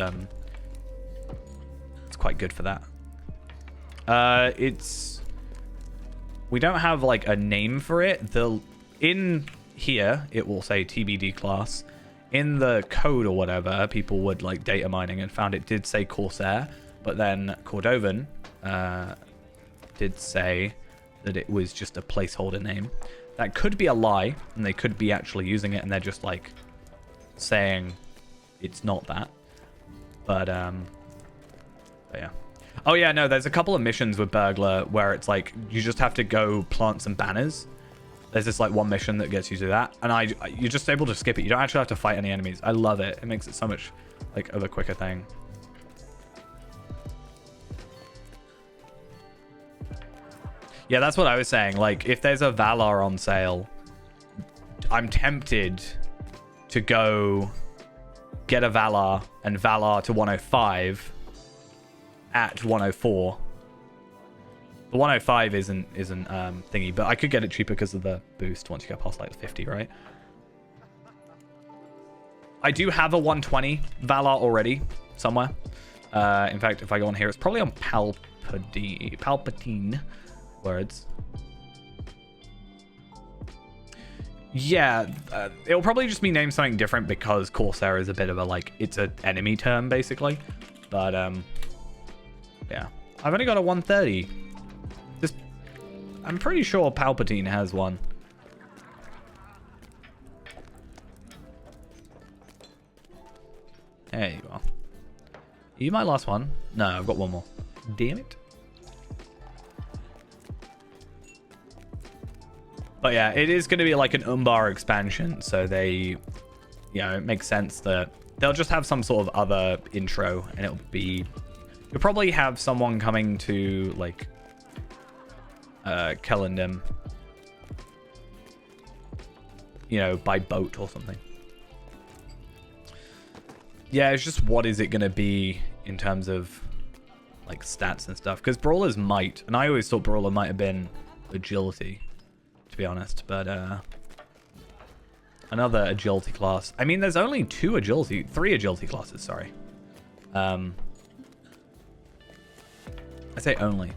quite good for that. We don't have like a name for it. In here it will say TBD class. In the code or whatever, people would like data mining and found it did say Corsair, but then Cordovan did say that it was just a placeholder name. That could be a lie, and they could be actually using it, and they're just like saying it's not that. But yeah. Oh yeah, no, there's a couple of missions with Burglar where it's like you just have to go plant some banners. There's this like one mission that gets you to that, and you're just able to skip it. You don't actually have to fight any enemies. I love it. It makes it so much like of a quicker thing. Yeah, that's what I was saying. Like, if there's a Valar on sale, I'm tempted to go get a Valar and Valar to 105 at 104. The 105 isn't thingy, but I could get it cheaper because of the boost once you get past like 50, right? I do have a 120 Valar already somewhere. In fact, if I go on here, it's probably on Palpatine words. Yeah, it'll probably just be named something different because Corsair is a bit of a like it's an enemy term basically. But yeah, I've only got a 130. I'm pretty sure Palpatine has one. There you are. Are you my last one? No, I've got one more. Damn it. But yeah, it is going to be like an Umbar expansion, so they, it makes sense that they'll just have some sort of other intro, and it'll be, you'll probably have someone coming to like Kellendam, by boat or something. Yeah, it's just what is it going to be in terms of like stats and stuff, because Brawler's might, and I always thought Brawler might have been agility, to be honest, but another agility class. I mean, there's only three agility classes, sorry. I say only,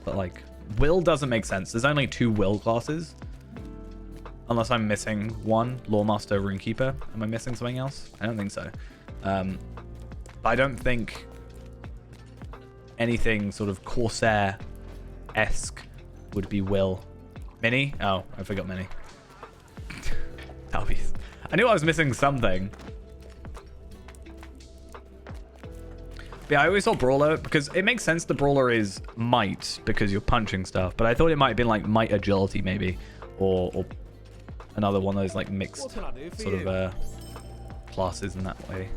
but like will doesn't make sense. There's only 2 will classes, unless I'm missing one. Lawmaster, Runekeeper. Am I missing something else? I don't think so. But I don't think anything sort of Corsair-esque would be will. Mini? Oh, I forgot Mini. I knew I was missing something. But yeah, I always thought Brawler, because it makes sense the Brawler is might, because you're punching stuff. But I thought it might have been like might agility, maybe. Or another one of those like mixed sort of classes in that way.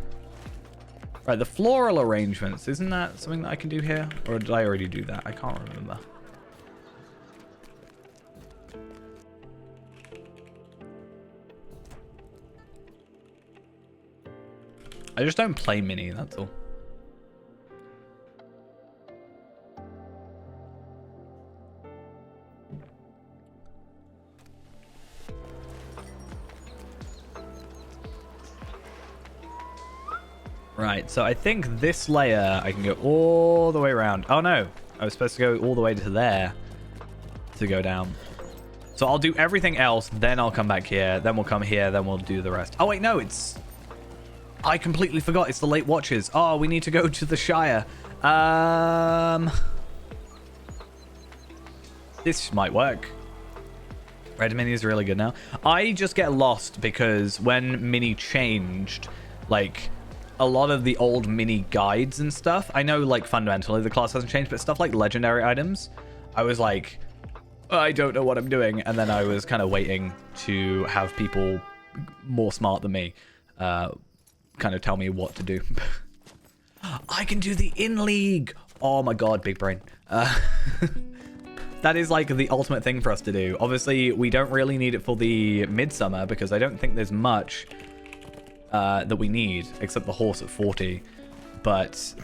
Right, the floral arrangements. Isn't that something that I can do here? Or did I already do that? I can't remember. I just don't play Mini, that's all. Right, so I think this layer I can go all the way around. Oh no, I was supposed to go all the way to there to go down. So I'll do everything else, then I'll come back here, then we'll come here, then we'll do the rest. Oh wait, no, I completely forgot. It's the late watches. Oh, we need to go to the Shire. This might work. Red Mini is really good now. I just get lost because when Mini changed, like a lot of the old Mini guides and stuff, I know like fundamentally the class hasn't changed, but stuff like legendary items, I was like, I don't know what I'm doing. And then I was kind of waiting to have people more smart than me kind of tell me what to do. I can do the in-league. Oh my god, big brain. That is like the ultimate thing for us to do. Obviously, we don't really need it for the Midsummer because I don't think there's much that we need, except the horse at 40. But...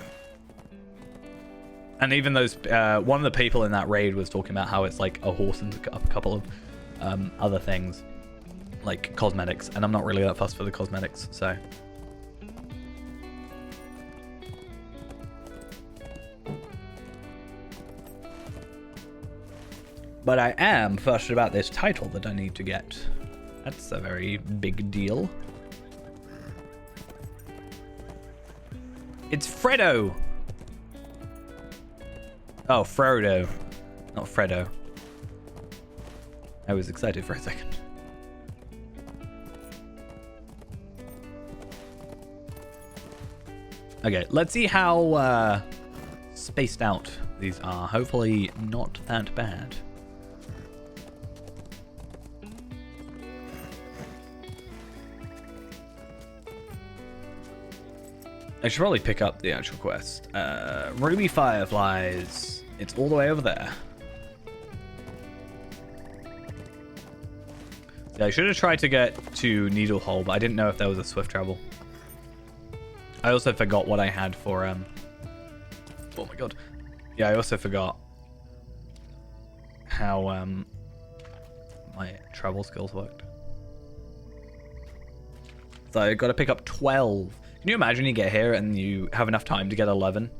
And even those... one of the people in that raid was talking about how it's like a horse and a couple of other things. Like cosmetics. And I'm not really that fussed for the cosmetics, so... But I am fussed about this title that I need to get. That's a very big deal. It's Fredo! Oh, Frodo. Not Fredo. I was excited for a second. Okay, let's see how spaced out these are. Hopefully not that bad. I should probably pick up the actual quest. Ruby Fireflies. It's all the way over there. Yeah, I should have tried to get to Needlehole, but I didn't know if there was a swift travel. I also forgot what I had for, oh my god. Yeah, I also forgot how, my travel skills worked. So I gotta pick up 12. Can you imagine you get here and you have enough time to get 11,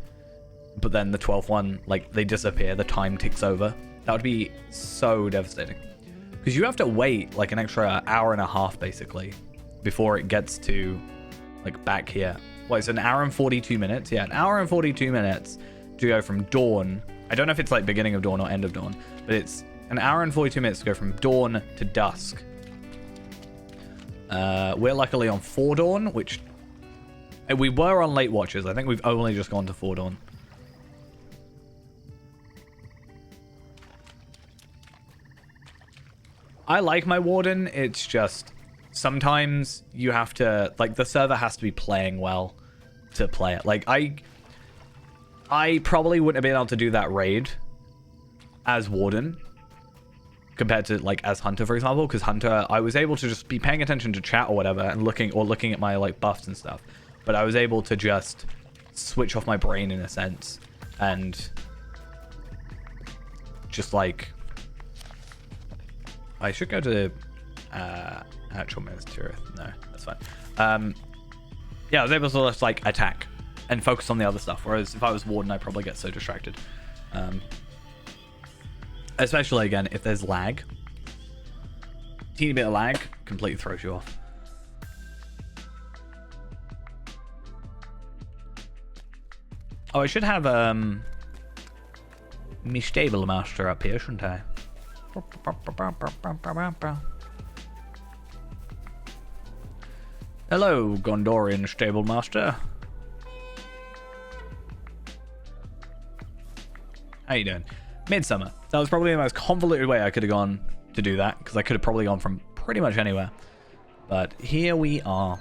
but then the 12th one, like, they disappear, the time ticks over? That would be so devastating. Because you have to wait, like, an extra hour and a half, basically, before it gets to, like, back here. Well, it's an hour and 42 minutes. Yeah, an hour and 42 minutes to go from dawn. I don't know if it's, like, beginning of dawn or end of dawn, but it's an hour and 42 minutes to go from dawn to dusk. We're luckily on Fordawn, which... We were on Late Watches. I think we've only just gone to Fordawn. I like my Warden. It's just sometimes you have to... Like, the server has to be playing well to play it. Like, I probably wouldn't have been able to do that raid as Warden compared to, like, as Hunter, for example. Because Hunter, I was able to just be paying attention to chat or whatever and looking at my, like, buffs and stuff. But I was able to just switch off my brain in a sense and just like I should go to actual Minas Tirith. No, that's fine. Yeah, I was able to just like attack and focus on the other stuff. Whereas if I was Warden, I'd probably get so distracted. Especially again if there's lag. Teeny bit of lag completely throws you off. Oh, I should have me stable master up here, shouldn't I? Hello, Gondorian stable master. How you doing? Midsummer. That was probably the most convoluted way I could have gone to do that, because I could have probably gone from pretty much anywhere. But here we are.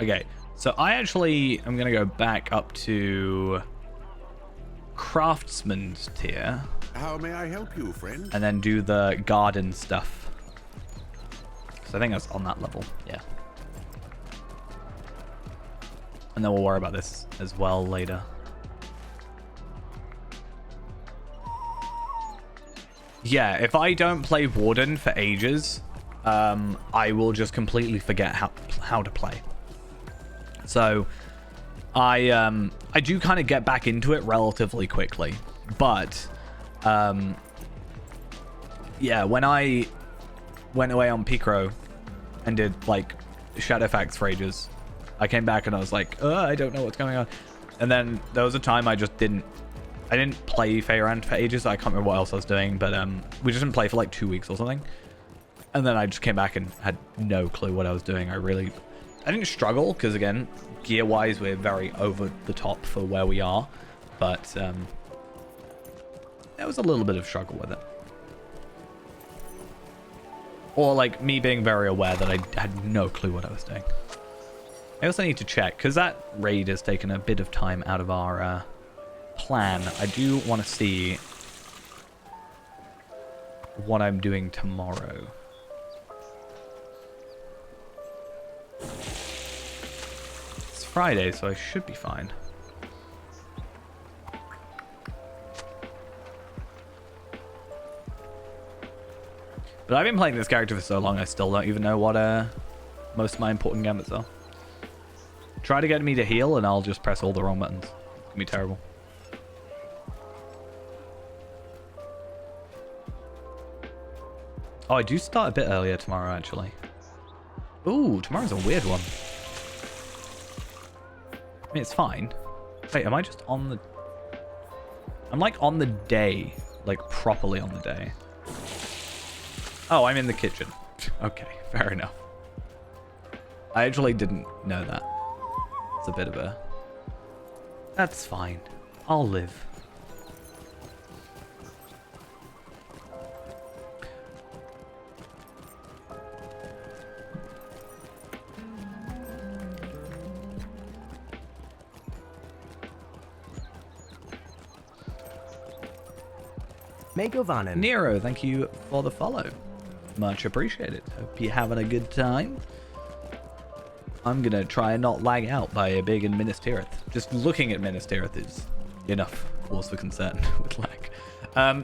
Okay, so I actually am going to go back up to Craftsman's tier. How may I help you, friend? And then do the garden stuff. So I think that's on that level, yeah. And then we'll worry about this as well later. Yeah, if I don't play Warden for ages, I will just completely forget how to play. So I do kind of get back into it relatively quickly, but yeah, when I went away on Picro and did like Shadowfax for ages, I came back and I was like, I don't know what's going on. And then there was a time I didn't play Faerand for ages. I can't remember what else I was doing, but we just didn't play for like 2 weeks or something. And then I just came back and had no clue what I was doing. I didn't struggle because, again, gear-wise, we're very over the top for where we are. But there was a little bit of struggle with it. Or, like, me being very aware that I had no clue what I was doing. I also need to check, because that raid has taken a bit of time out of our plan, I do want to see what I'm doing tomorrow. It's Friday, so I should be fine. But I've been playing this character for so long, I still don't even know what most of my important gambits are. Try to get me to heal, and I'll just press all the wrong buttons. It's gonna be terrible. Oh, I do start a bit earlier tomorrow, actually. Ooh, tomorrow's a weird one. I mean, it's fine. Wait, am I just on the... I'm like on the day. Like properly on the day. Oh, I'm in the kitchen. Okay, fair enough. I actually didn't know that. It's a bit of a... That's fine. I'll live. Megovanen. Nero, thank you for the follow. Much appreciated. Hope you're having a good time. I'm gonna try and not lag out by a big in Minas Tirith. Just looking at Minas Tirith is enough cause for concern with lag.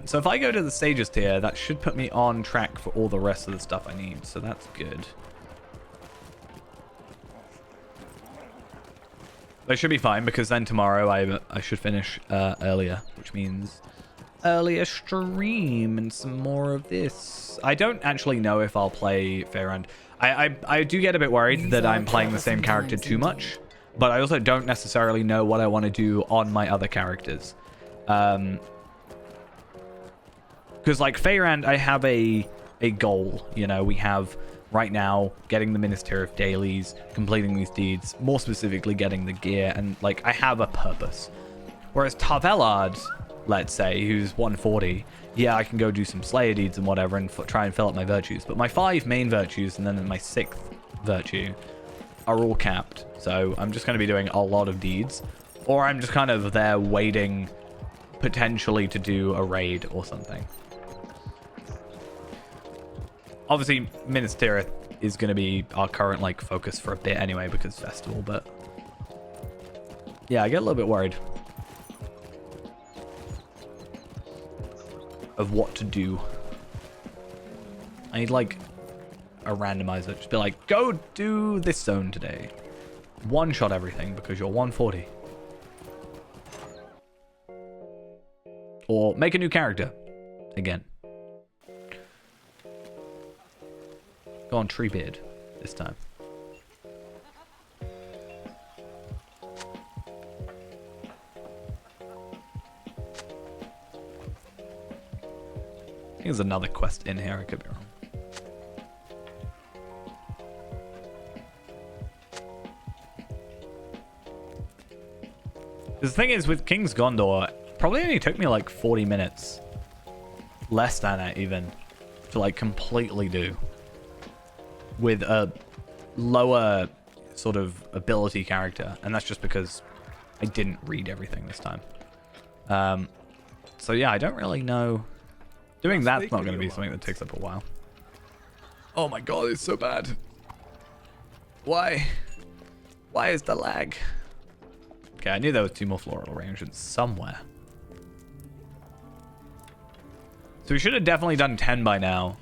So if I go to the stages tier, that should put me on track for all the rest of the stuff I need. So that's good. That should be fine because then tomorrow I should finish earlier, which means earlier stream and some more of this. I don't actually know if I'll play Fairend. I do get a bit worried that I'm playing the same character too much, but I also don't necessarily know what I want to do on my other characters. Because like Fairend, I have a goal. You know, we have right now getting the Minas Tirith dailies, completing these deeds, more specifically getting the gear, and like I have a purpose. Whereas Tarvelard, let's say, who's 140, yeah, I can go do some Slayer deeds and whatever and try and fill up my virtues. But my 5 main virtues and then my 6th virtue are all capped. So I'm just going to be doing a lot of deeds. Or I'm just kind of there waiting potentially to do a raid or something. Obviously, Minas Tirith is going to be our current like focus for a bit anyway because festival. But yeah, I get a little bit worried of what to do. I need like a randomizer. Just be like, go do this zone today. One shot everything because you're 140. Or make a new character. Again. Go on Treebeard this time. I think there's another quest in here. I could be wrong. The thing is, with King's Gondor, probably only took me like 40 minutes. Less than that, even. To like completely do. With a lower sort of ability character. And that's just because I didn't read everything this time. So yeah, I don't really know. Doing that's not going to be something that takes up a while. Oh my god, it's so bad. Why? Why is the lag? Okay, I knew there was 2 more floral arrangements somewhere. So we should have definitely done 10 by now.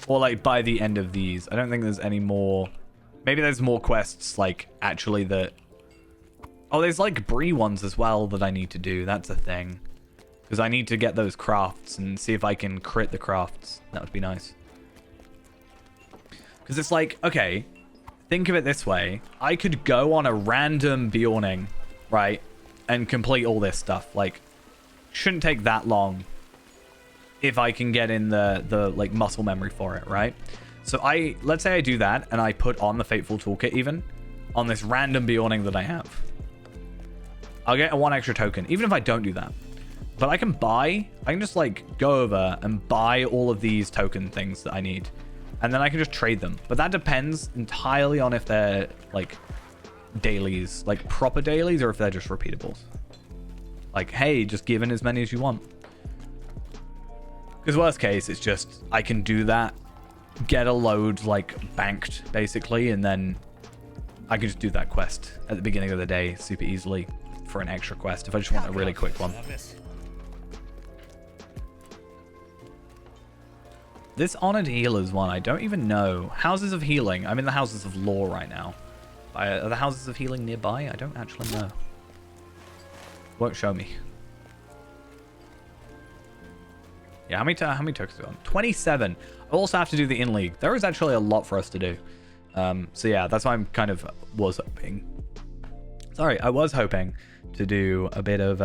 Or like by the end of these. I don't think there's any more. Maybe there's more quests like actually that... Oh, there's like Bree ones as well that I need to do. That's a thing. Because I need to get those crafts and see if I can crit the crafts. That would be nice. Because it's like, okay, think of it this way. I could go on a random Bjorning, right? And complete all this stuff. Like, shouldn't take that long. If I can get in the like muscle memory for it, right? So let's say I do that and I put on the Fateful Toolkit even on this random Bjorning that I have. I'll get a 1 extra token, even if I don't do that. But I can just like go over and buy all of these token things that I need. And then I can just trade them. But that depends entirely on if they're like dailies, like proper dailies, or if they're just repeatables. Like, hey, just give in as many as you want. Because worst case, it's just I can do that, get a load like banked basically, and then I can just do that quest at the beginning of the day super easily for an extra quest if I just want a really quick one. This Honored Healers one, I don't even know. Houses of Healing. I'm in the Houses of Law right now. Are the Houses of Healing nearby? I don't actually know. Won't show me. Yeah, how many tokens do we want? 27. I also have to do the In League. There is actually a lot for us to do. So yeah, that's why I'm kind of was hoping. Sorry, I was hoping to do a bit of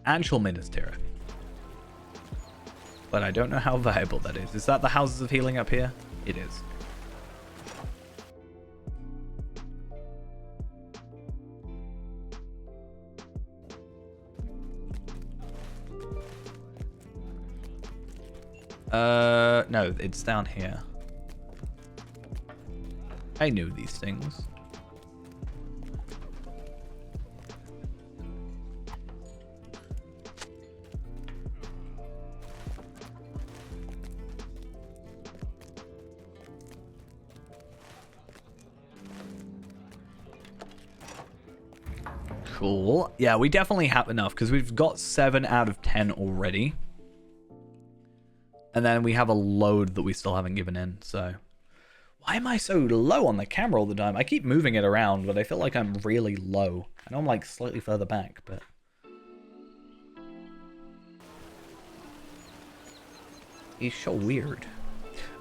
actual Minister. But I don't know how viable that is. Is that the Houses of Healing up here? It is. No, it's down here. I knew these things. Cool. Yeah, we definitely have enough because we've got 7 out of 10 already. And then we have a load that we still haven't given in, so... Why am I so low on the camera all the time? I keep moving it around, but I feel like I'm really low. I know I'm like slightly further back, but... It's so weird.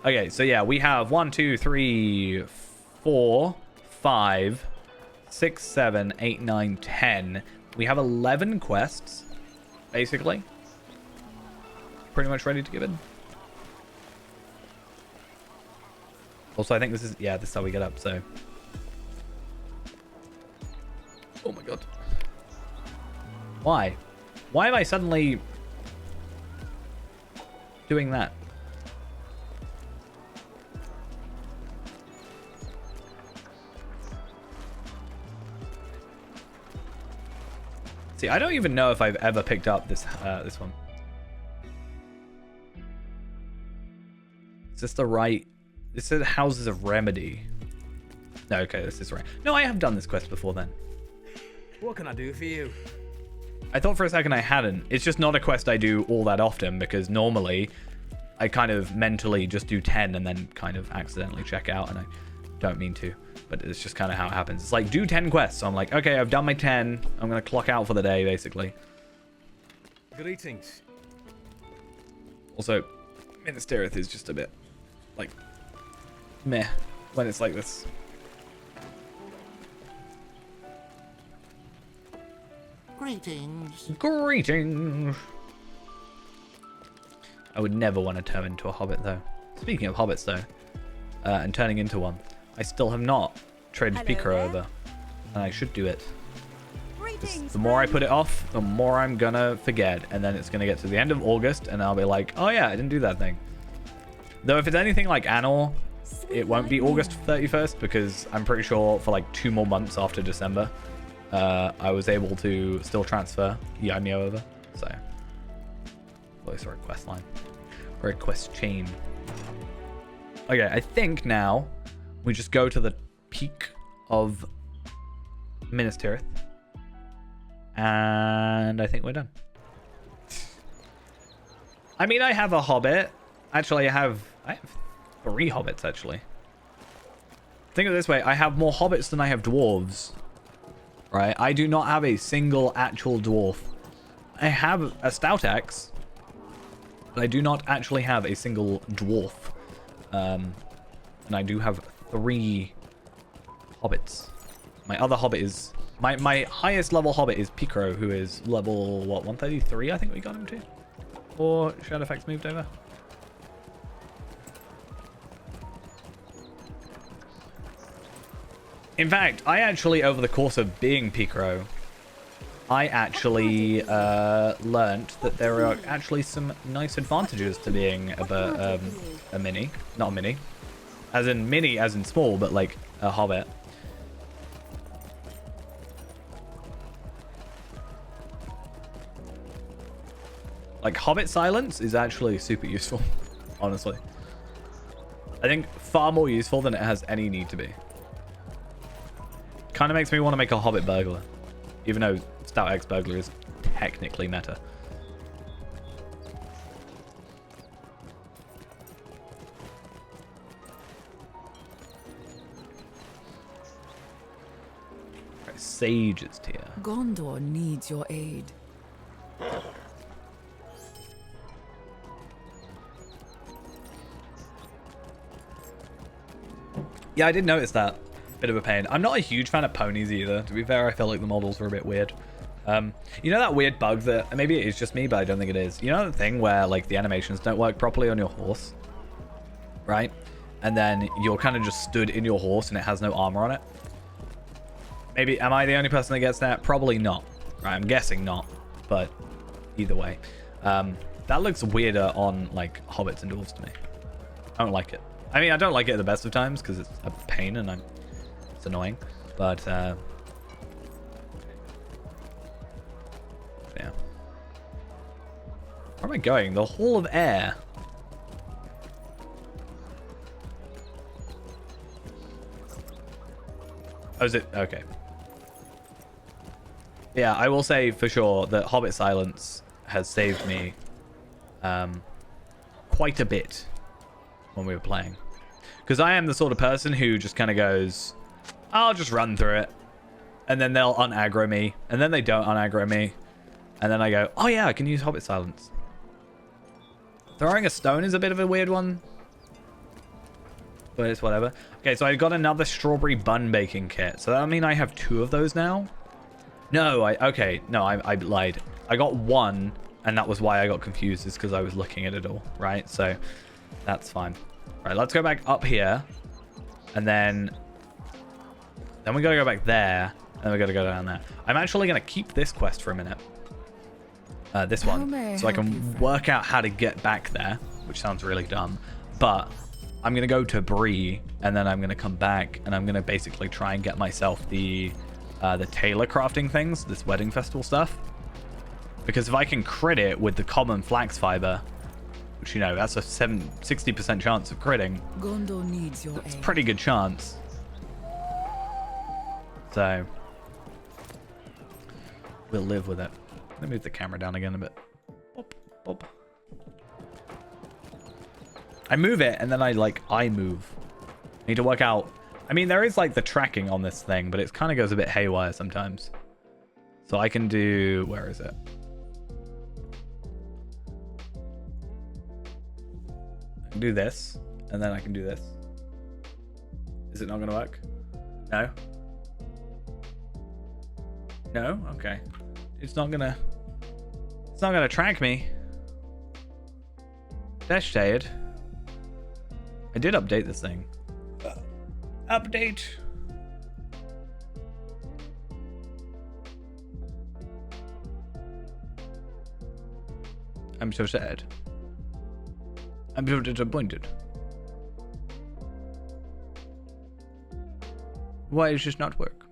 Okay, so yeah, we have 1, 2, 3, 4, 5, 6, 7, 8, 9, 10. We have 11 quests, basically. Pretty much ready to give in. Also, I think this is... Yeah, this is how we get up, so... Oh my god. Why? Why am I suddenly... doing that? See, I don't even know if I've ever picked up this this one. Is this the right... This is Houses of Remedy. No, okay, this is right. No, I have done this quest before then. What can I do for you? I thought for a second I hadn't. It's just not a quest I do all that often because normally I kind of mentally just do 10 and then kind of accidentally check out, and I don't mean to, but it's just kind of how it happens. It's like, do 10 quests. So I'm like, okay, I've done my 10. I'm going to clock out for the day, basically. Greetings. Also, Minas Tirith is just a bit, like, meh when it's like this. Greetings. Greetings. I would never want to turn into a hobbit, though. Speaking of hobbits, though, and turning into one, I still have not traded Hello Picro there. over, and I should do it. Greetings, The more I friend. put it off, the more I'm gonna forget, and then it's gonna get to the end of August, and I'll be like, oh yeah, I didn't do that thing. Though if it's anything like Anor, it won't be August 31st, because I'm pretty sure for like 2 more months after December, I was able to still transfer Yaimyo over, so... Oh, sorry, quest line. Or a quest chain. Okay, I think now we just go to the peak of Minas Tirith. And I think we're done. I mean, I have a hobbit. Actually, I have 3 hobbits, actually. Think of it this way. I have more hobbits than I have dwarves. Right? I do not have a single actual dwarf. I have a stout axe, but I do not actually have a single dwarf. And I do have 3 hobbits. My other hobbit is... My highest level hobbit is Picro, who is level, what, 133, I think we got him to? Or Shadowfax moved over? In fact, I actually, over the course of being Picro, I actually learnt that there are actually some nice advantages to being a mini. Not a mini. As in mini, as in small, but like a hobbit. Like, hobbit silence is actually super useful, honestly. I think far more useful than it has any need to be. Kind of makes me want to make a hobbit burglar. Even though Stout X burglar is technically meta. Right, Sage's tier. Gondor needs your aid. Yeah, I did notice that. Bit of a pain. I'm not a huge fan of ponies either. To be fair, I feel like the models were a bit weird. You know that weird bug that... Maybe it is just me, but I don't think it is. You know the thing where, like, the animations don't work properly on your horse? Right? And then you're kind of just stood in your horse and it has no armor on it? Maybe... Am I the only person that gets that? Probably not. Right, I'm guessing not. But either way. That looks weirder on, like, hobbits and dwarves to me. I don't like it. I mean, I don't like it at the best of times because it's a pain and it's annoying. But, yeah. Where am I going? The Hall of Air. Oh, is it? Okay. Yeah, I will say for sure that Hobbit Silence has saved me quite a bit when we were playing. Because I am the sort of person who just kind of goes, I'll just run through it. And then they'll unaggro me. And then they don't unaggro me. And then I go, oh yeah, I can use Hobbit Silence. Throwing a stone is a bit of a weird one. But it's whatever. Okay, so I got another strawberry bun baking kit. So that mean I have 2 of those now? No, I lied. I got 1, and that was why I got confused, is because I was looking at it all, right? So that's fine. Right, let's go back up here. And then we gotta go back there. And we gotta go down there. I'm actually gonna keep this quest for a minute. This one. So I can work out how to get back there. Which sounds really dumb. But I'm gonna go to Bree. And then I'm gonna come back. And I'm gonna basically try and get myself the tailor crafting things. This wedding festival stuff. Because if I can crit it with the common flax fiber, which, you know, that's a 60% chance of critting. Gondor needs your It's a aid. pretty good chance. So we'll live with it. Let me move the camera down again a bit. Boop, boop. I move it and then I move. I need to work out. I mean, there is like the tracking on this thing, but it kind of goes a bit haywire sometimes. So I can do, where is it? I can do this, and then I can do this. Is it not going to work? No? No? Okay. It's not gonna track me. That's shade. I did update this thing. Update. I'm so sad. I'm so disappointed. Why does this not work?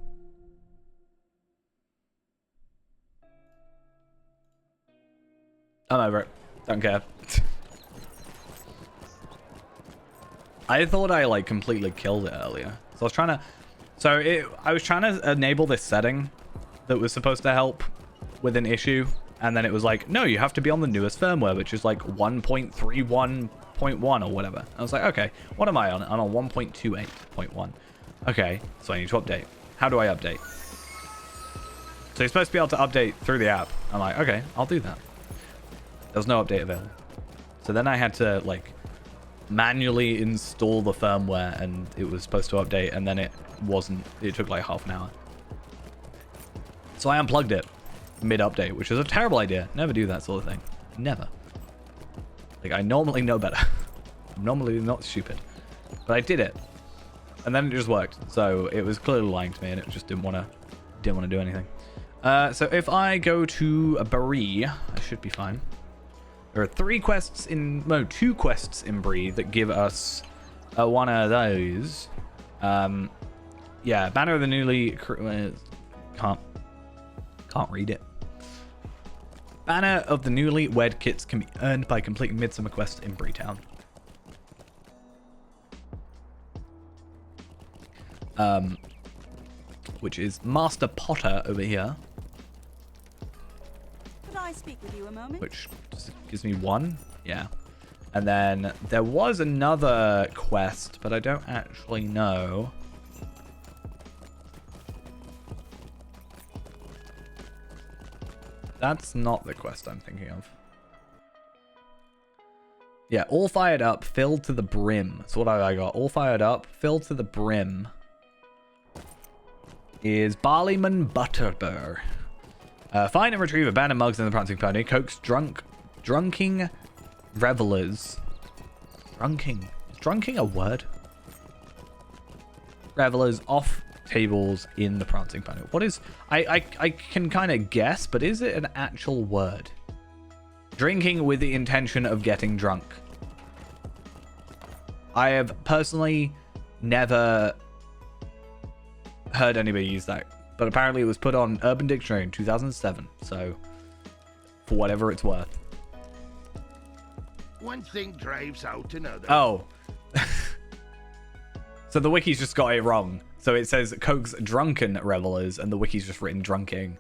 I'm over it. Don't care. I thought I like completely killed it earlier. So I was trying to... I was trying to enable this setting that was supposed to help with an issue. And then it was like, no, you have to be on the newest firmware, which is like 1.31.1 or whatever. I was like, okay, what am I on? I'm on 1.28.1. Okay, so I need to update. How do I update? So you're supposed to be able to update through the app. I'm like, okay, I'll do that. There's no update available. So then I had to like manually install the firmware and it was supposed to update and then it wasn't. It took like half an hour. So I unplugged it mid-update, which is a terrible idea. Never do that sort of thing. Never. Like, I normally know better. I'm normally not stupid. But I did it. And then it just worked. So it was clearly lying to me and it just didn't want to do anything. So if I go to Bree, I should be fine. There are 2 quests in Bree that give us one of those. Yeah, Banner of the newly... Can't read it. Banner of the newly wed kits can be earned by completing Midsummer quests in Breetown. Which is Master Potter over here. Could I speak with you a moment? Which gives me one. Yeah. And then there was another quest, but I don't actually know. That's not the quest I'm thinking of. Yeah, all fired up, filled to the brim. That's what I got. All fired up, filled to the brim. Is Barleyman Butterbur. Find and retrieve abandoned mugs in the Prancing Pony. Coax drunking revelers. Drunking. Is drunking a word? Revelers off tables in the Prancing Pony. What is... I can kind of guess, but is it an actual word? Drinking with the intention of getting drunk. I have personally never heard anybody use that, but apparently it was put on Urban Dictionary in 2007, so for whatever it's worth. One thing drives out another. Oh. So the wiki's just got it wrong. So it says coax drunken revelers, and the wiki's just written drunking.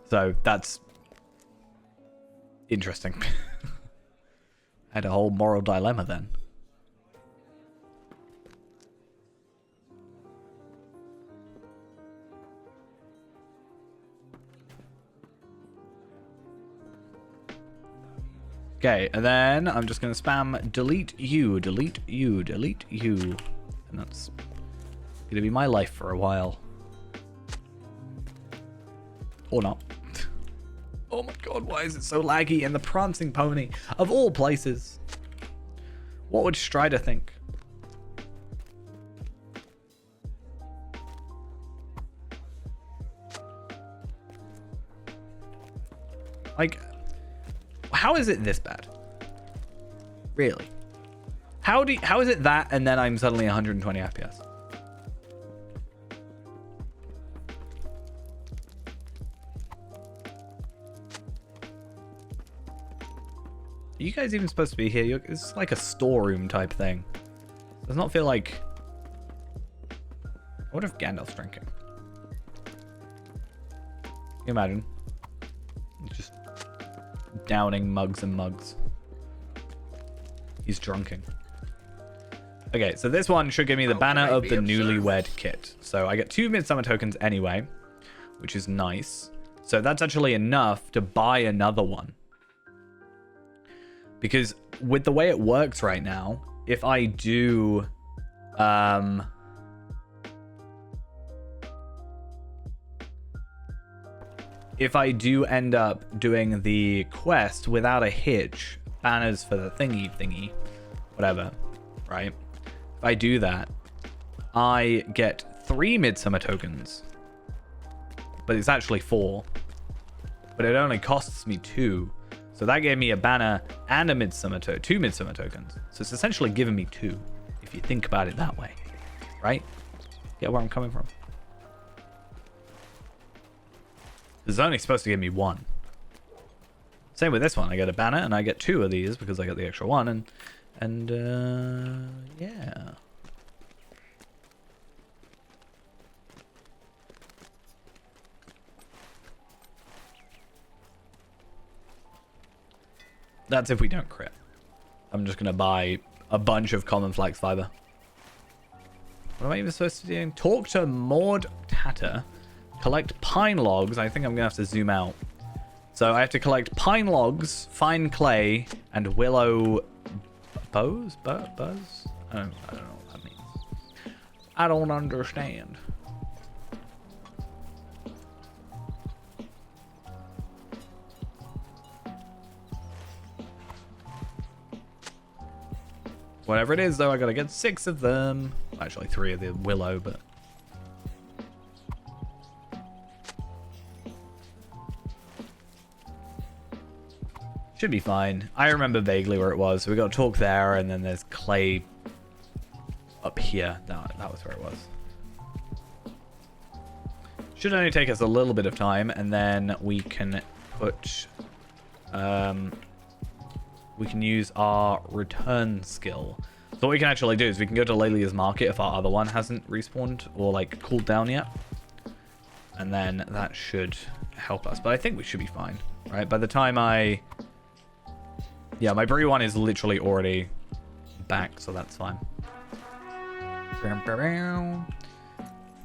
So that's interesting. I had a whole moral dilemma then. Okay, and then I'm just going to spam delete you, delete you, delete you. And that's going to be my life for a while. Or not. Oh my god, why is it so laggy in the Prancing Pony? Of all places. What would Strider think? Like... how is it this bad? Really? How is it that and then I'm suddenly 120 FPS? Are you guys even supposed to be here? It's like a storeroom type thing. Does not feel like... What if Gandalf's drinking? Can you imagine? Just downing mugs and mugs. He's drunking. Okay, so this one should give me the Banner of the Newlywed Kit. So I get 2 Midsummer tokens anyway, which is nice. So that's actually enough to buy another one. Because with the way it works right now, if I do... if I do end up doing the quest without a hitch, banners for the thingy, whatever, right? If I do that, I get 3 Midsummer tokens. But it's actually 4. But it only costs me 2. So that gave me a banner and a 2 Midsummer tokens. So it's essentially giving me 2, if you think about it that way. Right? Get where I'm coming from? It's only supposed to give me 1. Same with this one. I get a banner and I get 2 of these because I got the extra 1. And yeah. That's if we don't crit. I'm just going to buy a bunch of common flax fiber. What am I even supposed to be doing? Talk to Maud Tatter. Collect pine logs. I think I'm going to have to zoom out. So I have to collect pine logs, fine clay, and willow bows? Buzz? I don't know what that means. I don't understand. Whatever it is, though, I gotta get 6 of them. Actually, 3 of the willow, but... should be fine. I remember vaguely where it was. So we got to talk there, and then there's clay up here. That was where it was. Should only take us a little bit of time, and then we can put... we can use our return skill. So what we can actually do is we can go to Lelia's Market if our other one hasn't respawned or like cooled down yet. And then that should help us. But I think we should be fine, right? By the time yeah, my Brie one is literally already back, so that's fine.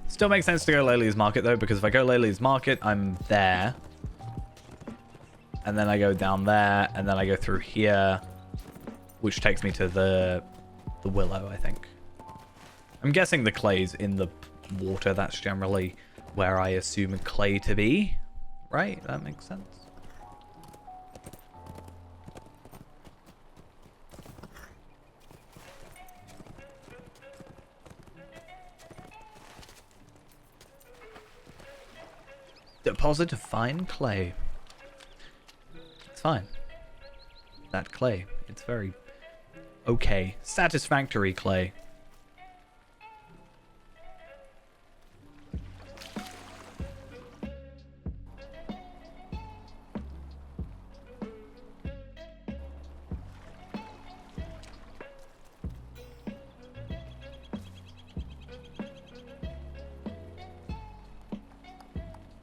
Still makes sense to go Lelia's Market though, because if I go Lelia's Market, I'm there. And then I go down there, and then I go through here, which takes me to the willow, I think. I'm guessing the clay's in the water. That's generally where I assume clay to be, right? That makes sense. Deposit of fine clay. It's fine. That clay. It's very okay. Satisfactory clay.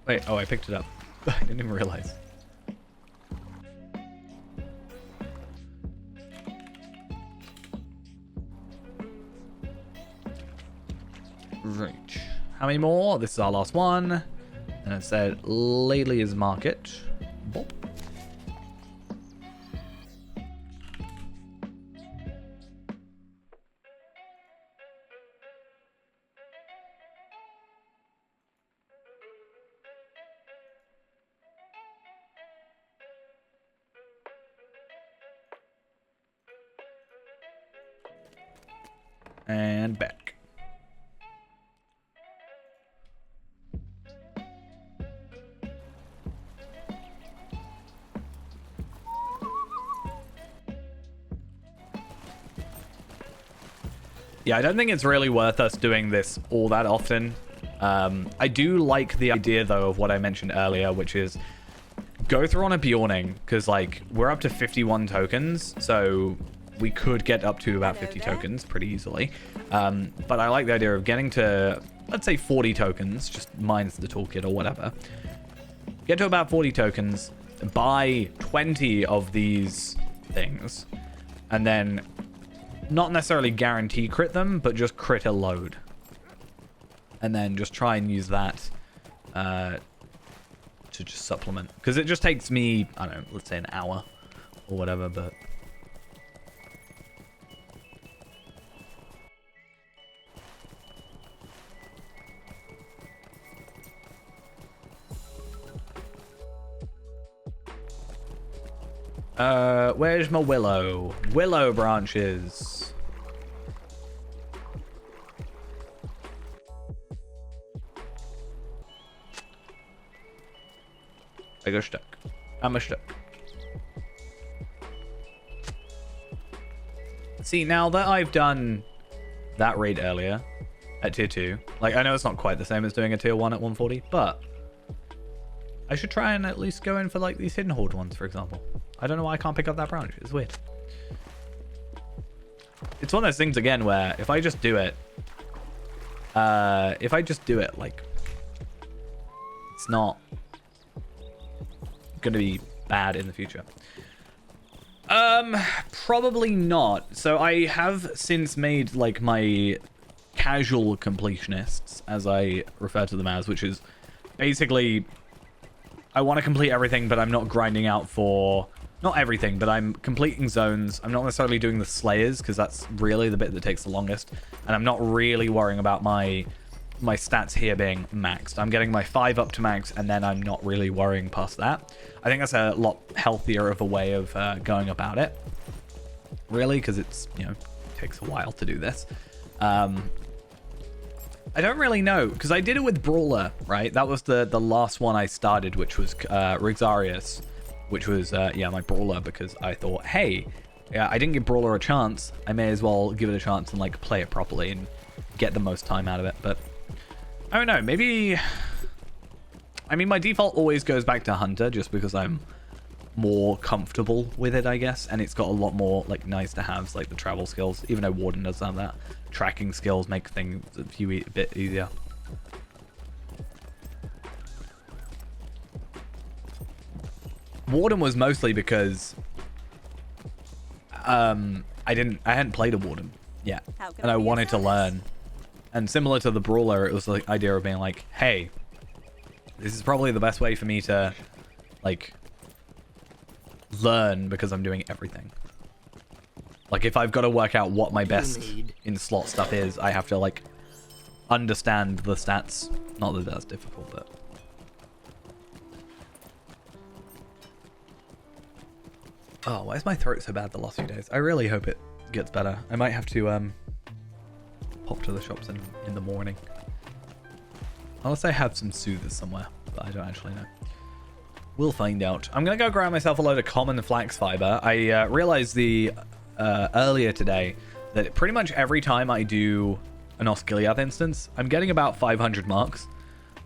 Wait, oh, I picked it up. I didn't even realize. Right. How many more? This is our last one. And it said Lelia's Market. Boop. And back. Yeah, I don't think it's really worth us doing this all that often. I do like the idea, though, of what I mentioned earlier, which is go through on a Bjorning, because, like, we're up to 51 tokens, so we could get up to about 50 tokens pretty easily. But I like the idea of getting to, let's say, 40 tokens, just minus the toolkit or whatever. Get to about 40 tokens, buy 20 of these things, and then not necessarily guarantee crit them, but just crit a load. And then just try and use that to just supplement. Because it just takes me, I don't know, let's say an hour or whatever, but... where's my willow? Willow branches. I got stuck. I'm stuck. See, now that I've done that raid earlier at tier 2, like, I know it's not quite the same as doing a tier 1 at 140, but I should try and at least go in for, like, these hidden horde ones, for example. I don't know why I can't pick up that branch. It's weird. It's one of those things, again, where if I just do it, like, it's not going to be bad in the future. Probably not. So I have since made, like, my casual completionists, as I refer to them as, which is basically I want to complete everything, but I'm not grinding out for... Not everything, but I'm completing zones. I'm not necessarily doing the slayers, because that's really the bit that takes the longest. And I'm not really worrying about my stats here being maxed. I'm getting my 5 up to max, and then I'm not really worrying past that. I think that's a lot healthier of a way of going about it. Really, because it's, you know, takes a while to do this. I don't really know, because I did it with Brawler, right? That was the last one I started, which was Rixarius. Which was, yeah, my Brawler, because I thought, hey, yeah, I didn't give Brawler a chance. I may as well give it a chance and like play it properly and get the most time out of it. But I don't know, maybe, I mean, my default always goes back to Hunter just because I'm more comfortable with it, I guess, and it's got a lot more like nice to haves, like the travel skills, even though Warden doesn't have that. Tracking skills make things a bit easier. Warden was mostly because I hadn't played a Warden yet, and I wanted to learn. And similar to the Brawler, it was the idea of being like, hey, this is probably the best way for me to like learn because I'm doing everything. Like if I've got to work out what my best in slot stuff is, I have to like understand the stats. Not that that's difficult, but oh, why is my throat so bad the last few days? I really hope it gets better. I might have to pop to the shops in the morning. Unless I have some soothers somewhere, but I don't actually know. We'll find out. I'm gonna go grab myself a load of common flax fiber. I realized earlier today that pretty much every time I do an Osgiliath instance, I'm getting about 500 marks.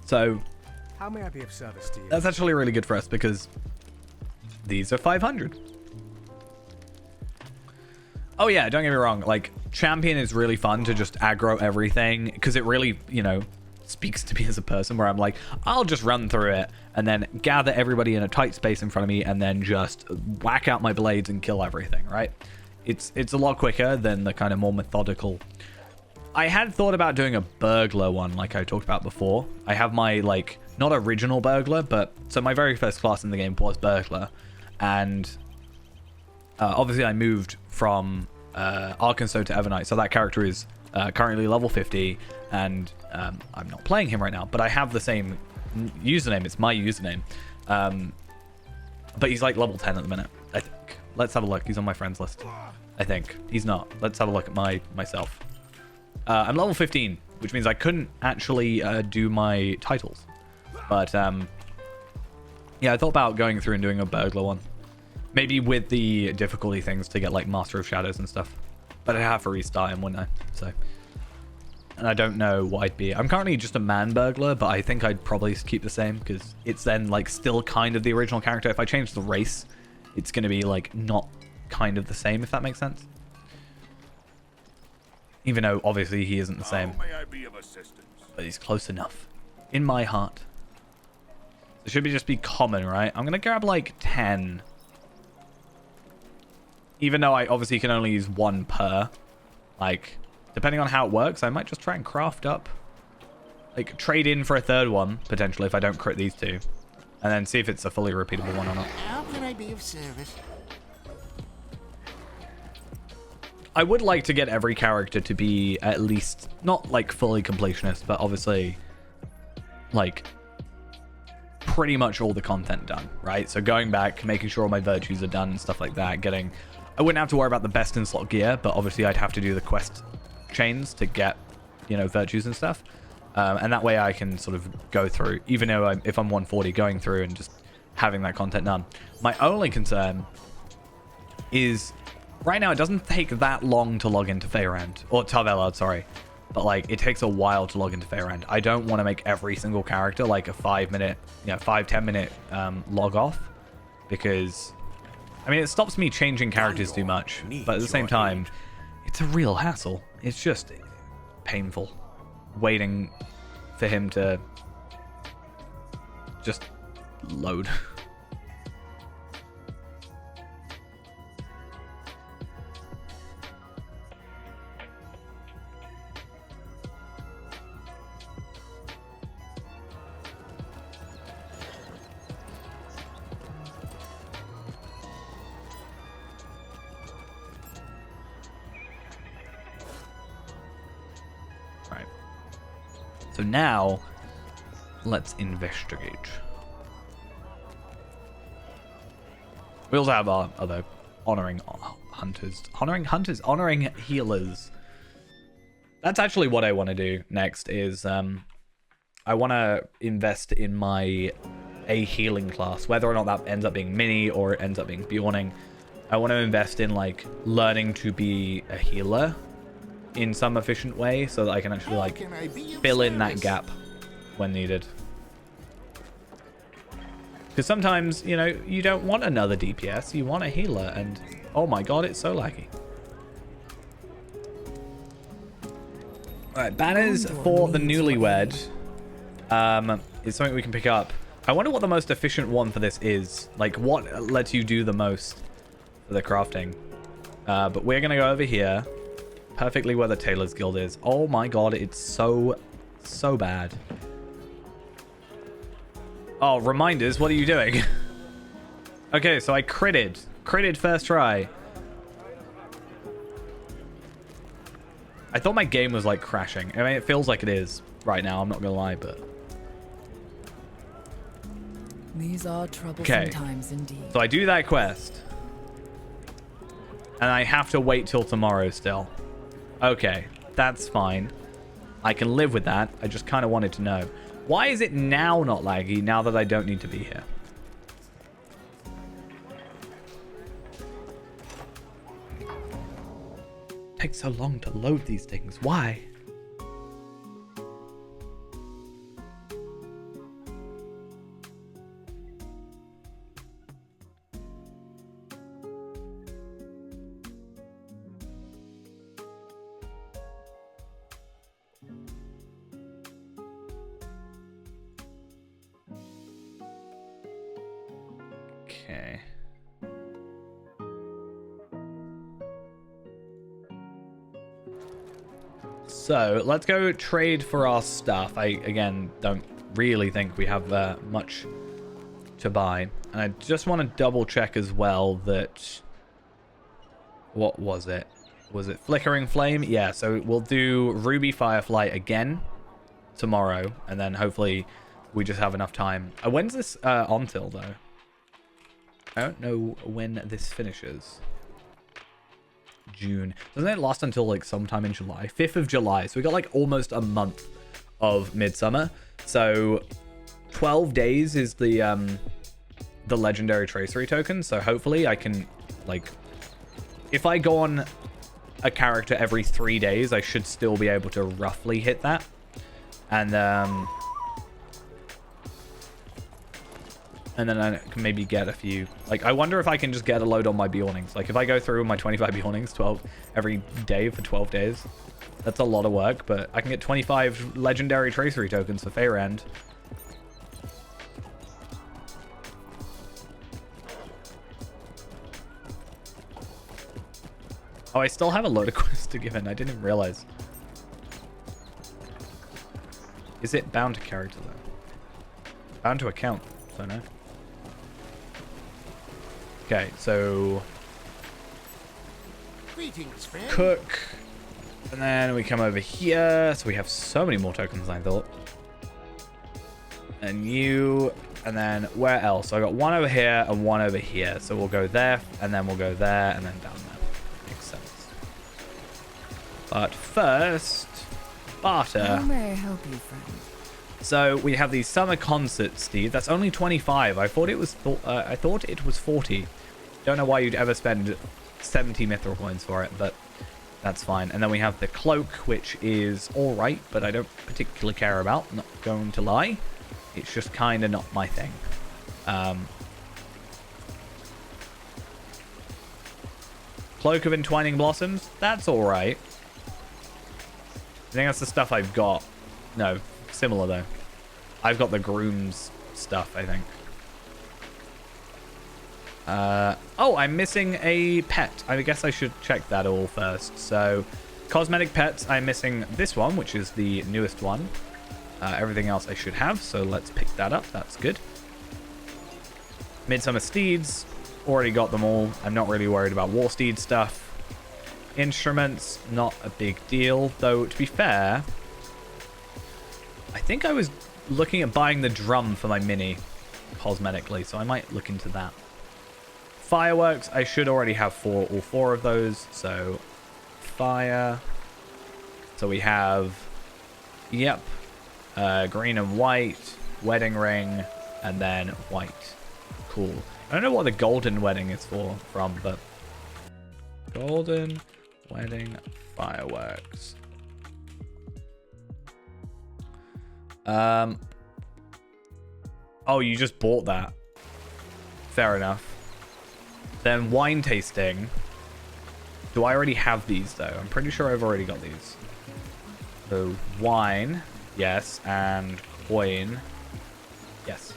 So How may I be of service to you? that's actually really good for us because these are 500. Oh yeah, don't get me wrong. Like champion is really fun to just aggro everything because it really, you know, speaks to me as a person where I'm like, I'll just run through it and then gather everybody in a tight space in front of me and then just whack out my blades and kill everything, right? It's a lot quicker than the kind of more methodical. I had thought about doing a burglar one like I talked about before. I have my like, not original burglar, but so my very first class in the game was burglar. And obviously I moved from Arkansas to Evernight, so that character is currently level 50 and I'm not playing him right now, but I have the same username. It's my username, but he's like level 10 at the minute, I think. Let's have a look. He's on my friends list. I think he's not. Let's have a look at myself. I'm level 15, which means I couldn't actually do my titles, but yeah, I thought about going through and doing a burglar one, maybe with the difficulty things to get like Master of Shadows and stuff, but I'd have to restart him, wouldn't I? So, and I don't know what I'd be. I'm currently just a man burglar, but I think I'd probably keep the same because it's then like still kind of the original character. If I change the race, it's going to be like not kind of the same, if that makes sense. Even though obviously he isn't the same, How may I be of assistance? but he's close enough in my heart. It should just be common, right? I'm going to grab like 10. Even though I obviously can only use one per, like, depending on how it works, I might just try and craft up, like, trade in for a third one, potentially, if I don't crit these two, and then see if it's a fully repeatable one or not. How can I be of service? I would like to get every character to be at least, not, like, fully completionist, but obviously, like, pretty much all the content done, right? So going back, making sure all my virtues are done and stuff like that, getting... I wouldn't have to worry about the best in slot gear, but obviously I'd have to do the quest chains to get, you know, virtues and stuff. And that way I can sort of go through, even though if I'm 140, going through and just having that content done. My only concern is right now it doesn't take that long to log into Faerend, or Tarvelard, sorry. But like it takes a while to log into Faerend. I don't want to make every single character like a 5-minute, you know, 5-10 minute log off, because I mean, it stops me changing characters too much, but at the same time, it's a real hassle. It's just painful waiting for him to just load. So now, let's investigate. We also have our other honoring hunters. Honoring healers. That's actually what I want to do next is I want to invest in a healing class, whether or not that ends up being mini or it ends up being Bjorning. I want to invest in like learning to be a healer in some efficient way so that I can actually like fill in that gap when needed. Because sometimes, you know, you don't want another DPS, you want a healer, and oh my god, it's so laggy. Alright, banners for the newlywed is something we can pick up. I wonder what the most efficient one for this is. Like, what lets you do the most for the crafting. But we're going to go over here, perfectly where the Tailor's Guild is. Oh my god, it's so bad. Oh, reminders, what are you doing? Okay, so I critted. Critted first try. I thought my game was like crashing. I mean, it feels like it is right now, I'm not gonna lie, but... These are troublesome times indeed. So I do that quest. And I have to wait till tomorrow still. Okay, that's fine. I can live with that. I just kind of wanted to know. Why is it now not laggy, now that I don't need to be here? It takes so long to load these things. Why? Okay. So let's go trade for our stuff. I, again, don't really think we have much to buy. And I just want to double check as well that... What was it? Was it Flickering Flame? Yeah, so we'll do Ruby Firefly again tomorrow. And then hopefully we just have enough time. When's this on till, though? I don't know when this finishes. June. Doesn't it last until like sometime in July? 5th of July. So we got like almost a month of Midsummer. So 12 days is the legendary tracery token. So hopefully I can like, if I go on a character every 3 days, I should still be able to roughly hit that. And then I can maybe get a few. Like, I wonder if I can just get a load on my Beornings. Like, if I go through my 25 Beornings 12 every day for 12 days, that's a lot of work, but I can get 25 legendary tracery tokens for Faerend. Oh, I still have a load of quests to give in. I didn't even realize. Is it bound to character, though? Bound to account, so no. Okay, so Greetings, friend. cook, and then we come over here. So we have so many more tokens than I thought. And you, and then where else? So I got one over here and one over here. So we'll go there, and then we'll go there, and then down there. Makes sense. But first, barter. How may I help you, friend? So we have the summer concert, Steve. That's only 25. I thought it was 40. Don't know why you'd ever spend 70 mithril coins for it, but that's fine. And then we have the cloak, which is all right, but I don't particularly care about. Not going to lie. It's just kind of not my thing. Cloak of Entwining Blossoms. That's all right. I think that's the stuff I've got. No, similar though. I've got the groom's stuff, I think. Oh, I'm missing a pet. I guess I should check that all first. So, cosmetic pets, I'm missing this one, which is the newest one. Everything else I should have, so let's pick that up. That's good. Midsummer Steeds, already got them all. I'm not really worried about War Steed stuff. Instruments, not a big deal. Though, to be fair, I think I was looking at buying the drum for my mini cosmetically, so I might look into that. Fireworks, I should already have all four of those. So, fire. So we have, yep, green and white, wedding ring, and then white. Cool. I don't know what the golden wedding is from, but golden wedding fireworks. Oh, you just bought that. Fair enough. Then wine tasting. Do I already have these though? I'm pretty sure I've already got these. So wine, yes, and coin, yes.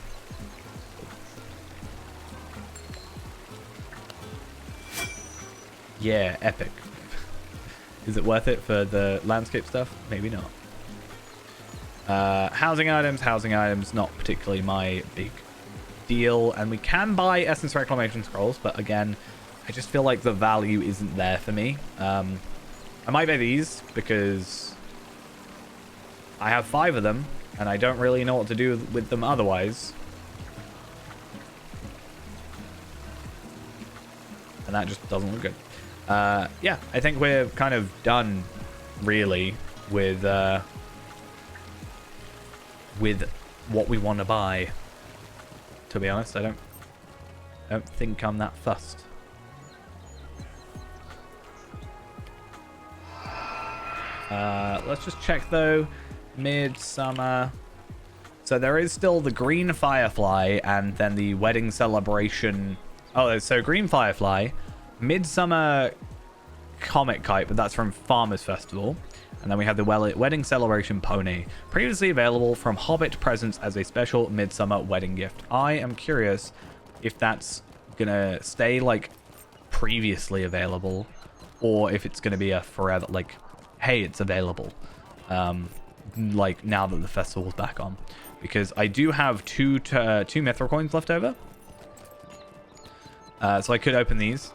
Yeah, epic. Is it worth it for the landscape stuff? Maybe not. Housing items, not particularly my big deal. And we can buy Essence Reclamation Scrolls, but again, I just feel like the value isn't there for me. I might buy these because I have 5 of them, and I don't really know what to do with them otherwise. And that just doesn't look good. Yeah, I think we're kind of done, really, with what we want to buy. To be honest, I don't think I'm that fussed. Let's just check though. Midsummer. So there is still the green firefly and then the wedding celebration. Oh, so green firefly, Midsummer comet kite, but that's from Farmers Festival. And then we have the wedding celebration pony, previously available from Hobbit Presents as a special Midsummer wedding gift. I am curious if that's gonna stay like previously available, or if it's gonna be a forever, like, hey, it's available, like now that the festival's back on. Because I do have two mithril coins left over, so I could open these,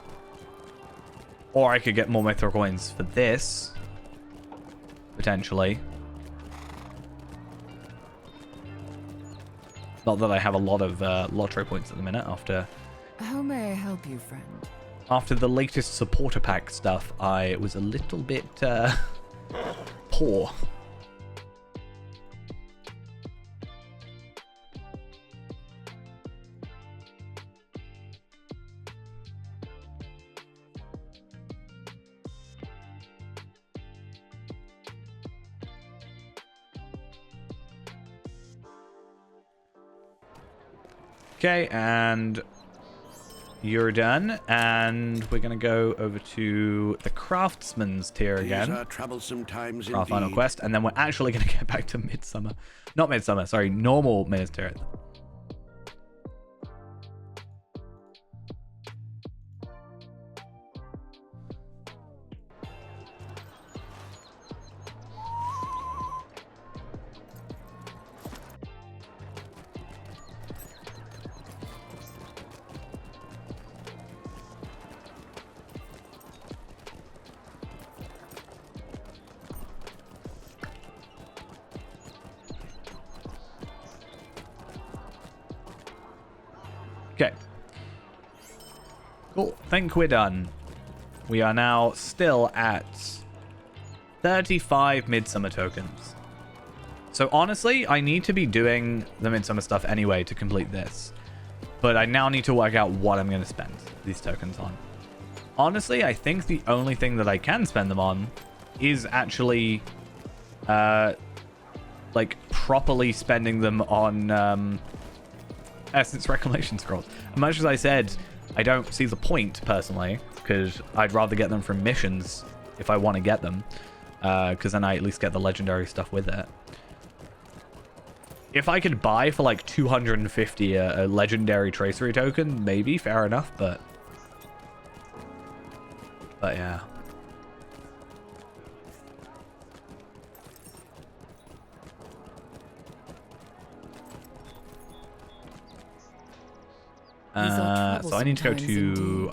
or I could get more mithril coins for this. Potentially. Not that I have a lot of lottery points at the minute after... How may I help you, friend? After the latest supporter pack stuff, I was a little bit poor. Okay, and you're done, and we're gonna go over to the craftsman's tier again. These are troublesome times Our final indeed. quest, and then we're actually gonna get back to Midsummer. Not Midsummer, sorry, normal Minas Tirith. Okay. Cool. Think we're done. We are now still at 35 Midsummer tokens. So honestly, I need to be doing the Midsummer stuff anyway to complete this. But I now need to work out what I'm going to spend these tokens on. Honestly, I think the only thing that I can spend them on is actually like properly spending them on Essence Reclamation Scrolls. As much as I said, I don't see the point personally, because I'd rather get them from missions if I want to get them, because then I at least get the legendary stuff with it. If I could buy for like 250 a legendary tracery token, maybe, fair enough, but yeah. So I need to go to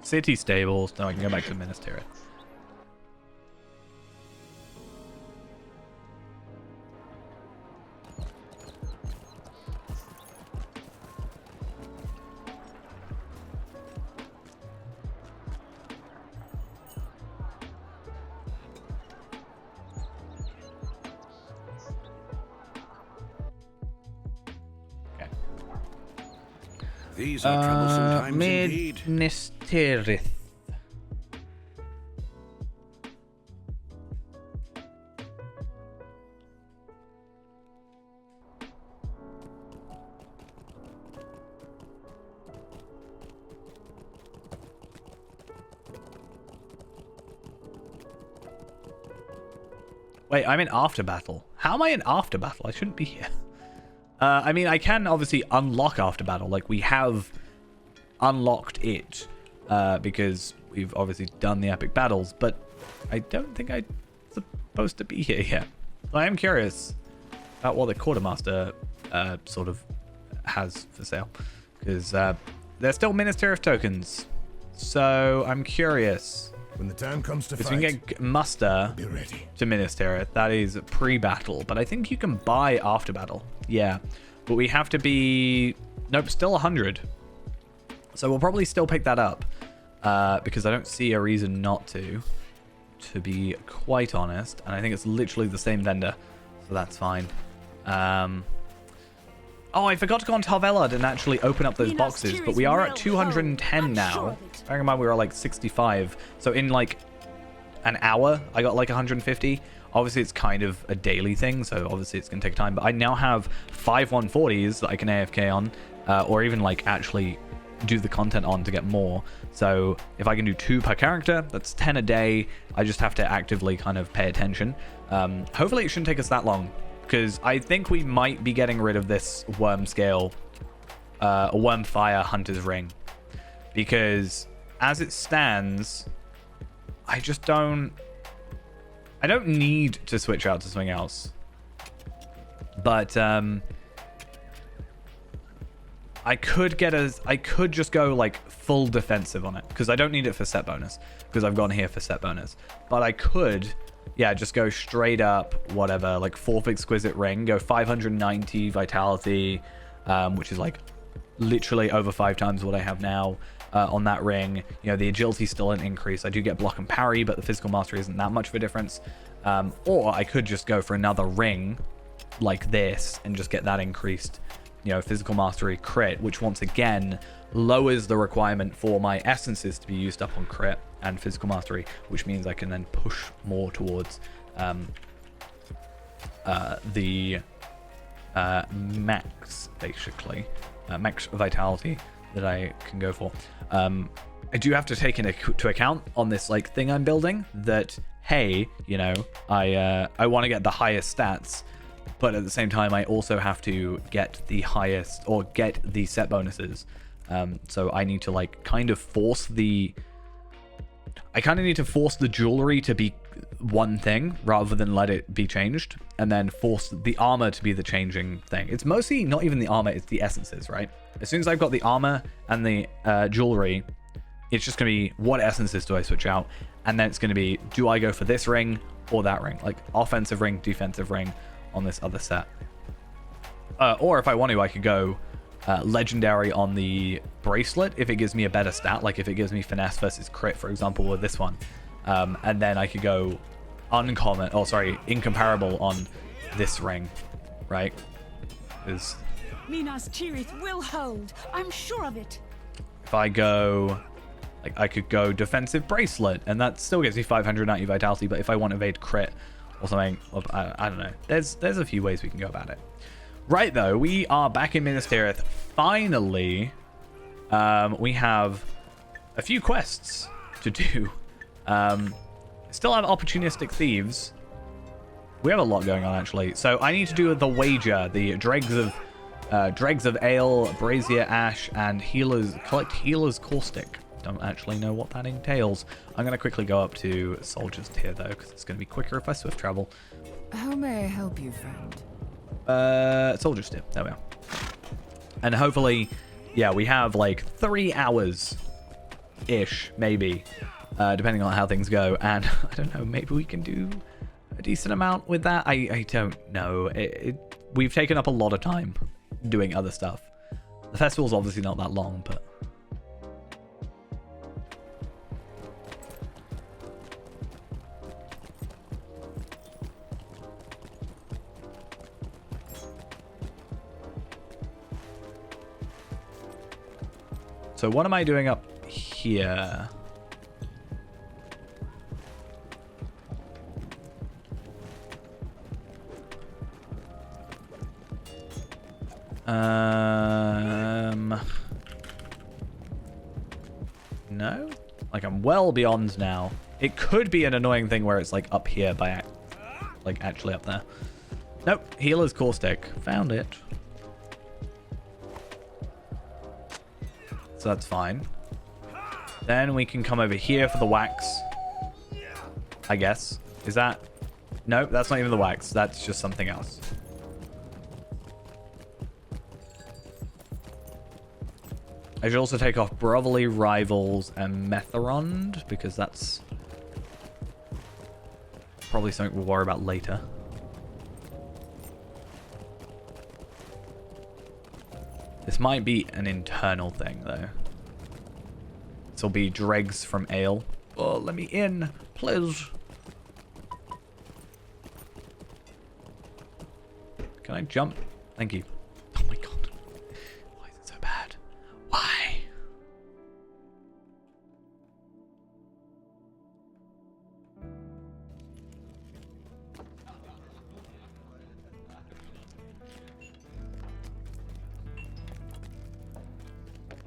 city stables. No, I can go back to Minas Tirith. These are troublesome times indeed. Minas Tirith. Wait, I'm in after battle. How am I in after battle? I shouldn't be here. I mean, I can obviously unlock after battle. Like, we have unlocked it because we've obviously done the epic battles, but I don't think I'm supposed to be here yet. I am curious about what the quartermaster sort of has for sale, because they're still Minister of tokens. So I'm curious. When the time comes to Because we can get muster be ready. to Minister. That is pre-battle, but I think you can buy after battle. Yeah, but we have to be... Nope, still 100. So we'll probably still pick that up because I don't see a reason not to be quite honest. And I think it's literally the same vendor, so that's fine. Oh, I forgot to go on Tarvelad and actually open up those boxes, but we are at 210 now. Bearing in mind we were like 65, so in like an hour I got like 150. Obviously it's kind of a daily thing, so obviously it's gonna take time, but I now have 5 140s that I can AFK on, or even like actually do the content on to get more. So if I can do 2 per character, that's 10 a day. I just have to actively kind of pay attention. Hopefully it shouldn't take us that long, because I think we might be getting rid of this worm scale, worm fire hunter's ring, because as it stands, I don't need to switch out to something else, but I could just go like full defensive on it, because I don't need it for set bonus, because I've gone here for set bonus, but I could, yeah, just go straight up, whatever, like 4th exquisite ring, go 590 vitality, which is like literally over 5 times what I have now on that ring. You know, the agility still an increase. I do get block and parry, but the physical mastery isn't that much of a difference. Or I could just go for another ring like this and just get that increased, you know, physical mastery crit, which once again lowers the requirement for my essences to be used up on crit and physical mastery, which means I can then push more towards the max, basically, max vitality that I can go for. I do have to take into account on this like thing I'm building that, hey, you know, I want to get the highest stats, but at the same time I also have to get the highest, or get the set bonuses. So I need to like kind of force the jewelry to be one thing rather than let it be changed, and then force the armor to be the changing thing. It's mostly not even the armor, it's the essences, right? As soon as I've got the armor and the jewelry, it's just gonna be what essences do I switch out, and then it's gonna be, do I go for this ring or that ring, like offensive ring, defensive ring on this other set, or if I want to, I could go legendary on the bracelet if it gives me a better stat, like if it gives me finesse versus crit, for example, with this one, and then I could go incomparable on this ring, right? Because Minas Tirith will hold. I'm sure of it. if I go, like, I could go defensive bracelet, and that still gives me 590 vitality, but if I want evade crit or something, I don't know. There's a few ways we can go about it. Right, though, we are back in Minas Tirith. Finally, we have a few quests to do. Still have opportunistic thieves. We have a lot going on, actually. So I need to do the wager, the dregs of ale, brazier ash, and collect healer's caustic. Don't actually know what that entails. I'm going to quickly go up to soldier's tier, though, because it's going to be quicker if I swift travel. How may I help you, friend? Soldier's tier. There we are. And hopefully, yeah, we have like 3 hours-ish, maybe, depending on how things go. And I don't know, maybe we can do a decent amount with that. I don't know. We've taken up a lot of time doing other stuff. The festival's obviously not that long, but... So what am I doing up here? No? Like, I'm well beyond now. It could be an annoying thing where it's like up here by like actually up there. Nope, healer's caustic. Found it. So that's fine. Then we can come over here for the wax. I guess. Is that... Nope, that's not even the wax. That's just something else. I should also take off Brotherly, Rivals, and Metherond, because that's probably something we'll worry about later. This might be an internal thing, though. This will be dregs from ale. Oh, let me in, please. Can I jump? Thank you. Oh my god. Why is it so bad? Why?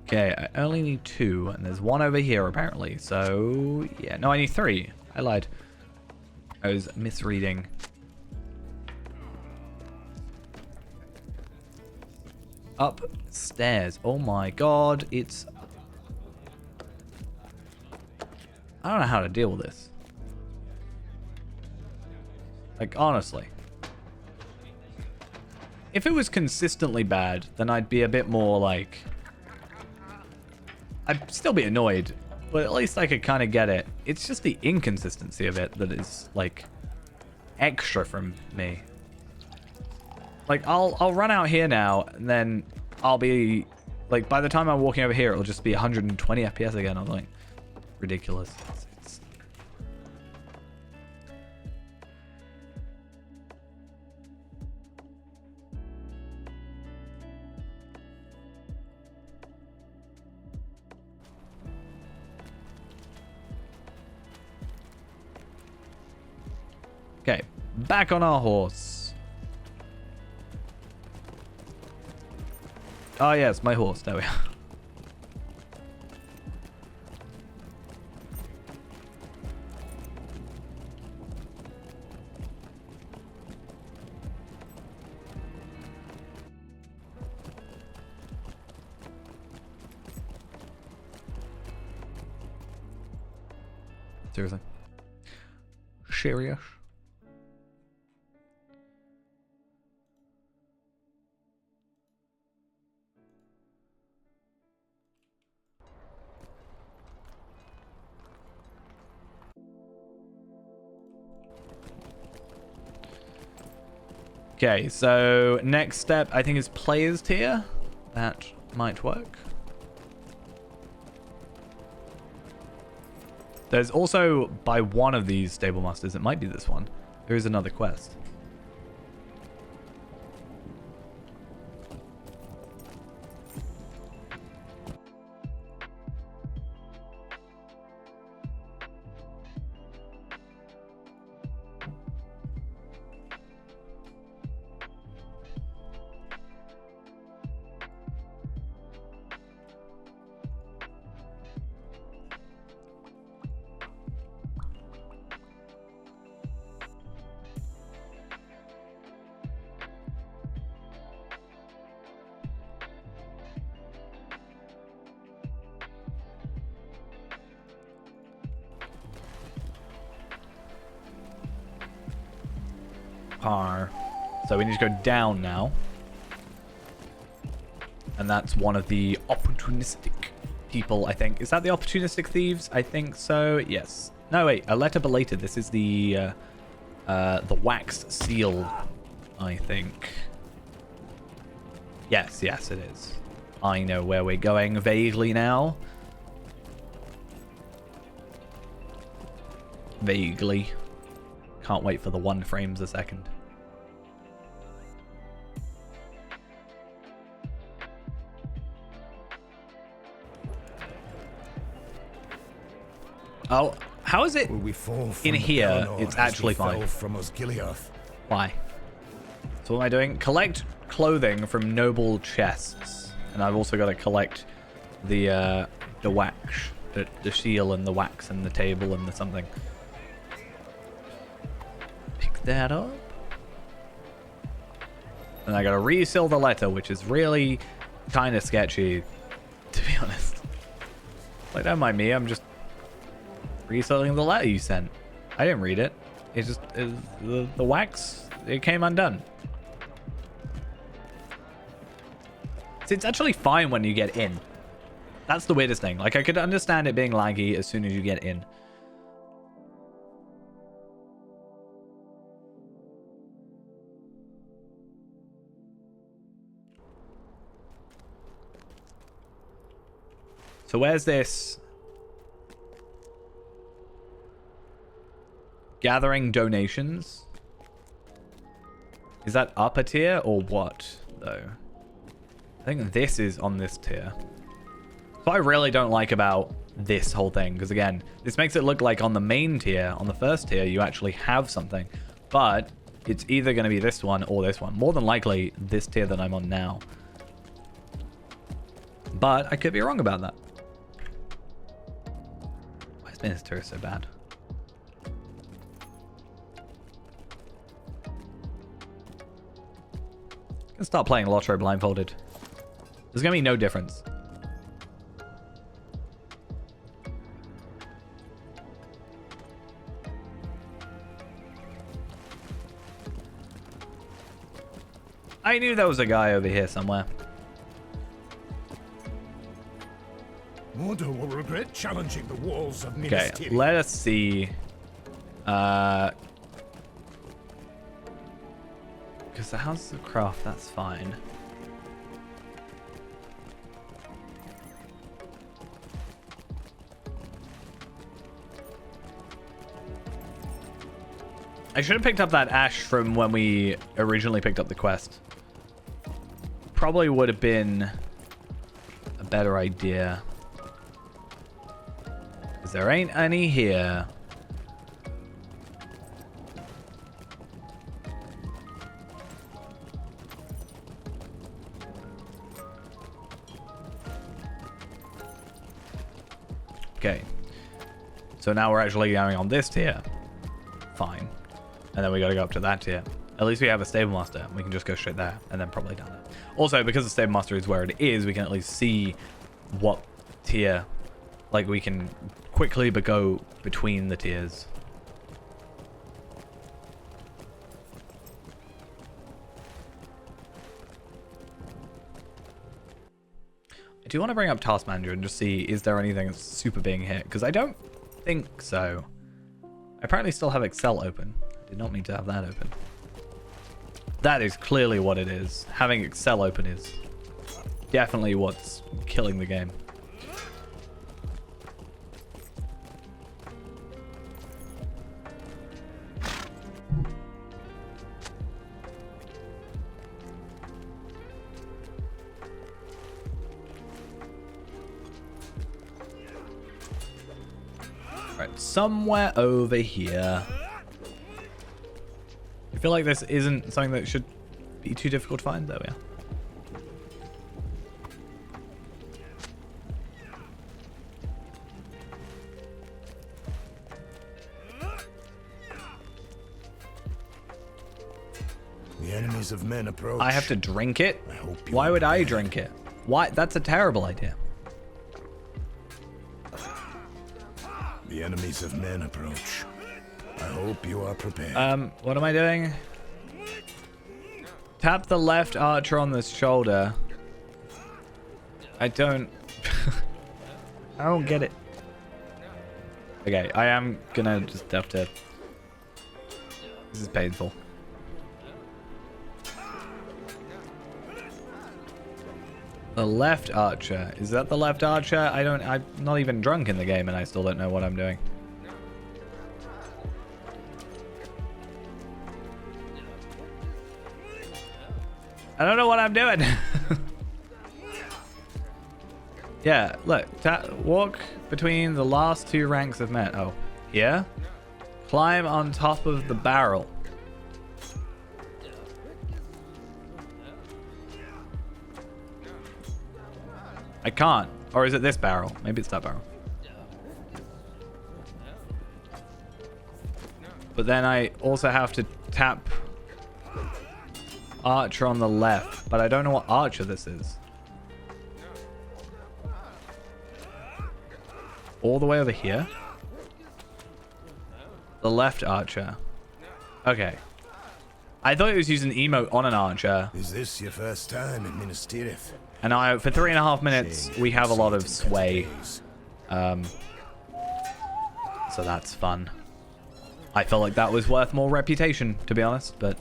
Okay, I only need 2, and there's 1 over here apparently. So, yeah. No, I need 3. I lied. I was misreading. Upstairs. Oh my god, it's... I don't know how to deal with this. Like, honestly. If it was consistently bad, then I'd be a bit more like... I'd still be annoyed, but at least I could kind of get it. It's just the inconsistency of it that is, like, extra from me. Like, I'll run out here now, and then I'll be... Like, by the time I'm walking over here, it'll just be 120 FPS again. I'm like, ridiculous. It's... Okay, back on our horse. Oh yes, my horse. There we are. Seriously. Serious? Okay, so next step I think is players tier. That might work. There's also, by one of these stable masters, it might be this one, there is another quest. So we need to go down now. And that's one of the opportunistic people, I think. Is that the opportunistic thieves? I think so, yes. No, wait, a letter belated. This is the wax seal, I think. Yes, yes, it is. I know where we're going vaguely now. Vaguely. Can't wait for the 1 frames a second. Oh, how is it in here? It's actually fine. From Osgiliath. Why? So what am I doing? Collect clothing from noble chests. And I've also got to collect the wax, the shield and the wax and the table and the something. Pick lift that up. And I gotta reseal the letter, which is really kind of sketchy, to be honest. Like, don't mind me, I'm just resealing the letter you sent. I didn't read it. The wax, it came undone. See, it's actually fine when you get in. That's the weirdest thing. Like, I could understand it being laggy as soon as you get in. So where's this? Gathering donations? Is that up a tier or what, though? I think this is on this tier. What I really don't like about this whole thing, because again, this makes it look like on the main tier, on the first tier, you actually have something. But it's either going to be this one or this one. More than likely, this tier that I'm on now. But I could be wrong about that. Why is Minister so bad? I'm gonna start playing Lotro blindfolded. There's gonna be no difference. I knew there was a guy over here somewhere. Mordor will regret challenging the walls of Okay, Minas Tirith. let us see. Because the House of Craft, that's fine. I should have picked up that ash from when we originally picked up the quest. Probably would have been a better idea. Because there ain't any here. Okay. So now we're actually going on this tier. Fine. And then we got to go up to that tier. At least we have a stable master. We can just go straight there and then probably down there. Also, because the stable master is where it is, we can at least see what tier. Like, we can quickly go between the tiers. I do want to bring up Task Manager and just see, is there anything that's super being hit? Because I don't think so. I apparently still have Excel open. I did not mean to have that open. That is clearly what it is. Having Excel open is definitely what's killing the game. Right, somewhere over here. I feel like this isn't something that should be too difficult to find. There we are. The enemies of men approach. I have to drink it? I hope you Why would I understand. drink it? Why? That's a terrible idea. The enemies of men approach. I hope you are prepared. What am I doing? Tap the left archer on the shoulder. I don't... I don't get it. Okay, I am gonna just have to... This is painful. The left archer. Is that the left archer? I'm not even drunk in the game and I still don't know what I'm doing. I don't know what I'm doing. Yeah, look. Walk between the last two ranks of men. Oh, here? Climb on top of the barrel. I can't. Or is it this barrel? Maybe it's that barrel. But then I also have to tap archer on the left, but I don't know what archer this is. All the way over here? The left archer. Okay. I thought it was using emote on an archer. Is this your first time in Minas Tirith? And for 3.5 minutes, we have a lot of sway. So that's fun. I felt like that was worth more reputation, to be honest, but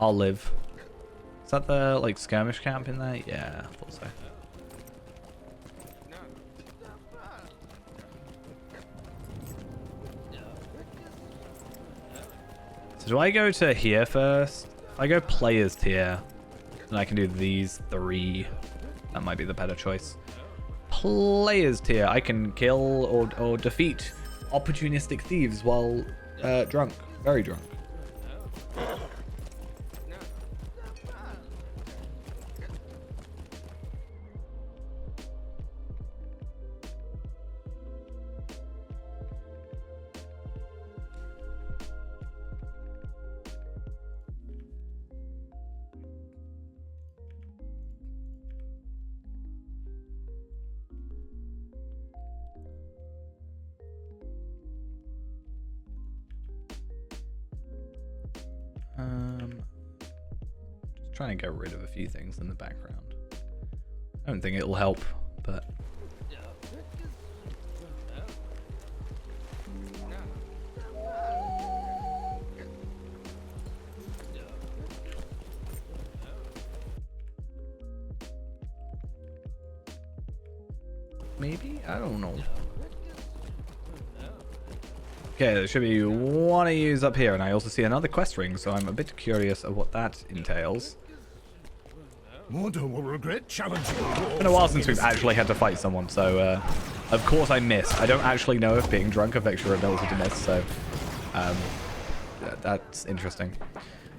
I'll live. Is that the, like, skirmish camp in there? Yeah, I thought so. So do I go to here first? If I go players tier, then I can do these 3. That might be the better choice. Players tier, I can kill or defeat opportunistic thieves while drunk. Very drunk. Just trying to get rid of a few things in the background. I don't think it'll help, but maybe? I don't know. Okay, there should be one of yous up here, and I also see another quest ring, so I'm a bit curious of what that entails. Mordor will regret challenging you. It's been a while since we've actually had to fight someone, so of course I missed. I don't actually know if being drunk affects your ability to miss, so that's interesting.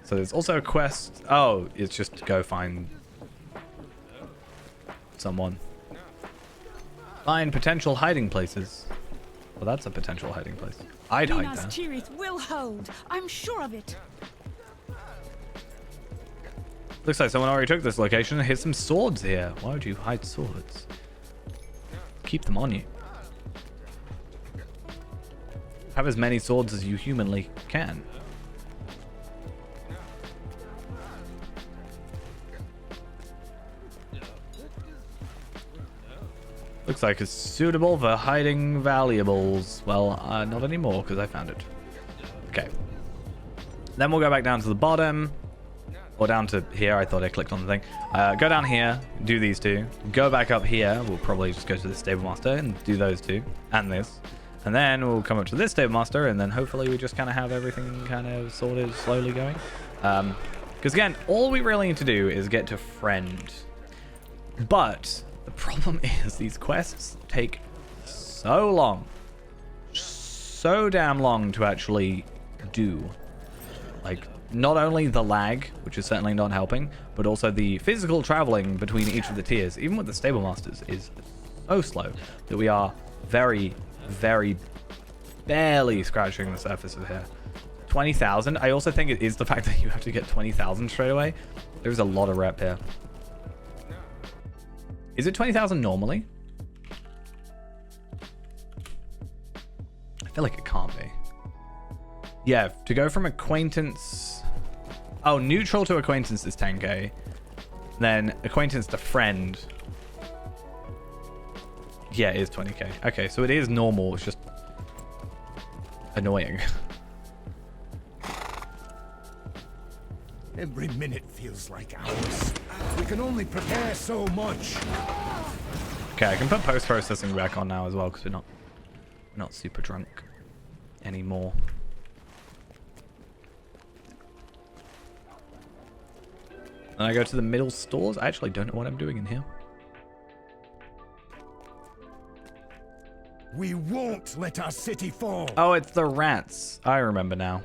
So there's also a quest. Oh, it's just to go find someone. Find potential hiding places. Well, that's a potential hiding place. I'd hide Minas there. Tirith will hold. I'm sure of it. Looks like someone already took this location. Here's some swords here. Why would you hide swords? Keep them on you. Have as many swords as you humanly can. Looks like it's suitable for hiding valuables. Well, not anymore because I found it. Okay. Then we'll go back down to the bottom. Or down to here. I thought I clicked on the thing. Go down here. Do these 2. Go back up here. We'll probably just go to the stable master and do those 2. And this. And then we'll come up to this stable master. And then hopefully we just kind of have everything kind of sorted slowly going. Because again, all we really need to do is get to friend. But the problem is these quests take so long. So damn long to actually do. Like, not only the lag, which is certainly not helping, but also the physical traveling between each of the tiers, even with the stable masters, is so slow that we are very, very barely scratching the surface of here. 20,000. I also think it is the fact that you have to get 20,000 straight away. There's a lot of rep here. Is it 20,000 normally? I feel like it can't be. Yeah, to go from acquaintance... Oh, neutral to acquaintance is 10k. Then acquaintance to friend... Yeah, it is 20k. Okay, so it is normal. It's just... annoying. Every minute feels like hours. We can only prepare so much. Okay, I can put post-processing back on now as well, because we're not super drunk anymore. And I go to the middle stores. I actually don't know what I'm doing in here. We won't let our city fall. Oh, it's the rats. I remember now.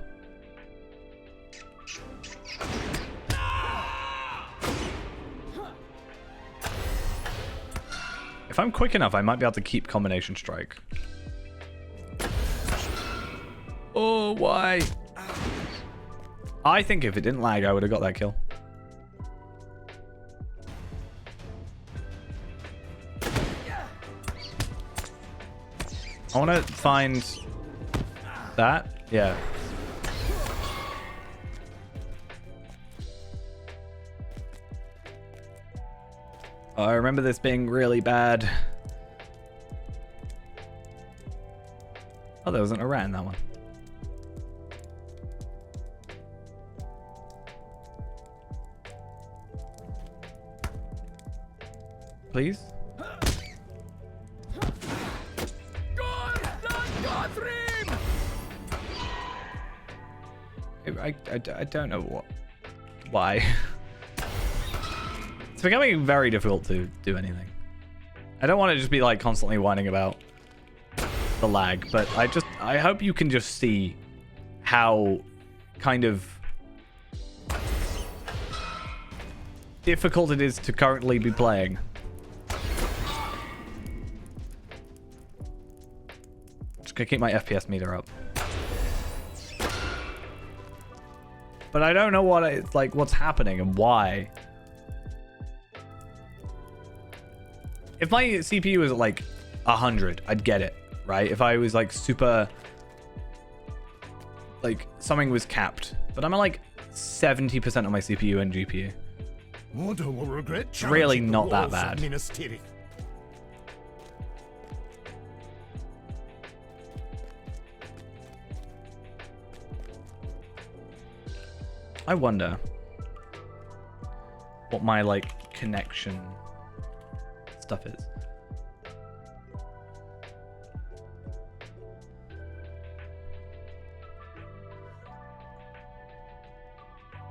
If I'm quick enough, I might be able to keep combination strike. Oh, why? I think if it didn't lag, I would have got that kill. I want to find that. Yeah. Oh, I remember this being really bad. Oh, there wasn't a rat in that one. Please? I don't know why. It's becoming very difficult to do anything. I don't want to just be like constantly whining about the lag, but I hope you can just see how kind of difficult it is to currently be playing. Just gonna keep my FPS meter up. But I don't know what it's like, what's happening and why. If my CPU was at like 100, I'd get it, right? If I was like super, like something was capped, but I'm at like 70% of my CPU and GPU. Warden will regret Really challenging not the that walls of bad. Minas Tirith. I wonder what my like connection stuff is.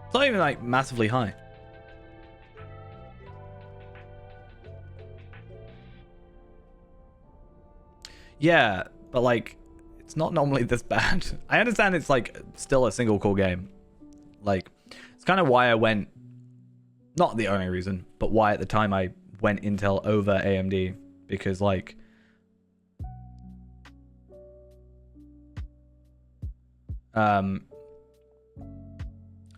It's not even like massively high. Yeah, but like it's not normally this bad. I understand it's like still a single core game. Like, it's kind of why I went, not the only reason, but why at the time I went Intel over AMD, because like,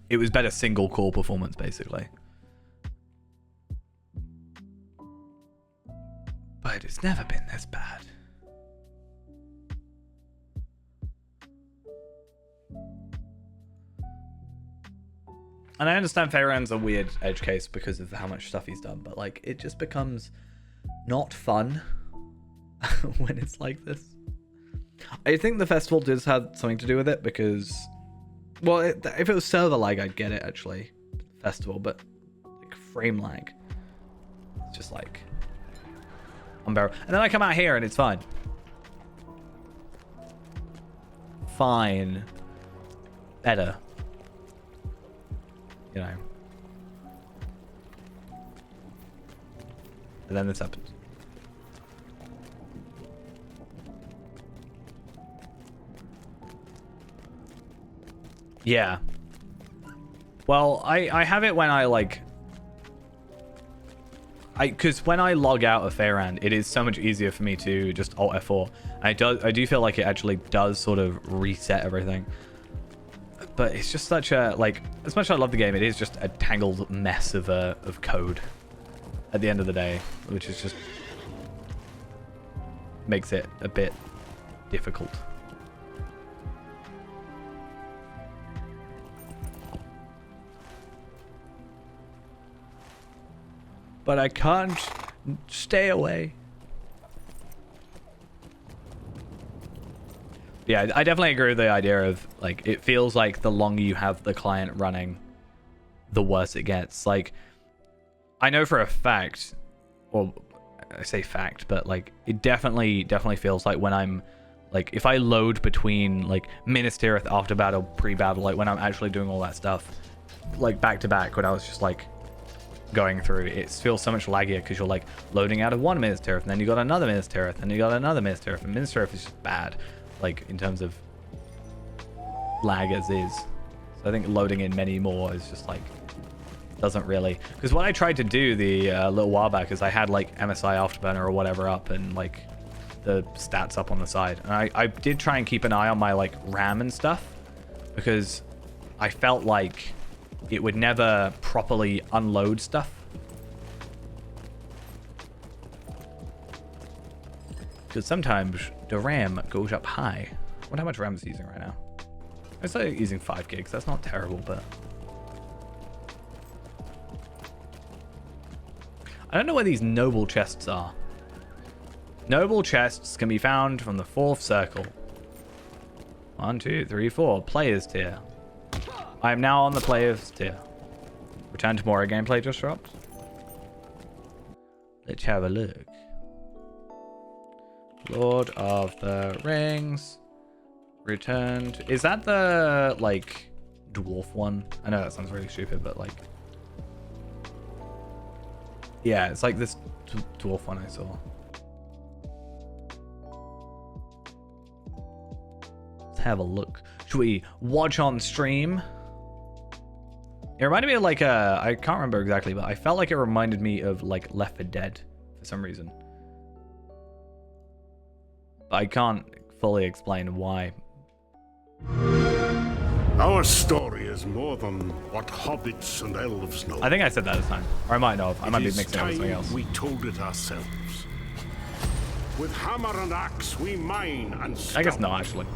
it was better single core performance basically. But it's never been this bad. And I understand Fairhand's a weird edge case because of how much stuff he's done, but like it just becomes not fun when it's like this. I think the festival does have something to do with it because, well, if it was server lag, I'd get it actually, festival, but like frame lag, it's just like unbearable. And then I come out here and it's fine. Fine. Better. You know. And then this happens. Yeah. Well, I have it when I like... Because when I log out of Fairhand, it is so much easier for me to just Alt F4. I do feel like it actually does sort of reset everything. But it's just such a, like, as much as I love the game, it is just a tangled mess of code at the end of the day, which is just makes it a bit difficult. But I can't stay away. Yeah, I definitely agree with the idea of, like, it feels like the longer you have the client running, the worse it gets. Like, I know for a fact, or I say fact, but, like, it definitely feels like when I'm, like, if I load between, like, Minas Tirith after battle, pre-battle, like, when I'm actually doing all that stuff, like, back-to-back, when I was just, like, going through, it feels so much laggier because you're, like, loading out of one Minas Tirith, and then you got another Minas Tirith, and you got another Minas Tirith, and Minas Tirith is just bad. Like, in terms of lag as is. So I think loading in many more is just like, doesn't really, because what I tried to do the little while back is I had like MSI Afterburner or whatever up and like the stats up on the side, and I did try and keep an eye on my like RAM and stuff, because I felt like it would never properly unload stuff. Because sometimes the RAM goes up high. I wonder how much RAM it's using right now. It's like using 5 gigs. That's not terrible, but... I don't know where these noble chests are. Noble chests can be found from the 4th circle. 1, 2, 3, 4. Players tier. I am now on the players tier. Return to more gameplay just dropped. Let's have a look. Lord of the Rings. Returned. Is that the, like, dwarf one? I know that sounds really stupid, but, like... Yeah, it's like this dwarf one I saw. Let's have a look. Should we watch on stream? It reminded me of, like, I can't remember exactly, but I felt like it reminded me of, like, Left 4 Dead for some reason. But I can't fully explain why. Our story is more than what hobbits and elves know. I think I said that this time. Or I might not have. I might be mixing it with something else. We told it ourselves. With hammer and axe, we mine and I guess scout. not, actually.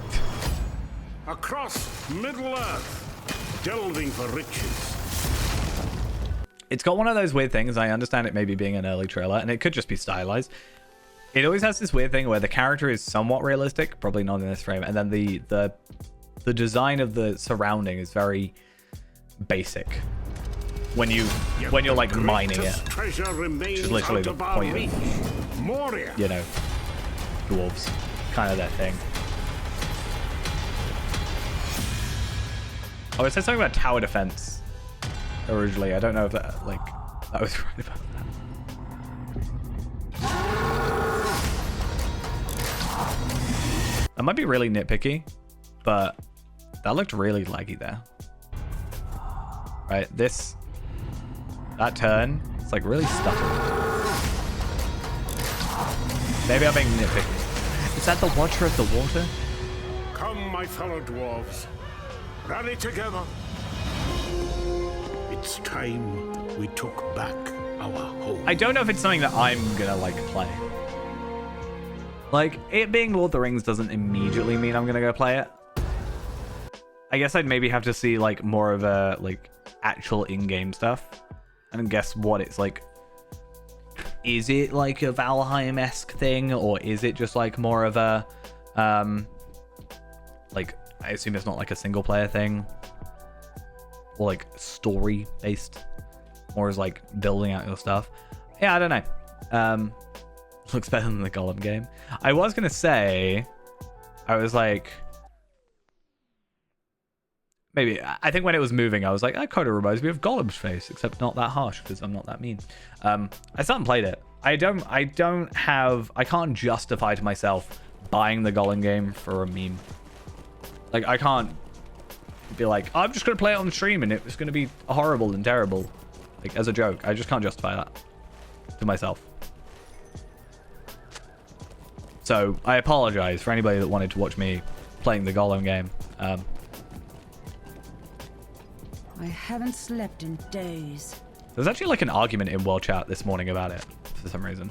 Across Middle-earth, delving for riches. It's got one of those weird things. I understand it maybe being an early trailer, and it could just be stylized. It always has this weird thing where the character is somewhat realistic, probably not in this frame, and then the design of the surrounding is very basic. When you're like mining it, which is literally the point of, Moria. you know, dwarves, kind of their thing. Oh, it said something about tower defense originally. I don't know if that, like, that was right about that. I might be really nitpicky, but that looked really laggy there. Right, that turn, it's like really stuttering. Maybe I'm being nitpicky. Is that the Watcher of the Water? Come, my fellow dwarves. Rally together. It's time we took back our home. I don't know if it's something that I'm gonna like play. Like, it being Lord of the Rings doesn't immediately mean I'm gonna go play it. I guess I'd maybe have to see like more of a like actual in-game stuff and guess what it's like. Is it like a Valheim-esque thing, or is it just like more of a like, I assume it's not like a single player thing, or like story based, or is like building out your stuff. Yeah, I don't know. Looks better than the Gollum game. I was gonna say, I was like, maybe, I think when it was moving, I was like, that kind of reminds me of Gollum's face, except not that harsh, because I'm not that mean. I still haven't played it. I can't justify to myself buying the Gollum game for a meme. Like, I can't be like, I'm just going to play it on stream and it's going to be horrible and terrible. Like, as a joke. I just can't justify that to myself. So, I apologize for anybody that wanted to watch me playing the Gollum game. I haven't slept in days. There's actually like an argument in World Chat this morning about it for some reason.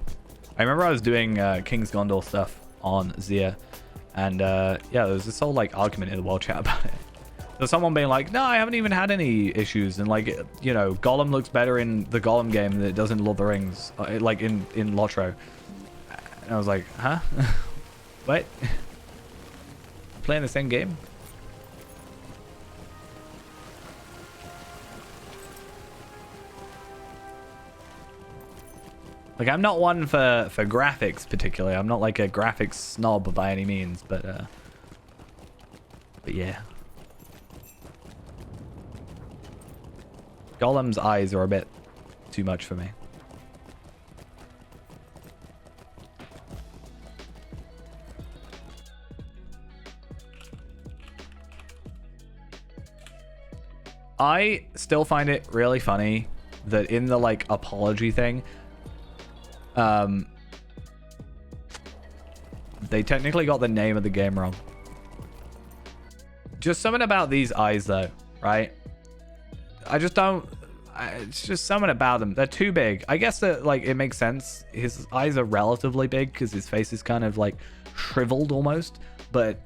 I remember I was doing King's Gondor stuff on Zia, and yeah, there was this whole like argument in the World Chat about it. There's someone being like, no, I haven't even had any issues, and like, you know, Gollum looks better in the Gollum game than it does in Lord of the Rings, like in Lotro. And I was like, huh? What? Playing the same game? Like, I'm not one for graphics particularly. I'm not like a graphics snob by any means, but yeah. Gollum's eyes are a bit too much for me. I still find it really funny that in the like apology thing, they technically got the name of the game wrong. Just something about these eyes though. right? I just don't. It's just something about them. They're too big. I guess that like it makes sense. His eyes are relatively big because his face is kind of like shriveled almost. But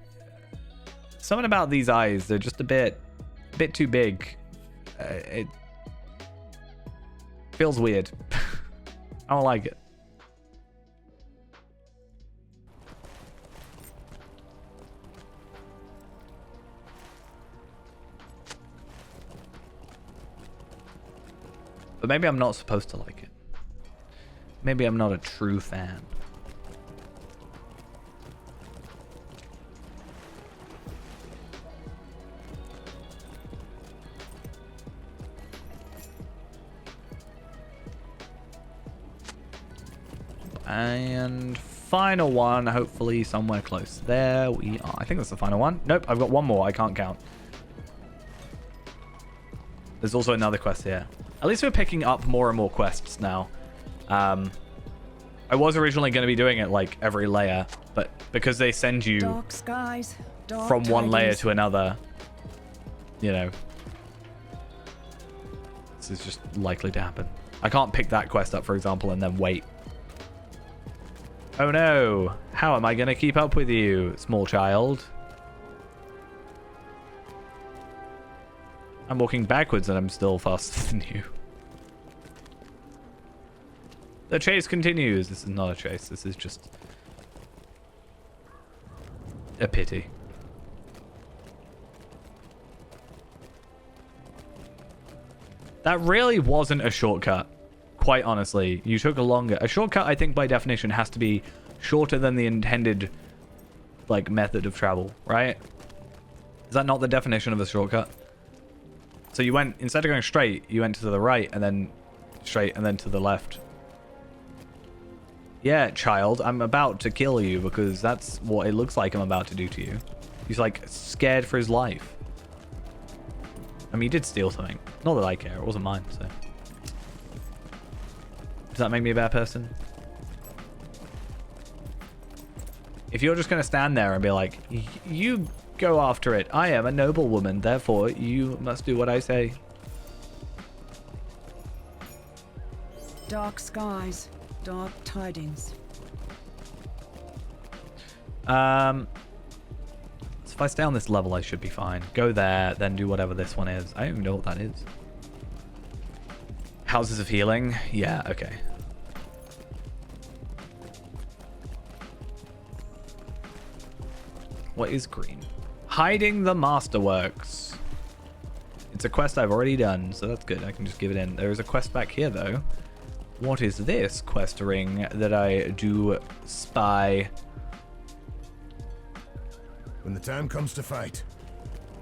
something about these eyes, they're just a bit too big. It feels weird. I don't like it. But maybe I'm not supposed to like it. Maybe I'm not a true fan. And final one, hopefully somewhere close. There we are. I think that's the final one. Nope, I've got one more. I can't count. There's also another quest here. At least we're picking up more and more quests now. I was originally going to be doing it like every layer, but because they send you Dark skies, dark from one layer tidings. to another, you know, this is just likely to happen. I can't pick that quest up, for example, and then wait. Oh no, how am I going to keep up with you, small child? I'm walking backwards and I'm still faster than you. The chase continues. This is not a chase. This is just a pity. That really wasn't a shortcut. Quite honestly, you took a longer. A shortcut, I think, by definition, has to be shorter than the intended, like, method of travel, right? Is that not the definition of a shortcut? So you went, instead of going straight, you went to the right and then straight and then to the left. Yeah, child, I'm about to kill you because that's what it looks like I'm about to do to you. He's like scared for his life. I mean, he did steal something. Not that I care, it wasn't mine, so. Does that make me a bad person? If you're just going to stand there and be like, you go after it. I am a noble woman, therefore you must do what I say. Dark skies, dark tidings. So if I stay on this level, I should be fine. Go there, then do whatever this one is. I don't even know what that is. Houses of healing? Yeah, okay. What is green? Hiding the Masterworks. It's a quest I've already done, so that's good. I can just give it in. There is a quest back here, though. What is this quest ring that I do spy? When the time comes to fight,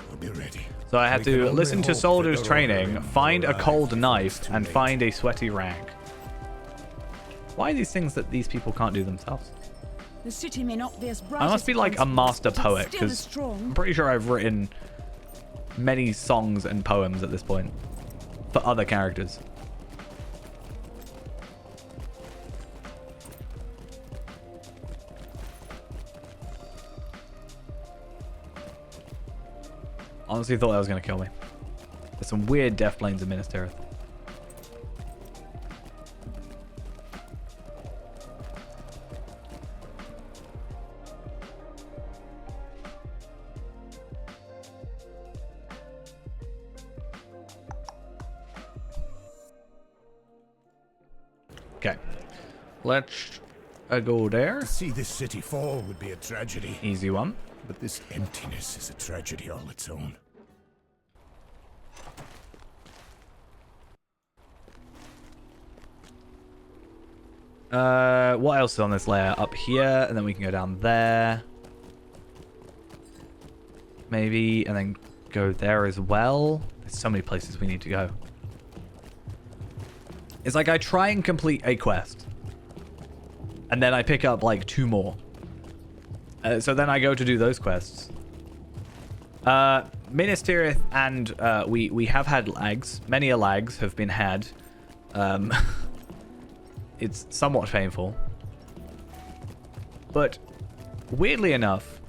we'll be ready. So I have We can to only listen to hope soldiers that the training, Warden find a will cold arrive knife, too and late. find a sweaty rag. Why are these things that these people can't do themselves? The city may not be as bright I must as be it like a once was, master but it's poet, still because as strong. I'm pretty sure I've written many songs and poems at this point for other characters. Honestly thought that was going to kill me. There's some weird death planes in Minas Tirith. Okay. Let's go there. To see this city fall would be a tragedy, Easy one. but this emptiness is a tragedy all its own. What else is on this layer? Up here, and then we can go down there. Maybe, and then go there as well. There's so many places we need to go. It's like I try and complete a quest. And then I pick up like 2 more. So then I go to do those quests. Minas Tirith, and we have had lags. Many a lags have been had. It's somewhat painful. But weirdly enough,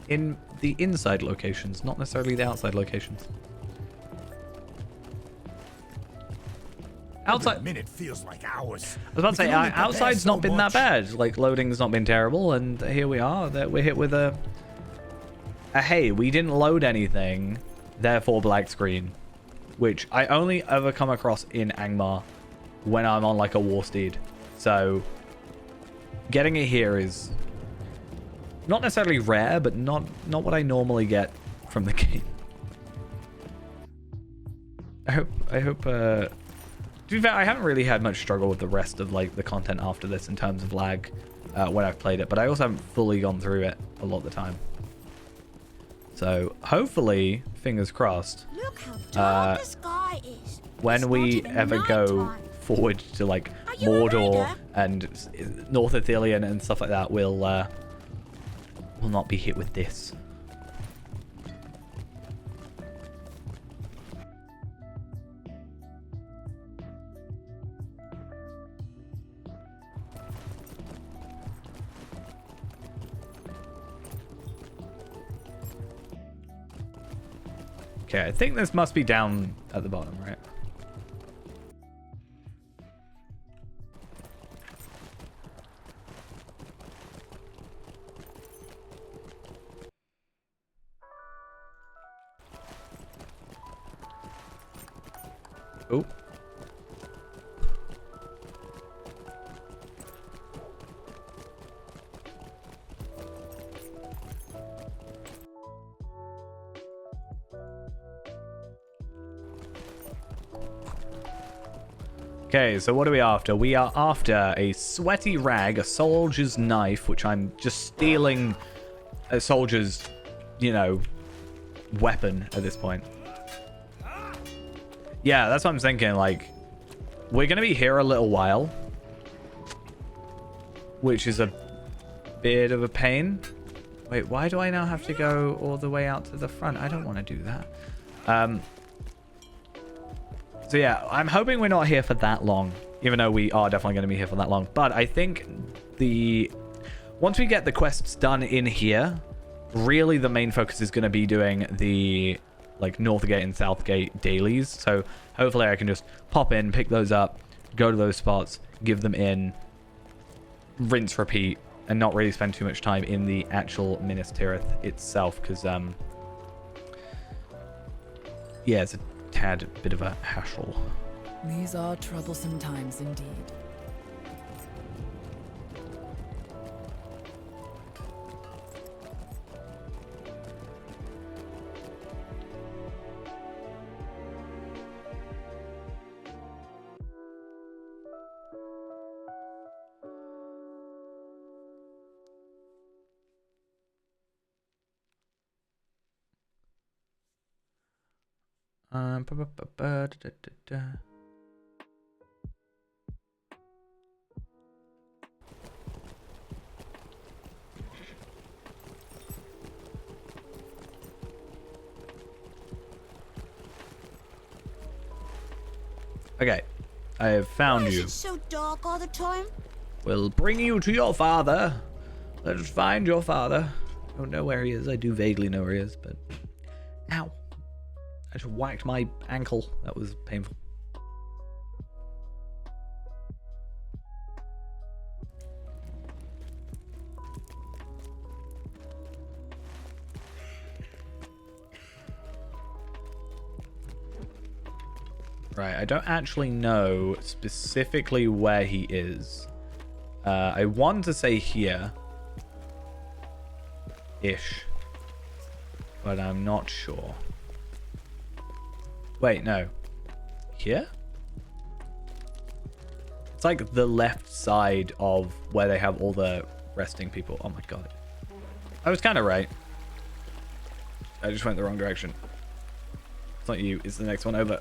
in the inside locations, not necessarily the outside locations, Outside. Every minute feels like hours. I was about to say, We can only prepare outside's so not been much. that bad. Like, loading's not been terrible, and here we are. That we're hit with a hey, we didn't load anything, therefore black screen, which I only ever come across in Angmar when I'm on like a war steed. So getting it here is not necessarily rare, but not what I normally get from the game. I hope to be fair, I haven't really had much struggle with the rest of like the content after this in terms of lag when I've played it, but I also haven't fully gone through it a lot of the time. So hopefully, fingers crossed, Look how dark the sky is. when It's we not even ever go nighttime. forward to like Are you a Mordor raider? and North Ithilien and stuff like that, we'll not be hit with this. Okay, I think this must be down at the bottom, right? Oh. Okay, so what are we after? We are after a sweaty rag, a soldier's knife, which I'm just stealing a soldier's, you know, weapon at this point. Yeah, that's what I'm thinking. Like, we're going to be here a little while, which is a bit of a pain. Wait, why do I now have to go all the way out to the front? I don't want to do that. So yeah, I'm hoping we're not here for that long, even though we are definitely going to be here for that long. But I think once we get the quests done in here, really the main focus is going to be doing the like Northgate and Southgate dailies. So hopefully I can just pop in, pick those up, go to those spots, give them in, rinse, repeat, and not really spend too much time in the actual Minas Tirith itself, because yeah, it's a tad bit of a hassle. These are troublesome times indeed. Okay, I have found Why is you. it so dark all the time? We'll bring you to your father. Let's find your father. I don't know where he is. I do vaguely know where he is, but... Ow. I just whacked my ankle. That was painful. Right, I don't actually know specifically where he is. I want to say here. Ish. But I'm not sure. Wait, no. Here? It's like the left side of where they have all the resting people. Oh my god. I was kind of right. I just went the wrong direction. It's not you, it's the next one over.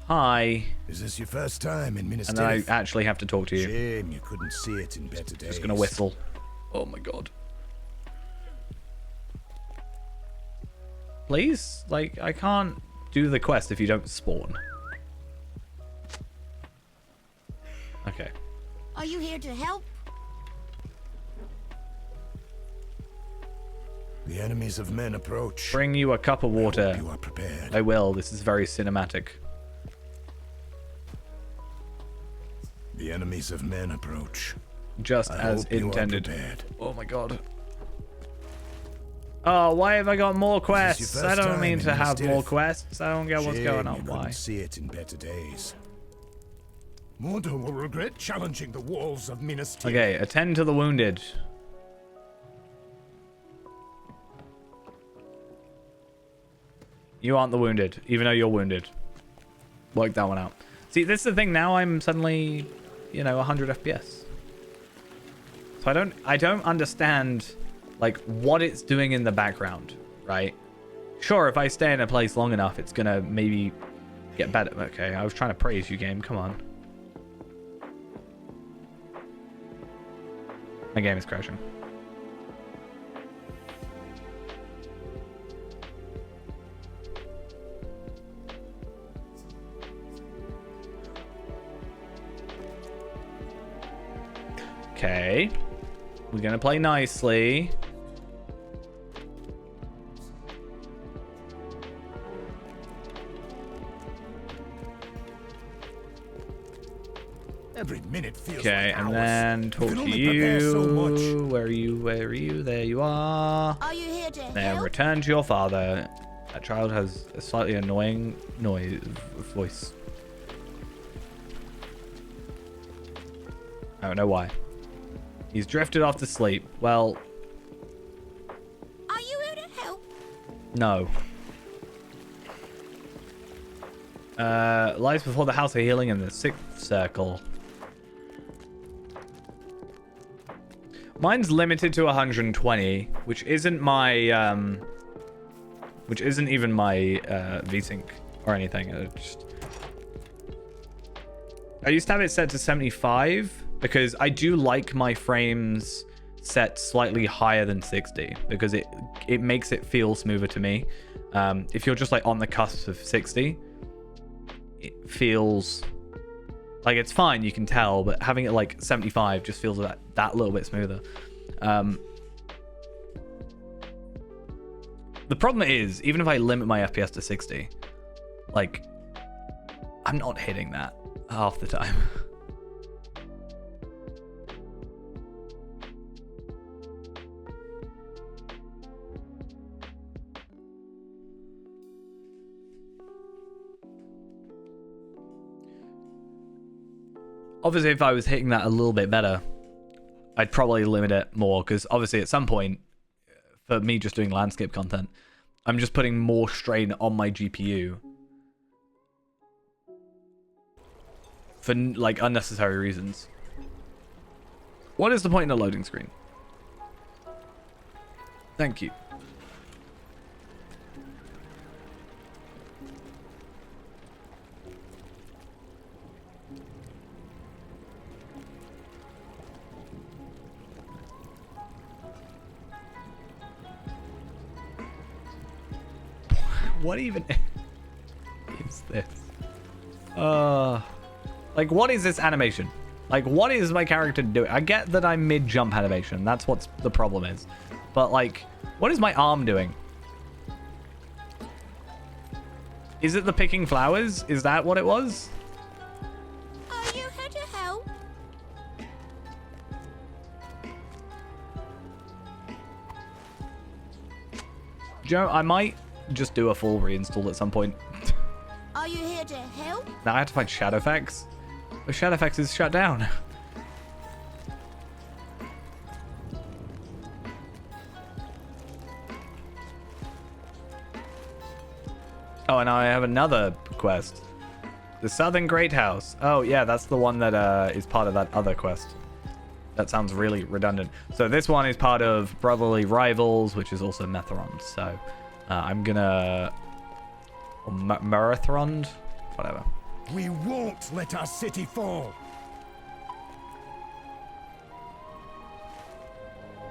Hi. Is this your first time in Minas And then I Tirith? actually have to talk to you. Shame you couldn't see it in better days. Just gonna whistle. Oh my god. Please? Like, I can't do the quest if you don't spawn. Okay. Are you here to help? The enemies of men approach. Bring you a cup of water. You are prepared. I will. This is very cinematic. The enemies of men approach. Just I as hope you are intended. prepared. Oh my god. Oh, why have I got more This is your quests? I first don't time mean in to have Minas more Tirith. quests. I don't get what's Shame going you on. couldn't Why? see it in better days. Mordor will regret challenging the walls of Minas Tirith. Okay, attend to the wounded. You aren't the wounded, even though you're wounded. Work that one out. See, this is the thing. Now I'm suddenly, 100 FPS. So I don't understand, like, what it's doing in the background, right? Sure, if I stay in a place long enough, it's gonna maybe get better. Okay, I was trying to praise you, game. Come on. My game is crashing. Okay. We're gonna play nicely. Every minute feels Okay, like and hours. then talk can to only prepare so much. you. Where are you? Where are you? There you are. Are you here to There, help? return to your father. That child has a slightly annoying voice. I don't know why. He's drifted off to sleep. Well, Are you here to help? no. Lies before the house of healing in the 6th circle. Mine's limited to 120, which isn't my which isn't even my VSync or anything. I used to have it set to 75 because I do like my frames set slightly higher than 60 because it makes it feel smoother to me. If you're just like on the cusp of 60, it feels like it's fine, you can tell, but having it like 75 just feels that little bit smoother. The problem is, even if I limit my FPS to 60, like, I'm not hitting that half the time. Obviously, if I was hitting that a little bit better, I'd probably limit it more, because obviously at some point, for me just doing landscape content, I'm just putting more strain on my GPU for like unnecessary reasons. What is the point in a loading screen? Thank you. What even is this? Like, what is this animation? Like, what is my character doing? I get that I'm mid-jump animation. That's what the problem is. But, like, what is my arm doing? Is it the picking flowers? Is that what it was? Are you here to help? Joe, I might just do a full reinstall at some point. Are you here to help? Now I have to find Shadowfax. The Shadowfax is shut down. Oh, and I have another quest. The Southern Great House. Oh, yeah, that's the one that is part of that other quest. That sounds really redundant. So this one is part of Brotherly Rivals, which is also Methron. So I'm gonna... Marathon? Whatever. We won't let our city fall.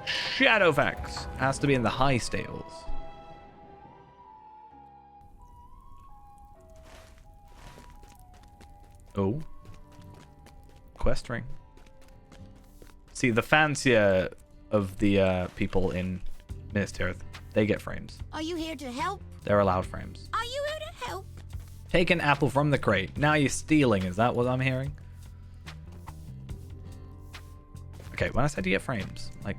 Shadowfax has to be in the High Stables. Oh. Quest ring. See, the fancier of the people in Minas Tirith They get frames. Are you here to help? They're allowed frames. Are you here to help? Take an apple from the crate. Now you're stealing. Is that what I'm hearing? Okay, when I said you get frames, like...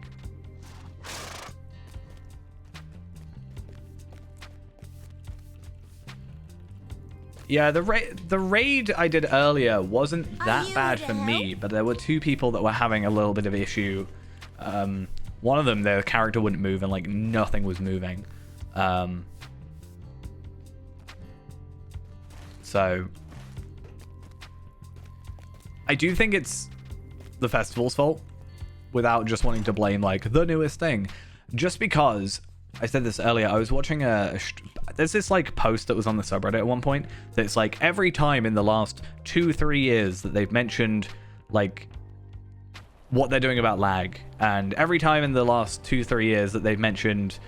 Yeah, the raid I did earlier wasn't that bad for me, but there were two people that were having a little bit of issue. One of them, their character wouldn't move and like nothing was moving. So I do think it's the festival's fault without just wanting to blame like the newest thing. Just because I said this earlier, I was watching there's this like post that was on the subreddit at one point that's like every time in the last 2-3 years that they've mentioned like what they're doing about lag, and every time in the last 2-3 years that they've mentioned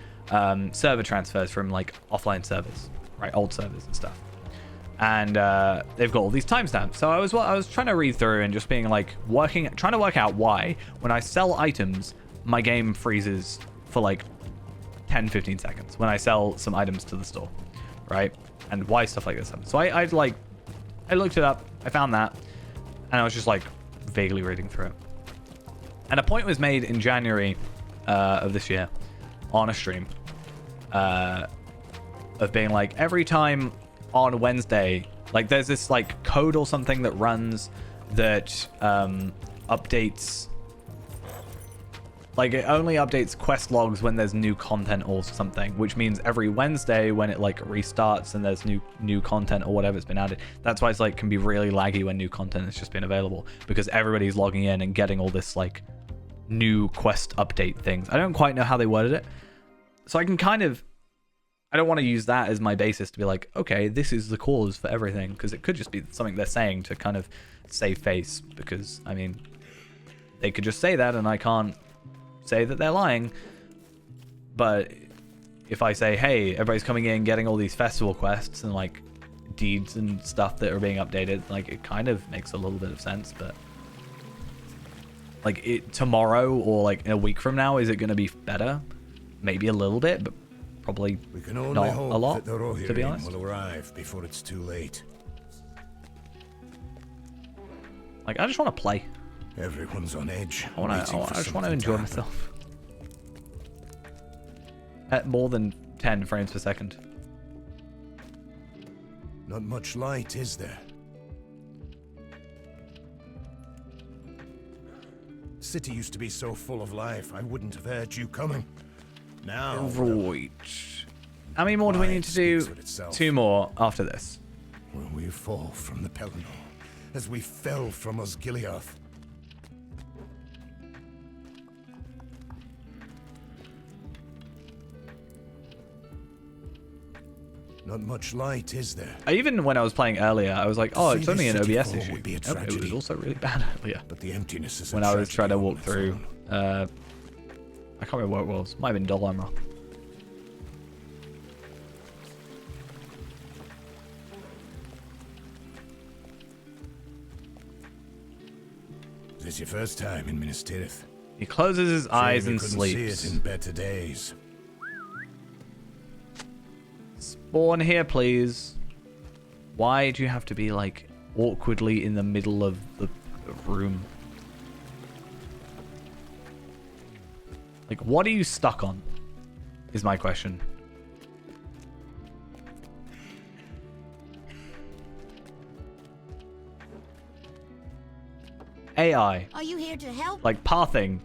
server transfers from like offline servers, right, old servers and stuff, and they've got all these timestamps. So I was trying to read through and just being like trying to work out why when I sell items my game freezes for like 10-15 seconds when I sell some items to the store, right? And why stuff like this happens. So I looked it up, I found that, and I was just like vaguely reading through it. And a point was made in January of this year on a stream of being like every time on Wednesday, like there's this like code or something that runs that updates, like it only updates quest logs when there's new content or something, which means every Wednesday when it like restarts and there's new content or whatever's been added, that's why it's like can be really laggy when new content has just been available, because everybody's logging in and getting all this like new quest update things. I don't quite know how they worded it, so I can kind of, I don't want to use that as my basis to be like, okay, this is the cause for everything, because it could just be something they're saying to kind of save face, because I mean they could just say that and I can't say that they're lying. But if I say, hey, everybody's coming in getting all these festival quests and like deeds and stuff that are being updated, like it kind of makes a little bit of sense. But like it tomorrow or like in a week from now, is it going to be better? Maybe a little bit, but probably We can only not hope a lot, that the Rohirrim to be honest. will arrive before it's too late. Like I just want to play. Everyone's on edge. I just want to enjoy myself at more than 10 frames per second. Not much light, is there? City used to be so full of life, I wouldn't have heard you coming. Now, Right. How many more do we need to do? Speaks for itself. 2 more after this. will we fall from the Pelennor, as we fell from Osgiliath? Not much light, is there? Even when I was playing earlier, I was like, oh, it's See only an this city OBS fall issue. would be a Nope, it was tragedy. also really bad earlier. But the emptiness is a When I was trying to tragedy walk on its through, own. I can't remember what it was. Might have been Dolomra. Is this your first time in Minas Tirith? He closes his eyes Shame you and couldn't sleeps. see it in better days. Spawn here, please. Why do you have to be like awkwardly in the middle of the room? Like, what are you stuck on? Is my question. AI. Are you here to help? Like pathing.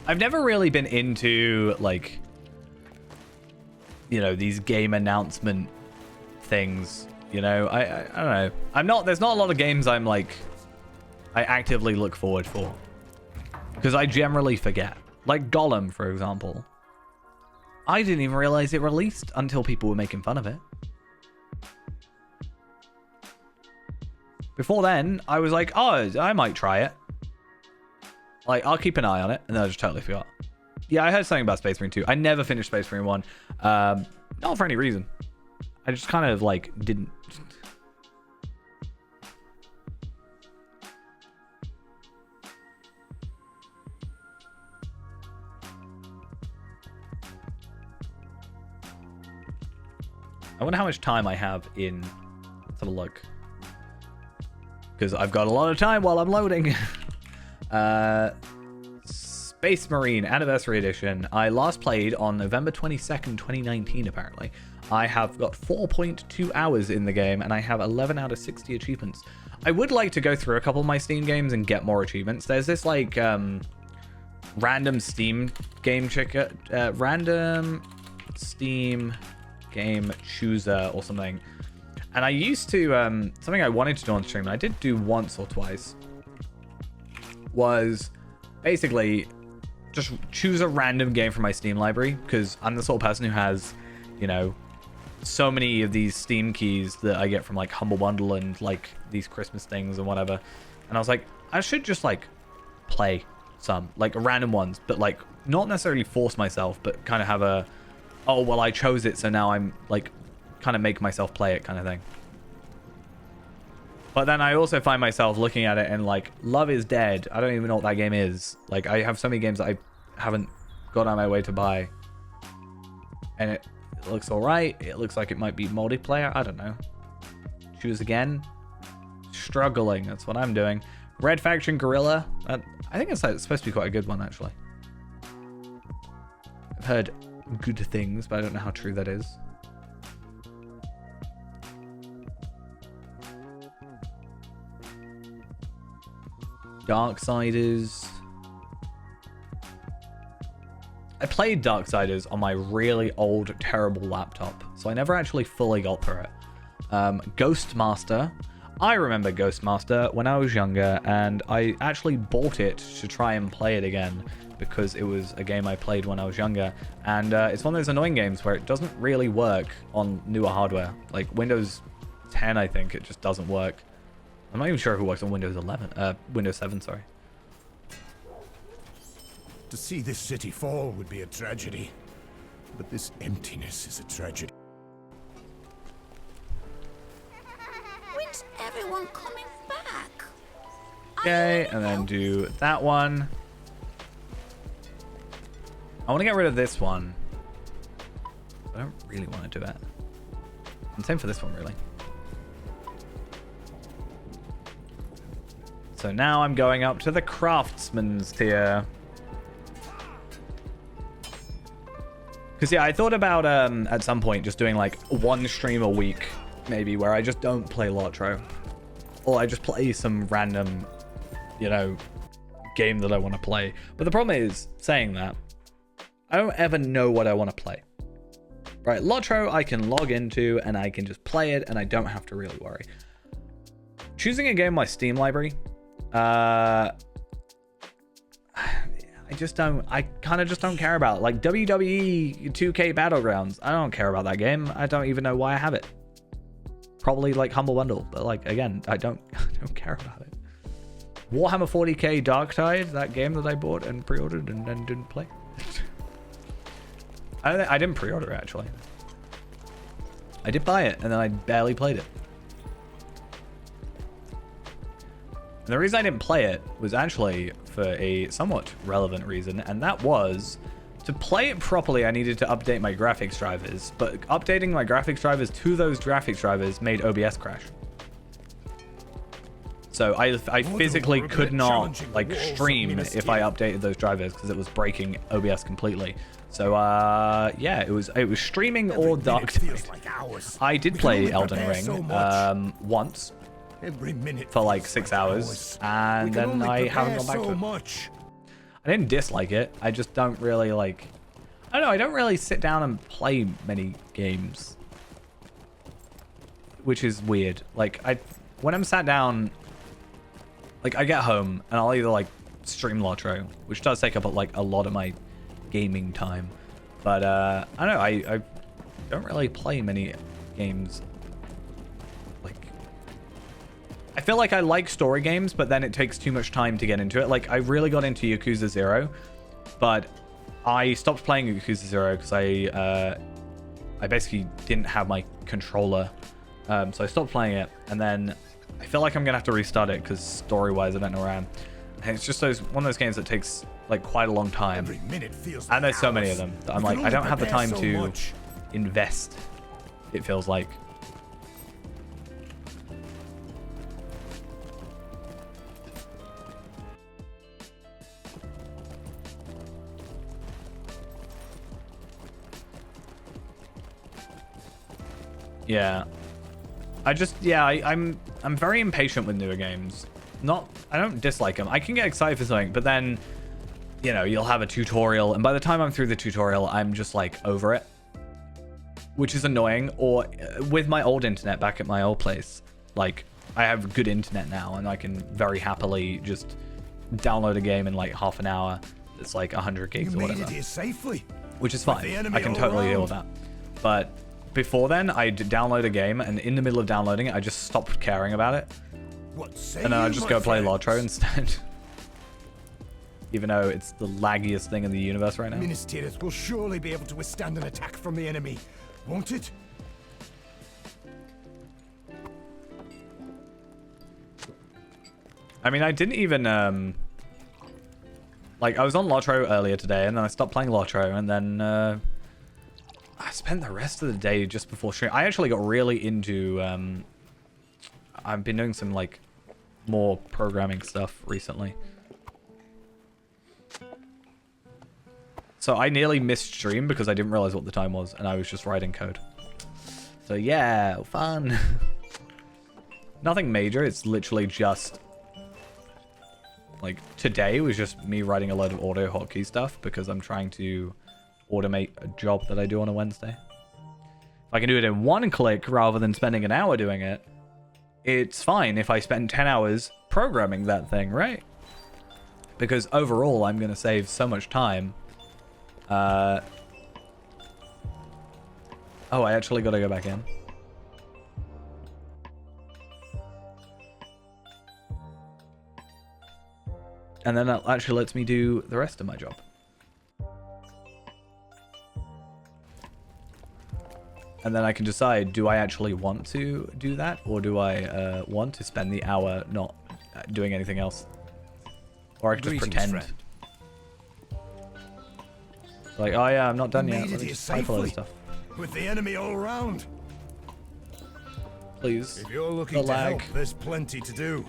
I've never really been into like, you know, these game announcement things, you know. I don't know. I'm not, there's not a lot of games I'm like I actively look forward for, because I generally forget. Like Gollum, for example. I didn't even realize it released until people were making fun of it. Before then, I was like, oh, I might try it. Like, I'll keep an eye on it. And then I just totally forgot. Yeah, I heard something about Space Marine 2. I never finished Space Marine 1. Not for any reason. I just kind of, like, didn't. I wonder how much time I have in. Let's have a look. Because I've got a lot of time while I'm loading. Space Marine Anniversary Edition. I last played on November 22nd, 2019, apparently. I have got 4.2 hours in the game, and I have 11 out of 60 achievements. I would like to go through a couple of my Steam games and get more achievements. There's this, like, random Steam game random Steam game chooser or something. And I used to, something I wanted to do on stream, and I did do once or twice, was basically just choose a random game from my Steam library, because I'm the sort of person who has, you know, so many of these Steam keys that I get from like Humble Bundle and like these Christmas things and whatever. And I was like, I should just like play some like random ones, but like not necessarily force myself, but kind of have a, oh, well, I chose it, so now I'm like kind of make myself play it kind of thing. But then I also find myself looking at it and like, Love is Dead. I don't even know what that game is. Like, I have so many games that I haven't got on my way to buy. And it looks alright. It looks like it might be multiplayer. I don't know. Choose again. Struggling. That's what I'm doing. Red Faction Guerrilla. I think it's supposed to be quite a good one, actually. I've heard good things, but I don't know how true that is. Darksiders. I played Darksiders on my really old, terrible laptop, so I never actually fully got through it. Ghostmaster. I remember Ghostmaster when I was younger, and I actually bought it to try and play it again because it was a game I played when I was younger, and it's one of those annoying games where it doesn't really work on newer hardware. Like Windows 10, I think, it just doesn't work. I'm not even sure if it works on Windows 7, sorry. To see this city fall would be a tragedy, but this emptiness is a tragedy. When's everyone coming back? Okay, and then do that one. I want to get rid of this one. I don't really want to do it. And same for this one, really. So now I'm going up to the craftsman's tier. Because yeah, I thought about at some point just doing like one stream a week, maybe, where I just don't play Lotro. Or I just play some random, you know, game that I want to play. But the problem is, saying that, I don't ever know what I want to play. Right, Lotro I can log into and I can just play it and I don't have to really worry. Choosing a game in my Steam library, I kind of just don't care about it. Like WWE 2K Battlegrounds, I don't care about that game. I don't even know why I have it. Probably like Humble Bundle, but like again, I don't care about it. Warhammer 40k Darktide, that game that I bought and pre-ordered and then didn't play. I didn't pre-order it, actually. I did buy it and then I barely played it. And the reason I didn't play it was actually for a somewhat relevant reason, and that was to play it properly, I needed to update my graphics drivers, but updating my graphics drivers to those graphics drivers made OBS crash. So I physically could not like stream if I updated those drivers because it was breaking OBS completely. So yeah, it was streaming or Darktide. I did play Elden Ring once. For like 6 hours, and then I haven't gone back to it. I didn't dislike it. I just don't really like. I don't know. I don't really sit down and play many games, which is weird. Like when I'm sat down, like I get home and I'll either like stream Lotro, which does take up like a lot of my gaming time, but I don't know. I don't really play many games. I feel like I like story games, but then it takes too much time to get into it. Like, I really got into Yakuza 0, but I stopped playing Yakuza 0 because I basically didn't have my controller. So I stopped playing it, and then I feel like I'm going to have to restart it because story-wise I don't know where I am. And it's just one of those games that takes, like, quite a long time. And there's so many of them that I'm like, I don't have the time to invest it feels like. Yeah. I'm very impatient with newer games. I don't dislike them. I can get excited for something, but then, you know, you'll have a tutorial, and by the time I'm through the tutorial, I'm just like over it, which is annoying. Or with my old internet back at my old place, like I have good internet now, and I can very happily just download a game in like half an hour. It's like 100 gigs or whatever, You made it here safely. which is fine. I can totally deal with that. But before then, I'd download a game, and in the middle of downloading it, I just stopped caring about it. What say And then I you, just my go play friends? Lotro instead. Even though it's the laggiest thing in the universe right now. Minas Tirith will surely be able to withstand an attack from the enemy, won't it? I mean, I didn't even, like, I was on Lotro earlier today, and then I stopped playing Lotro, and then, I spent the rest of the day just before stream. I actually got really into, I've been doing some, like, more programming stuff recently. So I nearly missed stream because I didn't realize what the time was, and I was just writing code. So yeah, fun. Nothing major, it's literally just, like, today was just me writing a load of auto hotkey stuff because I'm trying to automate a job that I do on a Wednesday. If I can do it in one click rather than spending an hour doing it, it's fine if I spend 10 hours programming that thing, right? Because overall, I'm going to save so much time. Oh, I actually got to go back in. And then that actually lets me do the rest of my job. And then I can decide, do I actually want to do that? Or do I want to spend the hour not doing anything else? Or I can just Greetings, pretend. friend. Like, oh yeah, I'm not done You yet. made Let it me here just type all this safely, stuff. with the enemy all around. Please. If you're The looking to lag. help, there's plenty to do.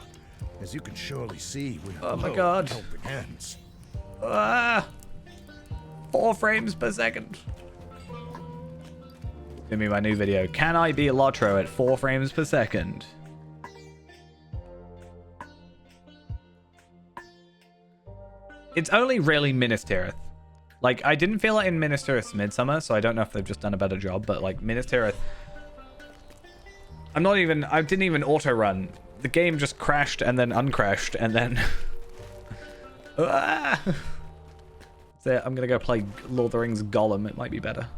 As you can surely see, we have Oh my loads God. of helping hands. Ah! 4 frames per second. Give me my new video. Can I be a Lotro at 4 frames per second? It's only really Minas Tirith. Like, I didn't feel it in Minas Tirith's Midsummer, so I don't know if they've just done a better job, but like Minas Tirith, I didn't even auto run. The game just crashed and then uncrashed and then ah! So I'm gonna go play Lord of the Rings Gollum. It might be better.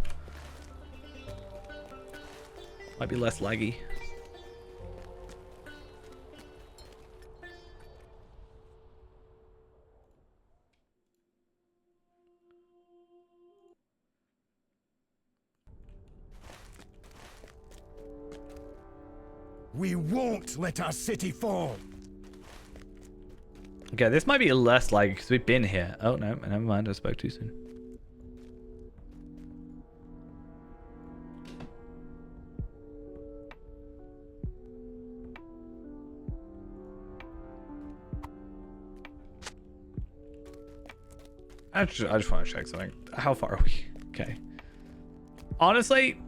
Might be less laggy. We won't let our city fall. Okay, this might be less laggy because we've been here. Oh no, never mind. I spoke too soon. I just want to check something. How far are we? Okay. Honestly,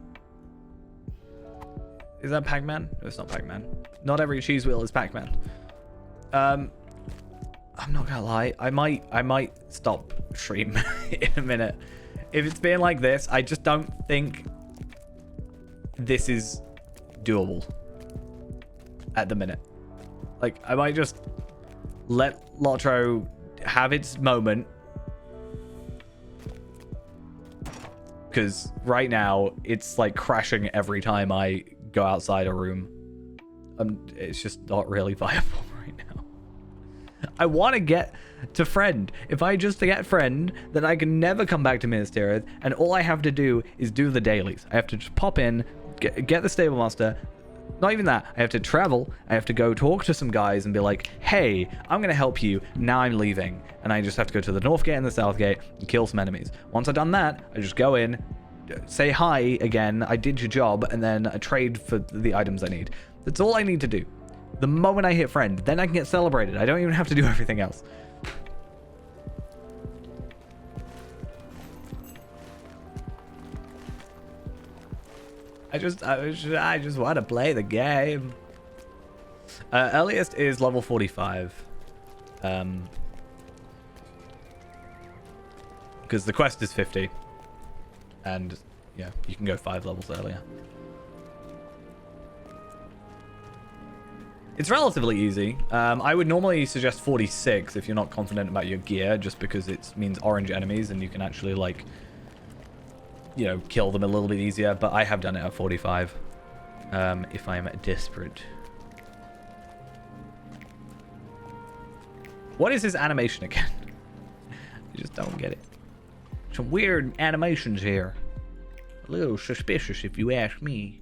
is that Pac-Man? No, it's not Pac-Man. Not every cheese wheel is Pac-Man. I'm not gonna lie. I might stop stream in a minute. If it's been like this, I just don't think this is doable at the minute. Like, I might just let Lotro have its moment. Because right now, it's like crashing every time I go outside a room. It's just not really viable right now. I want to get to friend. If I just get friend, then I can never come back to Minas Tirith, and all I have to do is do the dailies. I have to just pop in, get the stable master. Not even that. I have to travel. I have to go talk to some guys and be like, hey, I'm going to help you. Now I'm leaving. And I just have to go to the north gate and the south gate and kill some enemies. Once I've done that, I just go in, say hi again, I did your job, and then I trade for the items I need. That's all I need to do. The moment I hit friend, then I can get celebrated. I don't even have to do everything else. I just want to play the game. Earliest is level 45. Because the quest is 50. And yeah, you can go 5 levels earlier. It's relatively easy. I would normally suggest 46 if you're not confident about your gear, just because it means orange enemies and you can actually, like, you know, kill them a little bit easier. But I have done it at 45 if I'm desperate. What is his animation again? I just don't get it. Some weird animations here. A little suspicious if you ask me.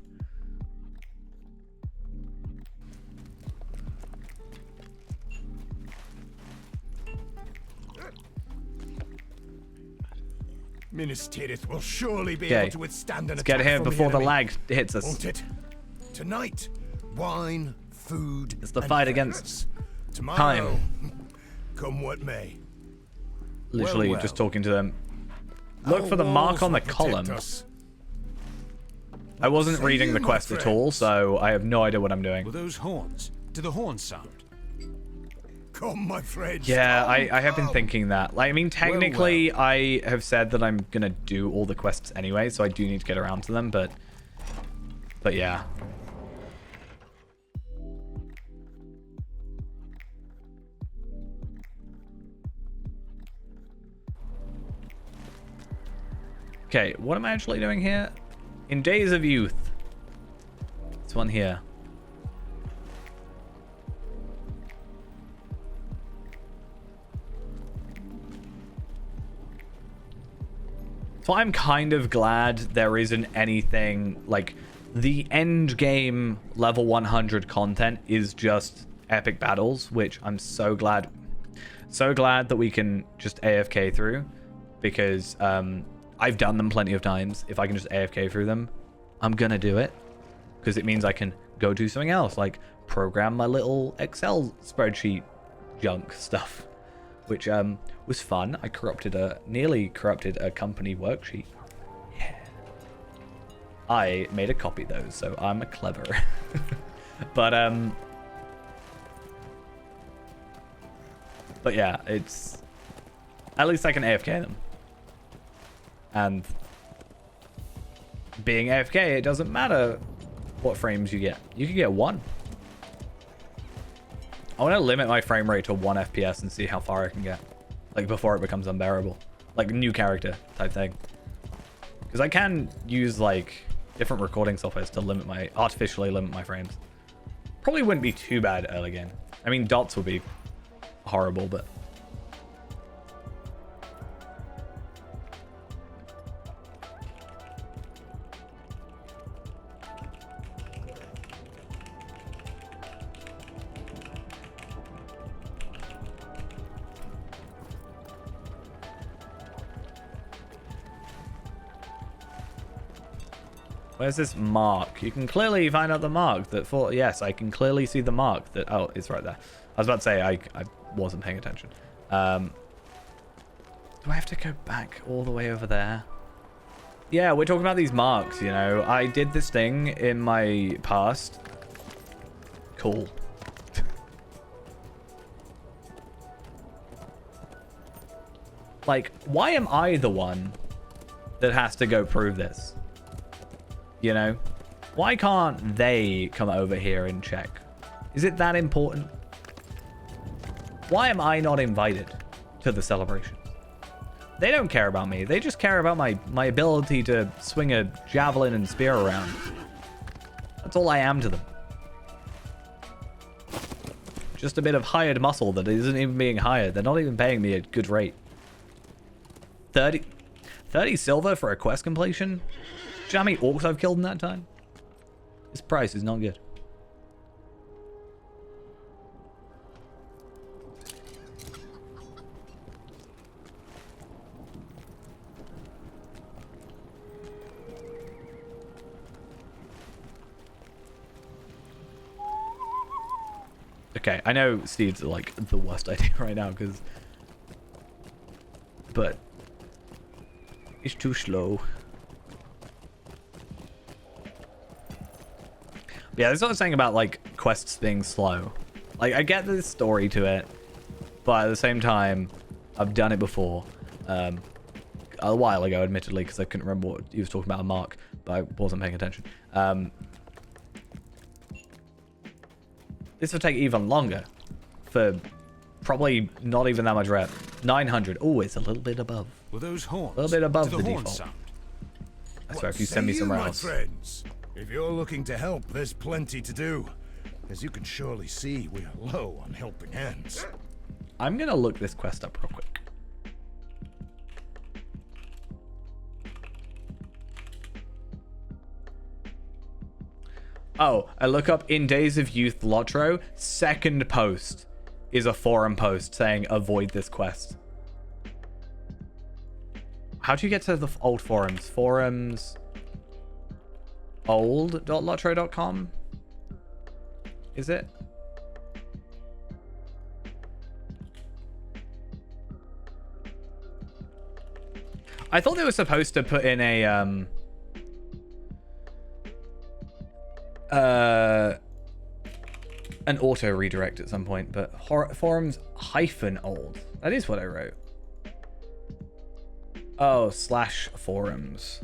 Minas Tirith will surely be able to withstand an Let's attack get here from before the enemy, lag hits us. won't it? Tonight, wine, food, It's the and fight friends. against Tomorrow, time. come what may. Literally Well. just talking to them. Look Our for the mark walls on the will protect column. us. I wasn't Say reading you, the my quest at all, friends. so I have no idea what I'm doing. Were those horns? Do the horns sound? Come, my friends. Yeah, come, I have been come. thinking that. Like, I mean, technically, I have said that I'm gonna do all the quests anyway, so I do need to get around to them, but yeah. Okay, what am I actually doing here? In Days of Youth. This one here. So I'm kind of glad there isn't anything like the end game level 100 content is just epic battles, which I'm so glad that we can just AFK through, because I've done them plenty of times. If I can just AFK through them, I'm gonna do it, because it means I can go do something else, like program my little Excel spreadsheet junk stuff, which was fun. I nearly corrupted a company worksheet. Yeah. I made a copy though, so I'm clever. But yeah, it's at least I can AFK them. And being AFK, it doesn't matter what frames you get. You can get 1. I want to limit my frame rate to 1 FPS and see how far I can get. Like, before it becomes unbearable. Like, new character type thing. Because I can use, like, different recording softwares to artificially limit my frames. Probably wouldn't be too bad early game. I mean, dots would be horrible, but... Where's this mark? You can clearly find out the mark that for... Yes, I can clearly see the mark that... Oh, it's right there. I was about to say I wasn't paying attention. Do I have to go back all the way over there? Yeah, we're talking about these marks, you know. I did this thing in my past. Cool. Like, why am I the one that has to go prove this? You know? Why can't they come over here and check? Is it that important? Why am I not invited to the celebration? They don't care about me. They just care about my ability to swing a javelin and spear around. That's all I am to them. Just a bit of hired muscle that isn't even being hired. They're not even paying me a good rate. 30 silver for a quest completion? Do you know how many orcs I've killed in that time? This price is not good. Okay, I know steeds are like the worst idea right now but it's too slow. Yeah, that's what I was saying about like quests being slow. Like I get the story to it, but at the same time, I've done it before. A while ago, admittedly, because I couldn't remember what he was talking about on Mark, but I wasn't paying attention. This will take even longer for probably not even that much rep. 900. Oh, it's a little bit above. Were those horns? A little bit above do the horns default. sound? I swear, if you What send me say somewhere my else. friends? If you're looking to help, there's plenty to do. As you can surely see, we are low on helping hands. I'm going to look this quest up real quick. Oh, I look up in Days of Youth Lotro. Second post is a forum post saying avoid this quest. How do you get to the old forums? Forums old.lotro.com? Is it? I thought they were supposed to put in a an auto redirect at some point, but forums -old. That is what I wrote. Oh, /forums.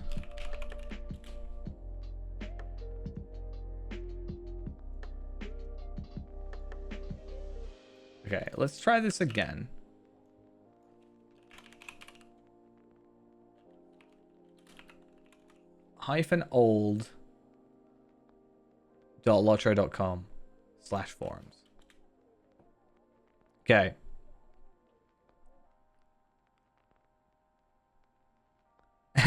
Okay, let's try this again. -old.lotro.com/forums. Okay.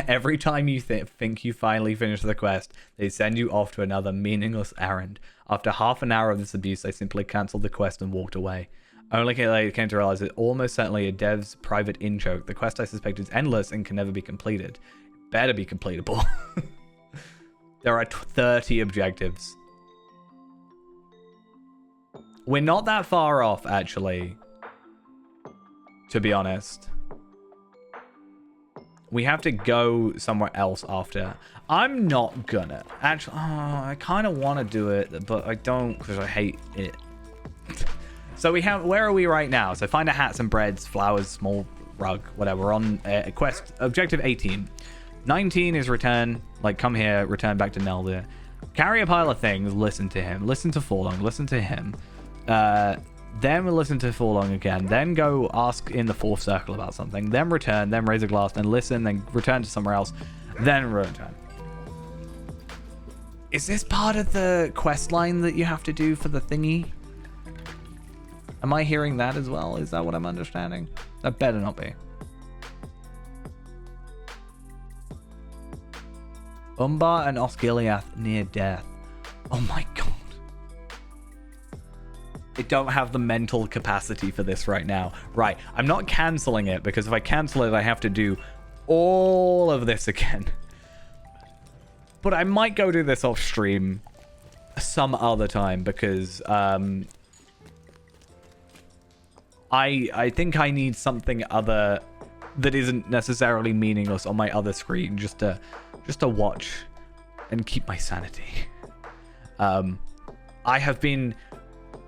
Every time you think you finally finish the quest, they send you off to another meaningless errand. After half an hour of this abuse, I simply cancelled the quest and walked away. Only later came to realize it almost certainly a dev's private in-joke. The quest I suspect is endless and can never be completed. It better be completable. There are 30 objectives. We're not that far off, actually. To be honest. We have to go somewhere else after. I'm not gonna. Actually, I kind of want to do it, but I don't because I hate it. So we have, where are we right now? So find a hats and breads, flowers, small rug, whatever. We're on quest, objective 18. 19 is return, like come here, return back to Neldir. Carry a pile of things, listen to him. Listen to Forlong, listen to him. Then we'll listen to Forlong again. Then go ask in the fourth circle about something. Then return, then raise a glass, then listen, then return to somewhere else. Then return. Is this part of the quest line that you have to do for the thingy? Am I hearing that as well? Is that what I'm understanding? That better not be. Umbar and Osgiliath near death. Oh my god. I don't have the mental capacity for this right now. Right, I'm not cancelling it because if I cancel it, I have to do all of this again. But I might go do this off stream some other time because I think I need something other that isn't necessarily meaningless on my other screen just to watch and keep my sanity.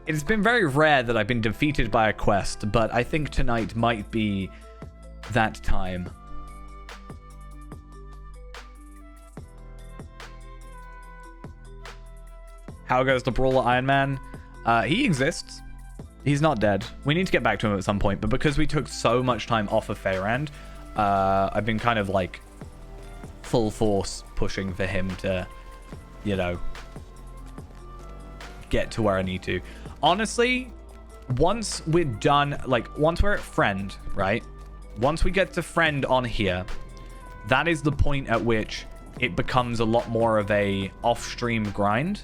It's been very rare that I've been defeated by a quest, but I think tonight might be that time. How goes the brawler Iron Man? He exists. He's not dead. We need to get back to him at some point, but because we took so much time off of Faerand, I've been kind of like full force pushing for him to, you know, get to where I need to. Honestly, once we're done, like once we're at friend, right? Once we get to friend on here, that is the point at which it becomes a lot more of a off-stream grind.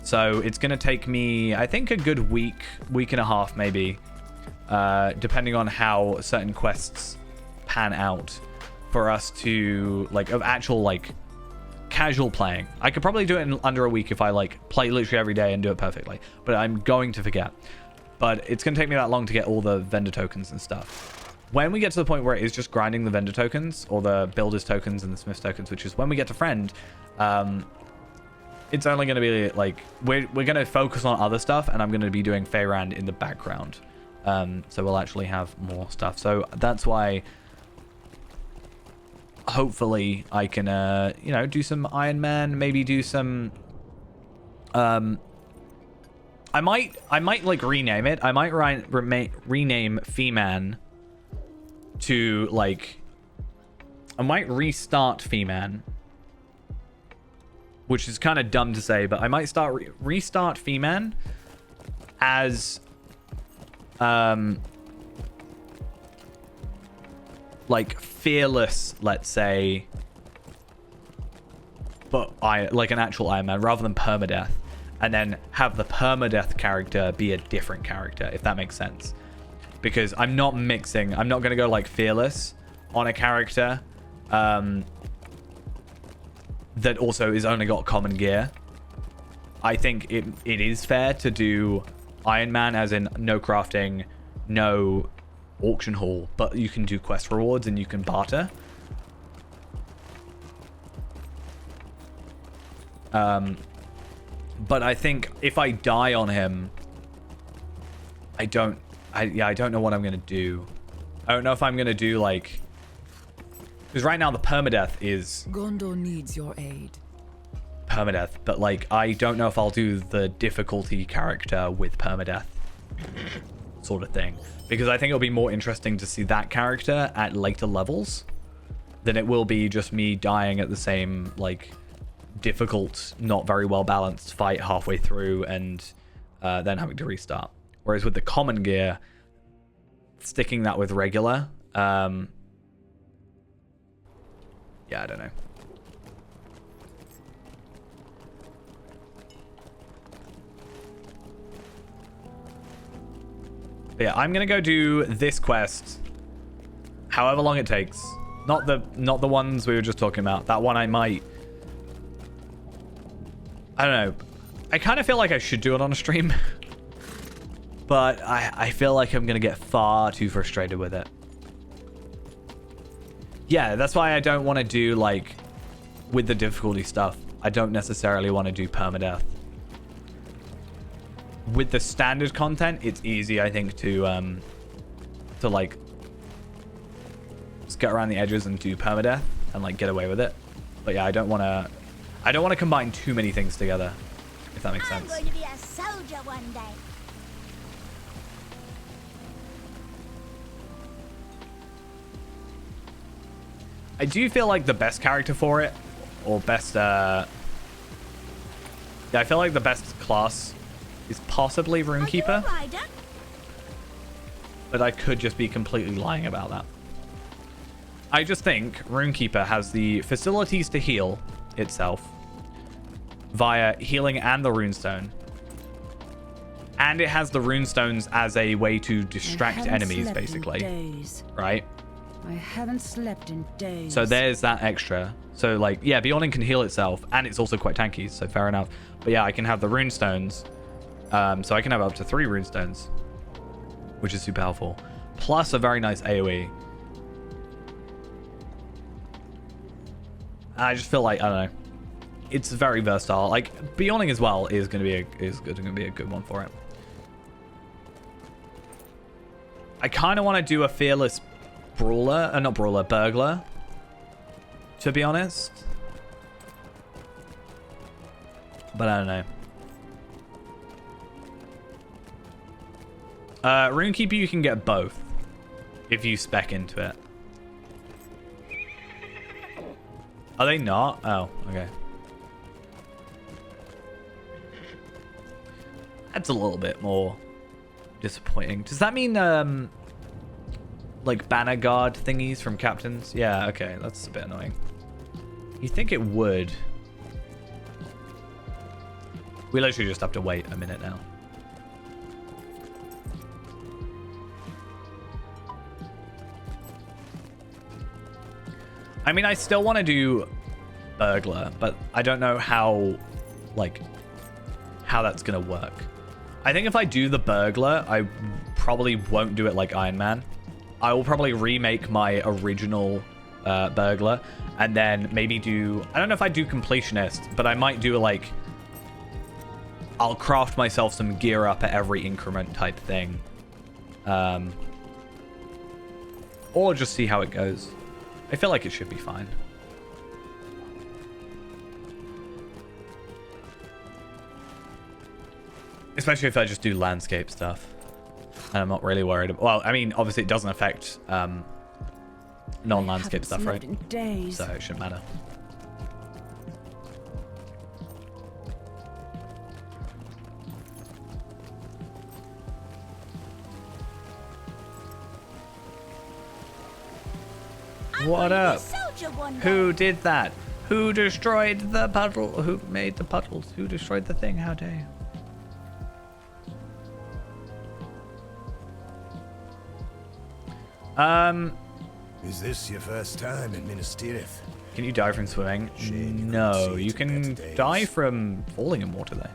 So it's going to take me, I think, a good week and a half maybe, depending on how certain quests pan out, for us to, like, of actual, like, casual playing. I could probably do it in under a week if I like play literally every day and do it perfectly, but I'm going to forget. But it's going to take me that long to get all the vendor tokens and stuff. When we get to the point where it is just grinding the vendor tokens or the builder's tokens and the smith's tokens, which is when we get to friend, it's only going to be like we're going to focus on other stuff, and I'm going to be doing Feyrand in the background. So we'll actually have more stuff. So that's why hopefully I can you know, do some Iron Man, maybe do some I might like rename it. I might rename Feeman to like, I might restart Feeman, which is kind of dumb to say, but I might restart Feeman as like fearless, let's say, but like an actual Iron Man rather than permadeath, and then have the permadeath character be a different character, if that makes sense. Because I'm not going to go like fearless on a character that also is only got common gear. I think it is fair to do Iron Man as in no crafting, no auction hall, but you can do quest rewards and you can barter. But I think if I die on him, I don't know what I'm gonna do. I don't know if I'm gonna do like, because right now the permadeath is Gondor needs your aid. permadeath, but like I don't know if I'll do the difficulty character with permadeath sort of thing, because I think it'll be more interesting to see that character at later levels than it will be just me dying at the same like difficult, not very well balanced fight halfway through and then having to restart. Whereas with the common gear, sticking that with regular, yeah, I don't know. But yeah, I'm gonna go do this quest, however long it takes. Not the ones we were just talking about. That one I might. I don't know. I kind of feel like I should do it on a stream, but I feel like I'm gonna get far too frustrated with it. Yeah, that's why I don't want to do like with the difficulty stuff. I don't necessarily want to do permadeath. With the standard content, it's easy, I think, to like just get around the edges and do permadeath and like get away with it. But yeah, I don't want to combine too many things together, if that makes sense. I'm going to be a soldier one day. I do feel like the best character for it, or best, yeah, I feel like the best class is possibly Runekeeper, but I could just be completely lying about that. I just think Runekeeper has the facilities to heal itself via healing and the runestone, and it has the runestones as a way to distract enemies, basically, right? I haven't slept in days. So there's that extra. So like, yeah, Beyonding can heal itself, and it's also quite tanky, so fair enough. But yeah, I can have the runestones, so I can have up to 3 runestones, which is super helpful, plus a very nice AoE. I just feel like, I don't know, it's very versatile. Like Beyonding as well is going to be a good one for it. I kind of want to do a fearless brawler, not brawler, burglar, to be honest, but I don't know. Runekeeper, you can get both if you spec into it. Are they not? Oh, okay. That's a little bit more disappointing. Does that mean like banner guard thingies from captains? Yeah, okay, that's a bit annoying. You think it would? We literally just have to wait a minute now. I mean, I still want to do burglar, but I don't know how, like, how that's gonna work. I think if I do the burglar, I probably won't do it like Iron Man. I will probably remake my original burglar, and then maybe do, I don't know if I do completionist, but I might do like, I'll craft myself some gear up at every increment type thing. Or just see how it goes. I feel like it should be fine. Especially if I just do landscape stuff. And I'm not really worried about... Well, I mean, obviously it doesn't affect non-landscape stuff, right? So it shouldn't matter. What up? Who did that? Who destroyed the puddle? Who made the puddles? Who destroyed the thing? How dare you? Is this your first time in Minas Tirith? Can you die from swimming? No, you can die from falling in water though.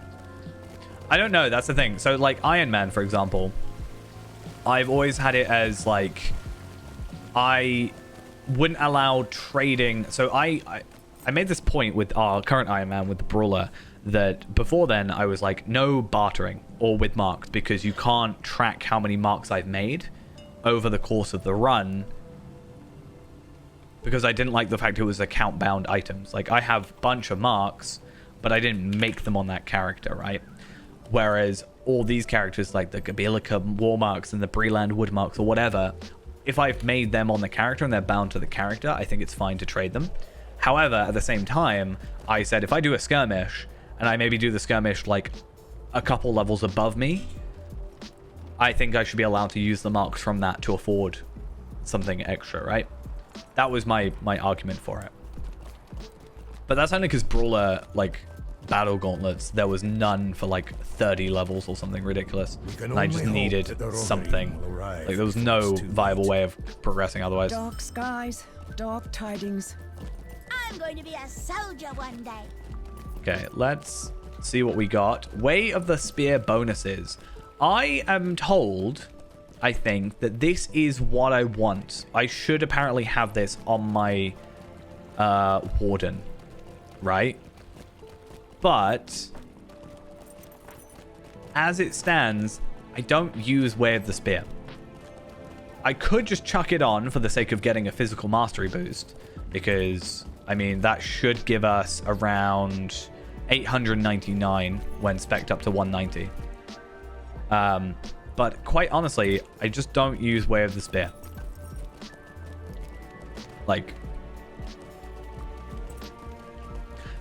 I don't know, that's the thing. So like Iron Man, for example, I've always had it as like, I wouldn't allow trading. So I made this point with our current Iron Man, with the Brawler, that before then I was like, no bartering or with marks, because you can't track how many marks I've made over the course of the run, because I didn't like the fact it was account bound items. Like I have a bunch of marks, but I didn't make them on that character, right? Whereas all these characters like the Gabilica war marks and the Breland wood marks or whatever, if I've made them on the character and they're bound to the character, I think it's fine to trade them. However, at the same time, I said if I do a skirmish and I maybe do the skirmish like a couple levels above me, I think I should be allowed to use the marks from that to afford something extra, right? That was my argument for it. But that's only because Brawler, like, battle gauntlets, there was none for like 30 levels or something ridiculous. And I just needed something. Like there was no viable way of progressing otherwise. Dark skies, dark tidings. I'm going to be a soldier one day. Okay, let's see what we got. Way of the Spear bonuses. I am told, I think, that this is what I want. I should apparently have this on my Warden, right? But as it stands, I don't use Way of the Spear. I could just chuck it on for the sake of getting a physical mastery boost, because, I mean, that should give us around 899 when spec'd up to 190. But quite honestly, I just don't use Way of the Spear. Like,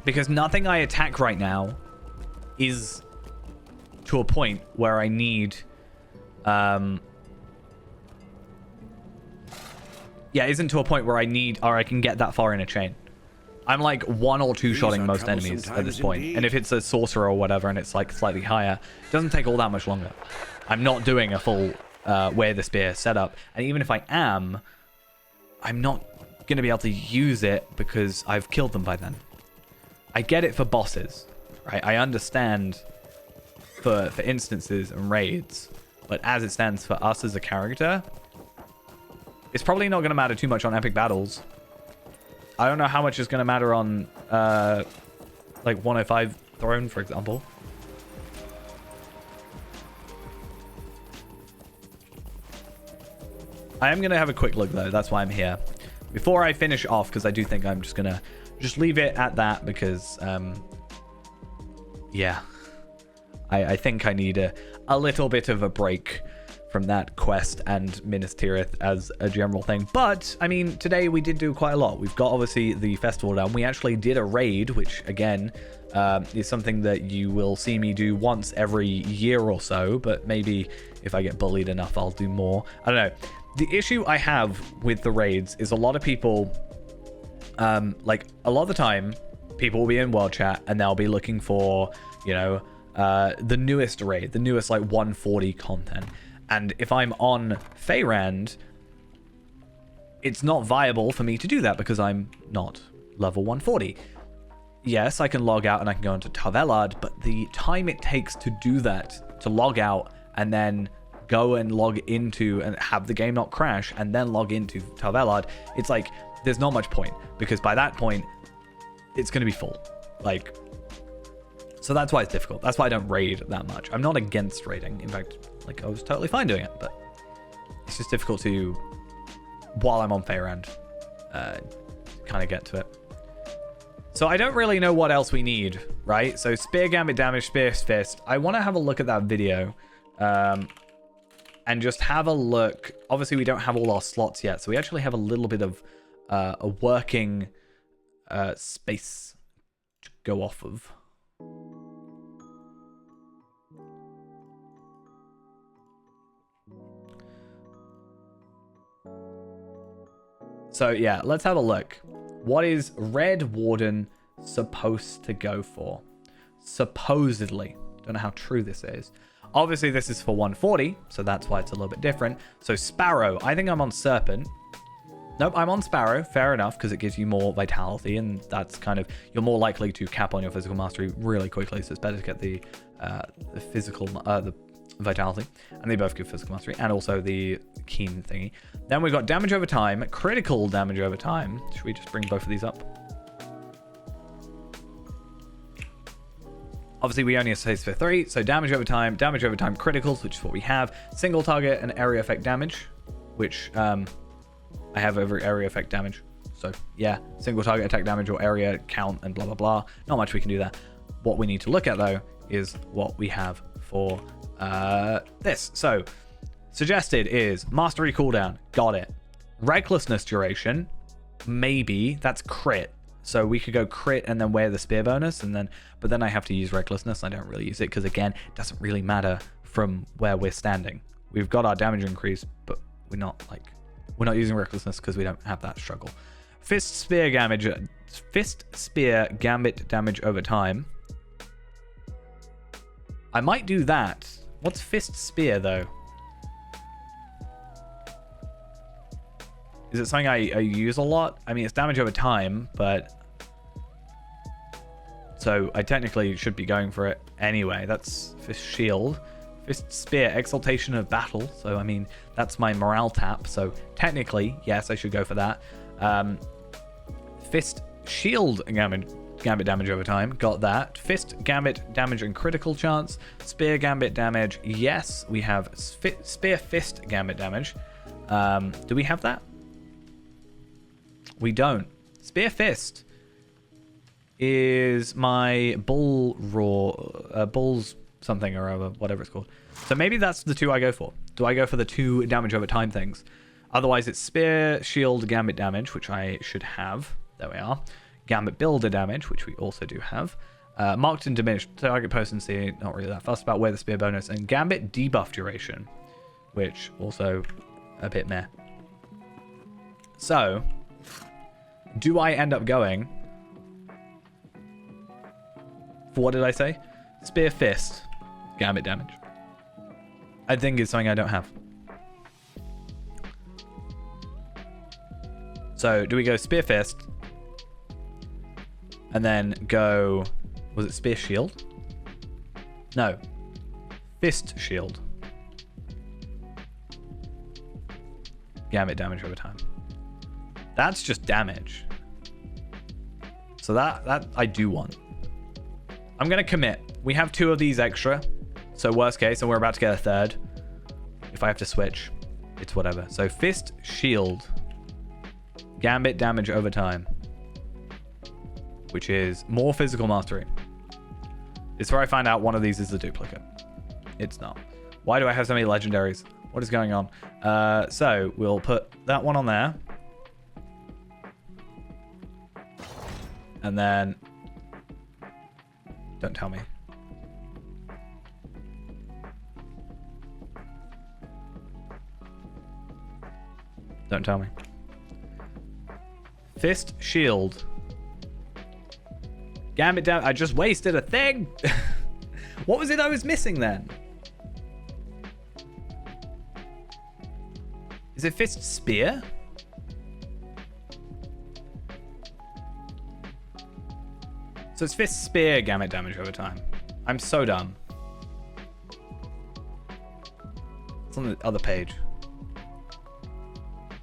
because nothing I attack right now is to a point where I need, isn't to a point where I need, or I can get that far in a chain. I'm like 1 or 2 shotting most enemies at this point. And if it's a sorcerer or whatever and it's like slightly higher, it doesn't take all that much longer. I'm not doing a full Way of the Spear setup. And even if I am, I'm not going to be able to use it because I've killed them by then. I get it for bosses, right? I understand for instances and raids. But as it stands for us as a character, it's probably not going to matter too much on epic battles. I don't know how much is going to matter on, like, 105 Throne, for example. I am going to have a quick look, though. That's why I'm here. Before I finish off, because I do think I'm just going to just leave it at that, because, yeah. I think I need a little bit of a break from that quest and Minas Tirith as a general thing. But, I mean, today we did do quite a lot. We've got, obviously, the festival down. We actually did a raid, which, again, is something that you will see me do once every year or so. But maybe if I get bullied enough, I'll do more. I don't know. The issue I have with the raids is a lot of people, like, a lot of the time, people will be in World Chat and they'll be looking for, you know, the newest raid, the newest, like, 140 content. And if I'm on Feyrand, it's not viable for me to do that because I'm not level 140. yes, I can log out and I can go into Tavellard, but the time it takes to do that, to log out and then go and log into and have the game not crash and then log into Tavellard, it's like there's not much point, because by that point it's going to be full. Like, so that's why it's difficult. That's why I don't raid that much. I'm not against raiding. In fact, like, I was totally fine doing it, but it's just difficult to, while I'm on Fairend, kind of get to it. So I don't really know what else we need, right? So spear, gambit, damage, spear, fist. I want to have a look at that video, and just have a look. Obviously, we don't have all our slots yet, so we actually have a little bit of a working space to go off of. So yeah, let's have a look. What is Red Warden supposed to go for? Supposedly. Don't know how true this is. Obviously, this is for 140, so that's why it's a little bit different. So Sparrow. I think I'm on Serpent. Nope, I'm on Sparrow. Fair enough, because it gives you more vitality, and that's kind of... You're more likely to cap on your physical mastery really quickly, so it's better to get the physical... the vitality, and they both give physical mastery and also the keen thingy. Then we've got damage over time, critical damage over time. Should we just bring both of these up? Obviously we only have space for 3, so damage over time, criticals, which is what we have, single target and area effect damage, which I have over area effect damage. So yeah, single target attack damage or area count and blah blah blah. Not much we can do there. What we need to look at though is what we have for this. So suggested is mastery cooldown, got it. Recklessness duration, maybe. That's crit, so we could go crit and then wear the spear bonus, and then but then I have to use recklessness. I don't really use it because again, it doesn't really matter from where we're standing. We've got our damage increase, but we're not using recklessness because we don't have that struggle. Fist spear gambit damage over time. I might do that. What's Fist Spear, though? Is it something I use a lot? I mean, it's damage over time, but... So, I technically should be going for it anyway. That's Fist Shield. Fist Spear, Exaltation of Battle. So, I mean, that's my morale tap. So, technically, yes, I should go for that. Fist Shield Gambit damage over time, got that. Fist Gambit damage and critical chance. Spear Gambit damage, yes. We have Spear Fist Gambit damage. Do we have that? We don't. Spear Fist is my Bull's something or other, whatever it's called. So maybe that's the two I go for. Do I go for the 2 damage over time things? Otherwise, it's Spear, Shield, Gambit damage, which I should have. There we are. Gambit Builder damage, which we also do have. Marked and diminished target potency, not really that fussed about. Wear the spear bonus. And Gambit debuff duration, which also a bit meh. So, do I end up going for, what did I say? Spear Fist, Gambit damage. I think it's something I don't have. So, do we go Spear Fist? And then go... Was it Spear Shield? No. Fist Shield. Gambit damage over time. That's just damage. So that I do want. I'm going to commit. We have 2 of these extra. So worst case, and we're about to get a 3rd. If I have to switch, it's whatever. So Fist Shield. Gambit damage over time. Which is more physical mastery. It's where I find out one of these is a duplicate. It's not. Why do I have so many legendaries? What is going on? So we'll put that one on there. And then... Don't tell me. Don't tell me. Fist Shield. Gambit down. I just wasted a thing. What was it I was missing then? Is it Fist Spear? So it's Fist Spear gamut damage over time. I'm so dumb. It's on the other page.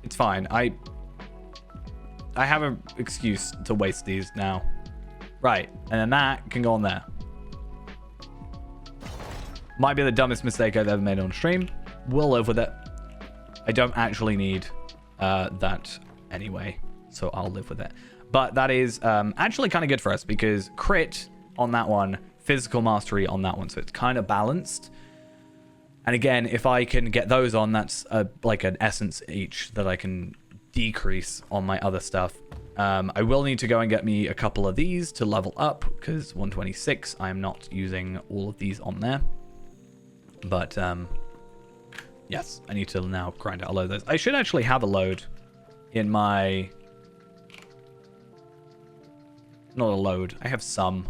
It's fine. I have an excuse to waste these now. Right. And then that can go on there. Might be the dumbest mistake I've ever made on stream. We'll live with it. I don't actually need that anyway, so I'll live with it. But that is actually kind of good for us because crit on that one, physical mastery on that one, so it's kind of balanced. And again, if I can get those on, that's like an essence each that I can decrease on my other stuff. I will need to go and get me a couple of these to level up because 126, I am not using all of these on there. But yes, I need to now grind out a load of those. I should actually have a load in my... Not a load. I have some.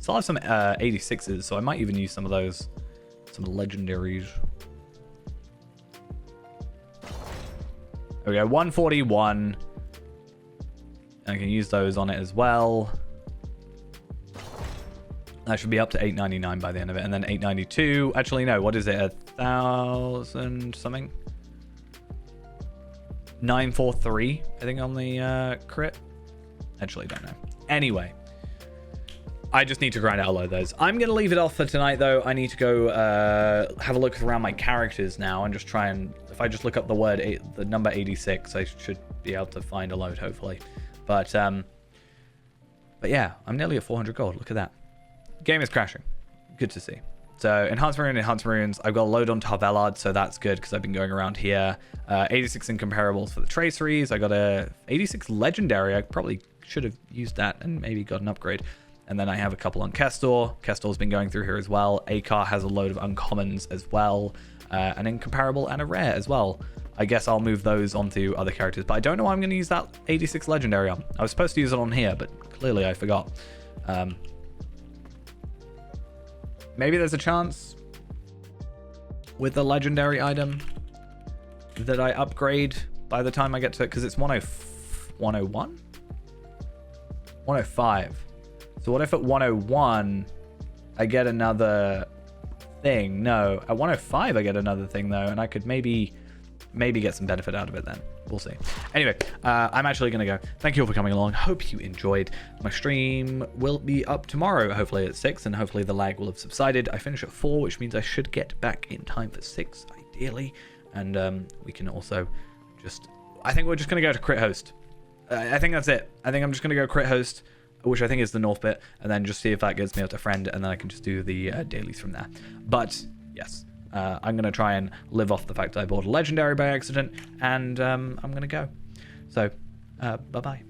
Still have some 86s, so I might even use some of those. Some legendaries. There we go, 141. I can use those on it as well. That should be up to 899 by the end of it. And then 892. Actually, no, what is it? 1,000 something? 943, I think, on the crit. Actually, don't know. Anyway, I just need to grind out a load of those. I'm going to leave it off for tonight, though. I need to go have a look around my characters now and just try and... If I just look up the number 86, I should be able to find a load, hopefully. But yeah, I'm nearly at 400 gold. Look at that. Game is crashing. Good to see. So Enhanced Maroons. I've got a load on Tarvelard, so that's good because I've been going around here. 86 incomparables for the traceries. I got a 86 legendary. I probably should have used that and maybe got an upgrade. And then I have a couple on Kestor. Kestor's been going through here as well. Akar has a load of uncommons as well. An incomparable and a rare as well. I guess I'll move those onto other characters, but I don't know why I'm going to use that 86 legendary on. I was supposed to use it on here, but clearly I forgot. Maybe there's a chance with the legendary item that I upgrade by the time I get to it, because it's 101? 105. So what if at 101 I get another thing? No, at 105 I get another thing though, and I could maybe get some benefit out of it then. We'll see. Anyway, I'm actually going to go. Thank you all for coming along. Hope you enjoyed. My stream will be up tomorrow, hopefully at 6, and hopefully the lag will have subsided. I finish at 4, which means I should get back in time for 6, ideally. And we can also just... I think we're just going to go to crit host. I think that's it. I think I'm just going to go crit host, which I think is the north bit, and then just see if that gets me up to friend, and then I can just do the dailies from there. But, yes. I'm going to try and live off the fact that I bought a legendary by accident, and I'm going to go. So, bye-bye.